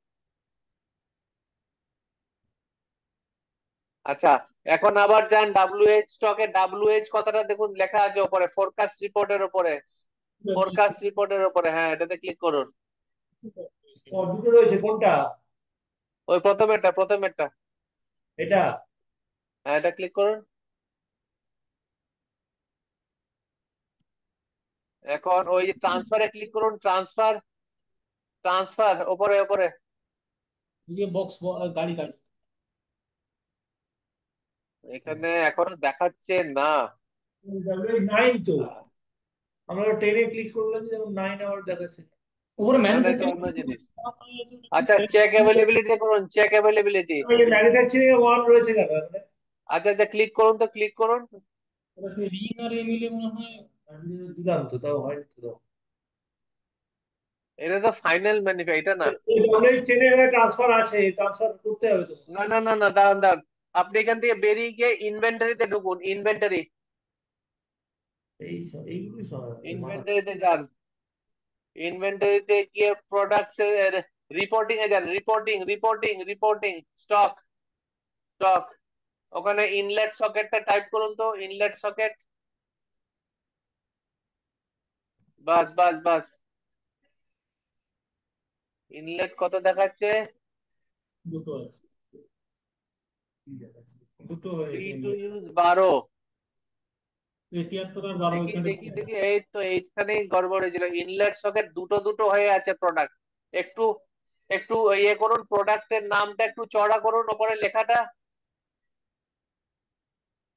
আচ্ছা, এখন আবার যান WH স্টকে, WH কথাটা দেখুন লেখা আছে ওপরে, ফোরকাস্ট রিপোর্টের উপরে, ফোরকাস্ট রিপোর্টের উপরে, হ্যাঁ এটাতে ক্লিক করুন। ও, দুটো রয়েছে, কোনটা? ওই প্রথমেরটা, প্রথমেরটা, এটা? হ্যাঁ এটা ক্লিক করুন। এখন ওই যে ট্রান্সফারে ক্লিক করুন, ট্রান্সফার, ট্রান্সফার ওপরে ওপরে। যে বক্স, গাড়ি গাড়ি এখানে এখনো দেখাচ্ছে না। নাইন তো, আমরা 10-এ ক্লিক করলাম যেমন 9 আওয়ার দেখাচ্ছে। উপরে না না, এটা ম্যানুফ্যাকচারিং। অন্য জিনিস। আচ্ছা, চেক অ্যাভেলেবিলিটি করুন, চেক অ্যাভেলেবিলিটি। ম্যানুফ্যাকচারিং এ 1 রয়েছে কেন এখানে? আচ্ছা আচ্ছা, ক্লিক করুন তো, ক্লিক করুন। রিং আর এ মিলে মনে হয়। দিলাম তো, তাও হয়নি তো। এটা তো ফাইনাল ম্যানুফ্যাকচার, এটা না। এই WH 10 এখানে ট্রান্সফার আছে, ট্রান্সফার করতে হবে তো। না না না না, দাঁড়ান দাঁড়ান, আপনি এখান থেকে বেরিয়ে গিয়ে ইনভেন্টারিতে ঢুকুন, ইনভেন্টারি, এইগুলি সব মাথা। ইনভেন্টরিতে যান, ইনভেন্টরিতে গিয়ে প্রোডাক্টস এর রিপোর্টিং এ যান, রিপোর্টিং স্টক, স্টক, ওখানে ইনলেট সকেটটা টাইপ করুন তো, ইনলেট সকেট, বাস বাস বাস। ইনলেট কত দেখাচ্ছে? দুটো আছে, দুটো ফ্রি হয়েছে টু inlet। ইউজ 12। 73 আর 12 দেখি ওইখানে দেখি দেখি, এই তো এইখানেই গড়বড় হয়েছিল, ইনলেট সকেট দুটো দুটো হয়ে আছে প্রোডাক্ট। একটু একটু ইয়ে করুন, প্রোডাক্টের নামটা একটু চড়া করুন, ওপরে লেখাটা।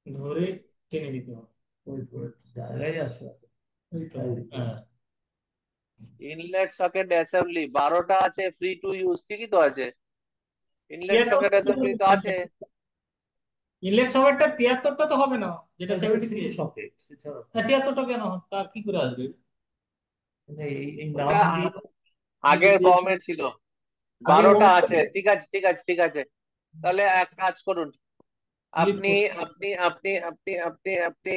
ধরে টেনে দিতে হবে। ওই তো জায়গায় আছে। ওই তো, হ্যাঁ। ইনলেট সকেট অ্যাসেম্বলি 12টা আছে, ফ্রি টু ইউজ ঠিকই তো আছে, ইনলেট সকেট অ্যাসেম্বলি তো আছে। ইনলেট সকেটটা 73টা তো হবে না, যেটা 73 সকেট এছাড়া 73টা কেন, তা কি করে আসবে? মানে এই নাম ওটা দিয়ে আগের দিয়ে ফর্মে ছিল, আগের 12টা ওয়ার্ড আছে, ঠিক আছে ঠিক আছে ঠিক আছে। তাহলে এক কাজ করুন, ডিলিট আপনি করুন। আপনি আপনি আপনি আপনি আপনি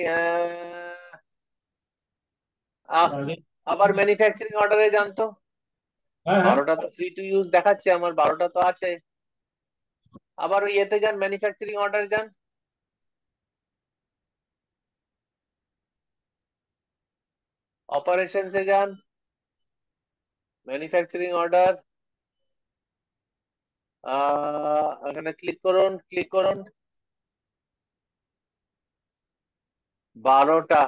আহ, আগে, আবার ম্যানুফ্যাকচারিং অর্ডারে যান তো। হ্যাঁ হ্যাঁ, 12টা তো ফ্রি টু ইউজ দেখাচ্ছে আমার, 12টা তো আছে। আবার ওই ইয়েতে যান, ম্যানুফ্যাকচারিং অর্ডারে যান, অপারেশনসে যান, ম্যানুফ্যাকচারিং অর্ডার, এখানে ক্লিক করুন, 12টা।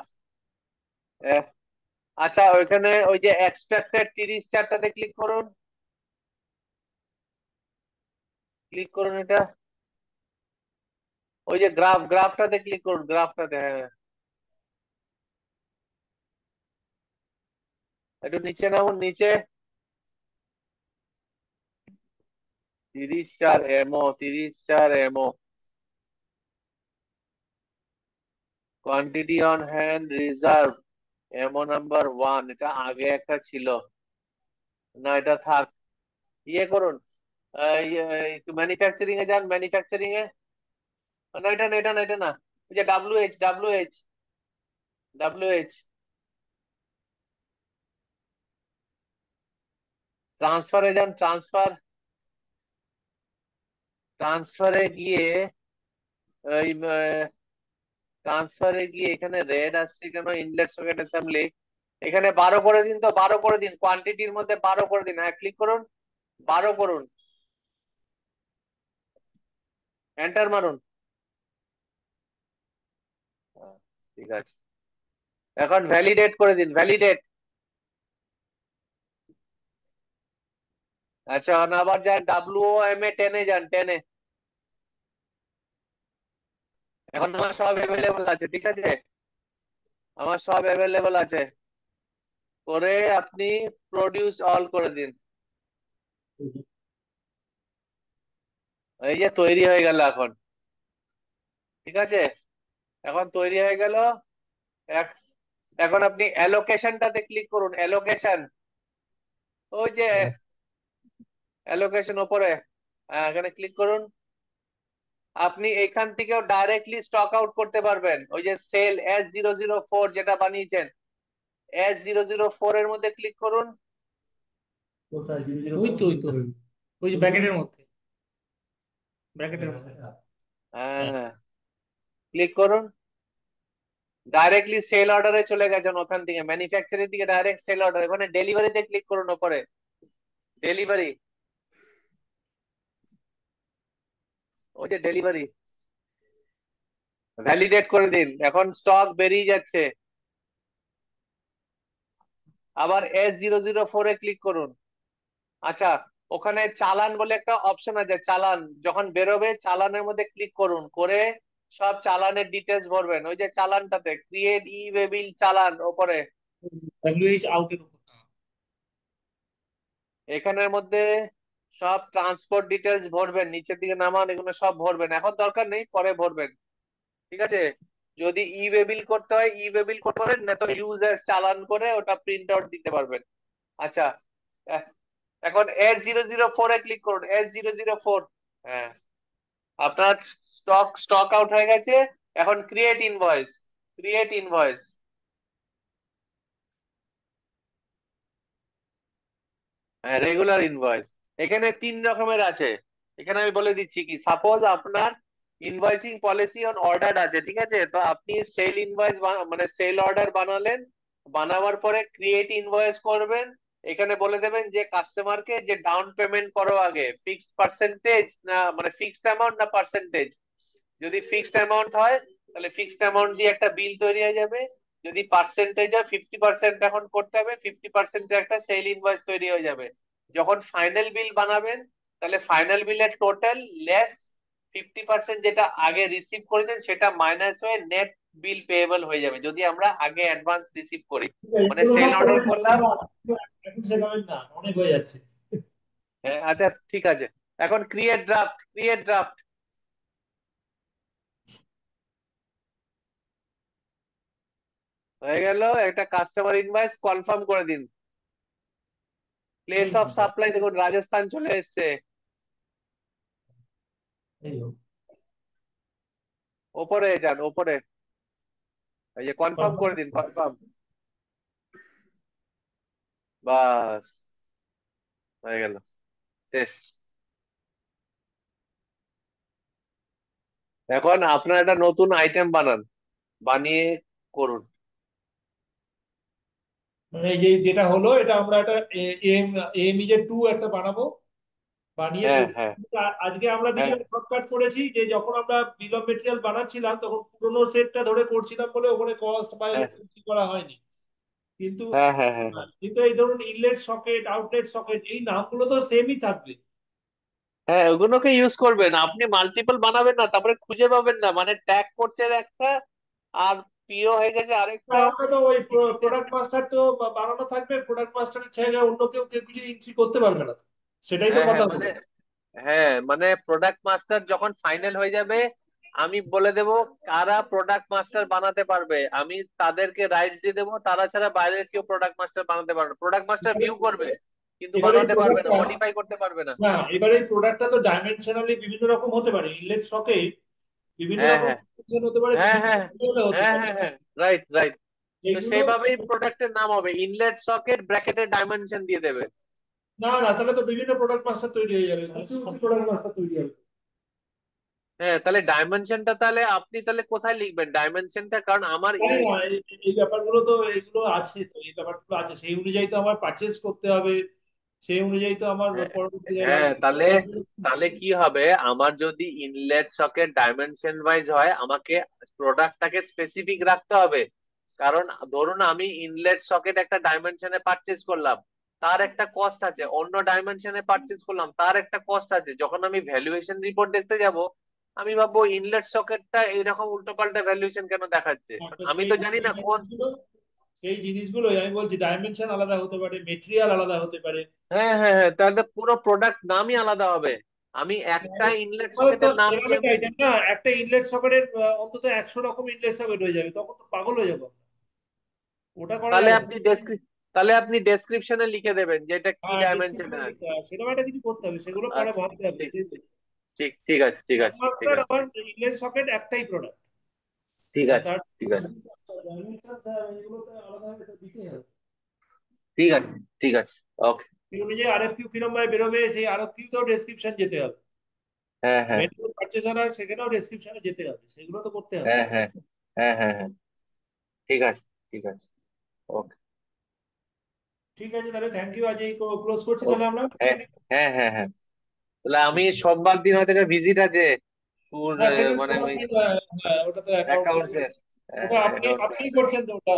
আচ্ছা, ওইখানে ওই যে এক্সপেক্টেড 34টাতে ক্লিক করুন এটা, ওই যে গ্রাফটাতে ক্লিক করুন, গ্রাফটাতে, হ্যাঁ। একটু নিচে নামুন, নিচে, 34 MO, quantity on hand reserve, MO number 1, এটা আগে একটা ছিল, না এটা থাক। ইয়ে করুন, ম্যানুফ্যাকচারিং এ যান, ম্যানুফ্যাকচারিং এ, না এটা না এটা না এটা না, ওই যে ডাব্লিউ এইচ, ট্রান্সফারে যান, ট্রান্সফারে গিয়ে ওই ট্রান্সফারে গিয়ে এখানে রেড আসছে কেন, ইনলেট সকেট অ্যাসেম্বলি, এখানে 12 করে দিন তো, 12 করে দিন, কোয়ান্টিটির মধ্যে 12 করে দিন, হ্যাঁ ক্লিক করুন, 12 করুন, এন্টার মারুন। হ্যাঁ, ঠিক আছে, এখন ভ্যালিডেট করে দিন, ভ্যালিডেট। আচ্ছা, এখন আবার যান WOMA10-এ যান, 10-এ, এখন আমার সব অ্যাভেলেবল আছে, ঠিক আছে, আমার সব অ্যাভেলেবল আছে, করে আপনি প্রডিউস অল করে দিন। এই যে তৈরি হয়ে গেল এখন, ঠিক আছে, এখন তৈরি হয়ে গেল। এক- এখন আপনি অ্যালোকেশনটাতে ক্লিক করুন, অ্যালোকেশন, ওই যে অ্যালোকেশন ওপরে, এখানে ক্লিক করুন। আপনি এখান থেকেও ডাইরেক্টলি স্টক আউট করতে পারবেন, ওই যে সেল S004 যেটা বানিয়েছেন, S004 এর মধ্যে ক্লিক করুন। কোথায় ধীরে ধীরে ওই তো ওই তো, ওই যে ব্র্যাকেটের মধ্যে, ব্র্যাকেটের মধ্যে, হ্যাঁ। হ্যাঁ, ক্লিক করুন, ডাইরেক্টলি সেল অর্ডারে চলে গেছেন, ওখান থেকে ম্যানুফ্যাকচারিং থেকে ডাইরেক্ট সেল অর্ডার, ওখানে ডেলিভারিতে ক্লিক করুন, ওপরে ডেলিভারি, ওই যে ডেলিভারি, ভ্যালিডেট করে দিন, এখন স্টক বেরিয়ে যাচ্ছে। আবার S004-এ ক্লিক করুন। আচ্ছা, ওখানে চালান বলে একটা অপশন আছে, চালান যখন বেরোবে চালানের মধ্যে ক্লিক করুন, করে সব চালানের ডিটেলস ভরবেন, ওই যে চালানটাতে ক্রিয়েট ই ওয়েবিল চালান ওপরে, WH আউটের উপর। এখানের মধ্যে সব ট্রান্সপোর্ট ডিটেলস ভরবেন, নিচের দিকে নামান, এগুলো সব ভরবেন, এখন দরকার নেই, পরে ভরবেন, ঠিক আছে। যদি ই ওয়েবিল করতে হয় ই ওয়েবিল করতে পারেন, না তো ইউজার চালান করে ওটা প্রিন্ট আউট দিতে পারবেন। আচ্ছা, এখন S004-এ ক্লিক করুন, S004, হ্যাঁ, আপনার স্টক আউট হয়ে গেছে। এখন create invoice, create invoice, regular invoice এখানে 3 রকমের আছে। এখানে আমি বলে দিচ্ছি কি, সাপোজ আপনার ইনভয়েসিং পলিসি অন অর্ডার আছে, ঠিক আছে? তো আপনি সেল ইনভয়েস মানে সেল অর্ডার বানালেন, বানাবার পরে ক্রিয়েট ইনভয়েস করবেন। এখানে বলে দেবেন যে কাস্টমারকে যে ডাউন পেমেন্ট করো আগে, ফিক্সড পার্সেন্টেজ না মানে ফিক্সড অ্যামাউন্ট না পার্সেন্টেজ। যদি ফিক্সড অ্যামাউন্ট হয় তাহলে ফিক্সড অ্যামাউন্ট দিয়ে একটা বিল তৈরি হয়ে যাবে। যদি পার্সেন্টেজ হয় 50% এখন করতে হবে, 50% একটা সেল ইনভয়েস তৈরি হয়ে যাবে। যখন ফাইনাল বিল বানাবেন তাহলে ফাইনাল বিলের টোটাল লেস 50% যেটা আগে রিসিভ করেছেন সেটা মাইনাস হয়ে নেট বিল পেয়েবল হয়ে যাবে, যদি আমরা আগে অ্যাডভান্স রিসিভ করি। মানে এগুলো সেল সব অর্ডার পরে করলাম। এখন শেখাবেন না, অনেক হয়ে যাচ্ছে। হ্যাঁ, আচ্ছা ঠিক আছে। এখন ক্রিয়েট ড্রাফট, ক্রিয়েট ড্রাফট হয়ে গেল। একটা কাস্টমার ইনভয়েস কনফার্ম করে দিন। প্লেস অফ সাপ্লাই দেখুন রাজস্থান চলে এসছে। এই হোক। ওপরে যান, ওপরে এই যে কনফার্ম করে দিন, কনফার্ম। বাস, হয়ে গেল, শেষ। এখন আপনার একটা নতুন আইটেম বানান, বানিয়ে করুন। মানে এই যে যেটা হলো এটা আমরা একটা এম এম টু একটা বানাবো, বানিয়ে হ্যাঁ করি। হ্যাঁ কিন্তু আজকে আমরা হ্যাঁ যেটা শর্টকাট করেছি যে যখন আমরা বিল অফ মেটেরিয়াল বানাচ্ছিলাম তখন পুরোনো সেটটা ধরে করছিলাম বলে ওখানে কস্ট বা হ্যাঁ কি করা হয়নি। কিন্তু হ্যাঁ হ্যাঁ হ্যাঁ কিন্তু এই ধরুন ইনলেট সকেট, আউটলেট সকেট, এই নামগুলো তো সেমই থাকবে। হ্যাঁ, ওগুলোকে ইউজ করবেন। আপনি মাল্টিপল বানাবেন না, তারপরে খুঁজে পাবেন না, মানে ট্যাগ করছেন একটা আর পিও হয়ে গেছে না, আরেকটা। আমরা তো ওই প্রোডাক্ট মাস্টার তো বানানো থাকবে, প্রোডাক্ট মাস্টারের জায়গায় অন্য কেউ কেউ কিছু এন্ট্রি করতে পারবে না। সেটাই তো হ্যাঁ কথা হ্যাঁ হলো। মানে, হ্যাঁ মানে প্রোডাক্ট মাস্টার যখন ফাইনাল হয়ে যাবে আমি বলে দেব কারা প্রোডাক্ট মাস্টার বানাতে পারবে, আমি তাদেরকে রাইটস দিয়ে দেবো। তারা ছাড়া বাইরের কেউ প্রোডাক্ট মাস্টার বানাতে পারবে না। প্রোডাক্ট মাস্টার এবারে ভিউ করবে কিন্তু এবারে এই বানাতে পারবে না, প্রোডাক্টটা, মডিফাই করতে পারবে না। না এবারে এই প্রোডাক্টটা তো ডাইমেনশনালি বিভিন্ন রকম হতে পারে, ইনলেট সকেট বিভিন্ন হ্যাঁ রকম হ্যাঁ dimension হতে পারে, হ্যাঁ বিভিন্ন হ্যাঁ material হতে হ্যাঁ পারে। হ্যাঁ হ্যাঁ, রাইট রাইট। তো এইগুলো সেইভাবেই প্রোডাক্টের নাম হবে, ইনলেট সকেট ব্র্যাকেটের ডাইমেনশন দিয়ে দেবে। না না, তাহলে তো বিভিন্ন প্রোডাক্ট মাস্টার তৈরি হয়ে যাবে, প্রোডাক্ট মাস্টার তৈরি হবে। হ্যাঁ, তাহলে ডাইমেনশনটা তাহলে আপনি তাহলে কোথায় লিখবেন ডাইমেনশনটা, কারণ আমার জানি না এই ব্যাপারগুলো তো এগুলো আছে, তো এই ব্যাপারগুলো আছে, সেই অনুযায়ী তো আমার পারচেস করতে হবে, সেই অনুযায়ী তো আমার হ্যাঁ পরবর্তীতে হ্যাঁ, লাগবে। তাহলে তাহলে কি হবে, আমার যদি ইনলেট সকেট ডাইমেনশন ওয়াইজ হয় আমাকে প্রোডাক্টটাকে স্পেসিফিক রাখতে হবে। কারণ ধরুন আমি ইনলেট সকেট একটা ডাইমেনশনে পারচেস করলাম, তার একটা কস্ট আছে, অন্য ডাইমেনশনে পারচেস করলাম তার একটা কস্ট আছে। যখন আমি ভ্যালুয়েশন রিপোর্ট দেখতে যাব আমি ভাববো ইনলেট সকেটটা এইরকম উল্টোপাল্টা ভ্যালুয়েশন কেন দেখাচ্ছে, তো আমি তো জানি না কোন। সেই জিনিসগুলোই আমি বলছি, ডাইমেনশন আলাদা হতে পারে, মেটেরিয়াল আলাদা হতে পারে। হ্যাঁ হ্যাঁ হ্যাঁ, তাহলে পুরো প্রোডাক্ট নামই আলাদা হবে। আমি একটা ইনলেট তাহলে তো সকেটের নাম এভাবে দিয়ে। চাইছেন না, একটা ইনলেট সকেটের অন্তত 100 রকম ইনলেট সকেট হয়ে যাবে, তখন তো পাগল হয়ে যাবো আমরা। ওটা করা তাহলে যাবে না। আপনি তাহলে আপনি ডেসক্রিপশনে লিখে দেবেন যে এটা কি হ্যাঁ, ডাইমেনশনে ডেসক্রিপশন আছে। লিখতে হবে, সেরকম একটা কিছু করতে হবে, সেগুলো পরে আচ্ছা, ভাবতে হবে। ঠিক ঠিক ঠিক আছে, ঠিক আছে, ঠিক মাস্টার আছে, আবার ইনলেট সকেট একটাই প্রোডাক্ট, ঠিক আর আছে, তার ঠিক আছে, ডাইমেনশন এগুলো তো আলাদা ভাবে তো দিতেই হবে। ঠিক আছে, ঠিক আছে। ওকে। সেই অনুযায়ী আরএফকিউ কিরম ভাবে বেরোবে, সেই আরএফকিউ তেও ডেসক্রিপশন যেতে হবে। হ্যাঁ হ্যাঁ মেন পারচেজ অর্ডার সেখানেও ডেসক্রিপশনে যেতে হবে, সেগুলো তো করতে হবে। হ্যাঁ হ্যাঁ হ্যাঁ হ্যাঁ হ্যাঁ, ঠিক আছে, ঠিক আছে। ওকে। ঠিক আছে, তাহলে থ্যাংক ইউ, আজ এই ক্লোজ করছি তাহলে ওকে। আমরা। হ্যাঁ হ্যাঁ হ্যাঁ হ্যাঁ, তাহলে আমি সোমবার দিন হয়তো ভিজিট আছে সুর, হ্যাঁ, সেটা মানে সবার ওই দিন, হ্যাঁ, ওটা তো অ্যাকাউন্টস, অ্যাকাউন্টস এর। ওটা আপনি আপনিই করছেন তো ওটা।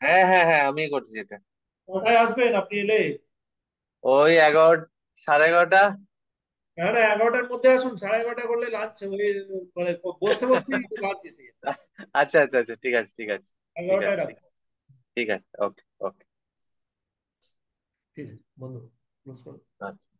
হ্যাঁ হ্যাঁ হ্যাঁ, আমি করছি এটা। ওটাই আসবেন আপনি এলে। ওই 11, 11:30। হ্যাঁ না, 11টার মধ্যে আসুন, 11:30 করলে লাঞ্চ ওই মানে বসতে বসতেই লাঞ্চ এসে যাবে। আচ্ছা আচ্ছা আচ্ছা, ঠিক আছে, ঠিক আছে, ঠিক 11টায় আছে, রাখুন। ঠিক আছে। ওকে ওকে। ঠিক আছে বন্ধু, ক্লোজ করুন। আচ্ছা।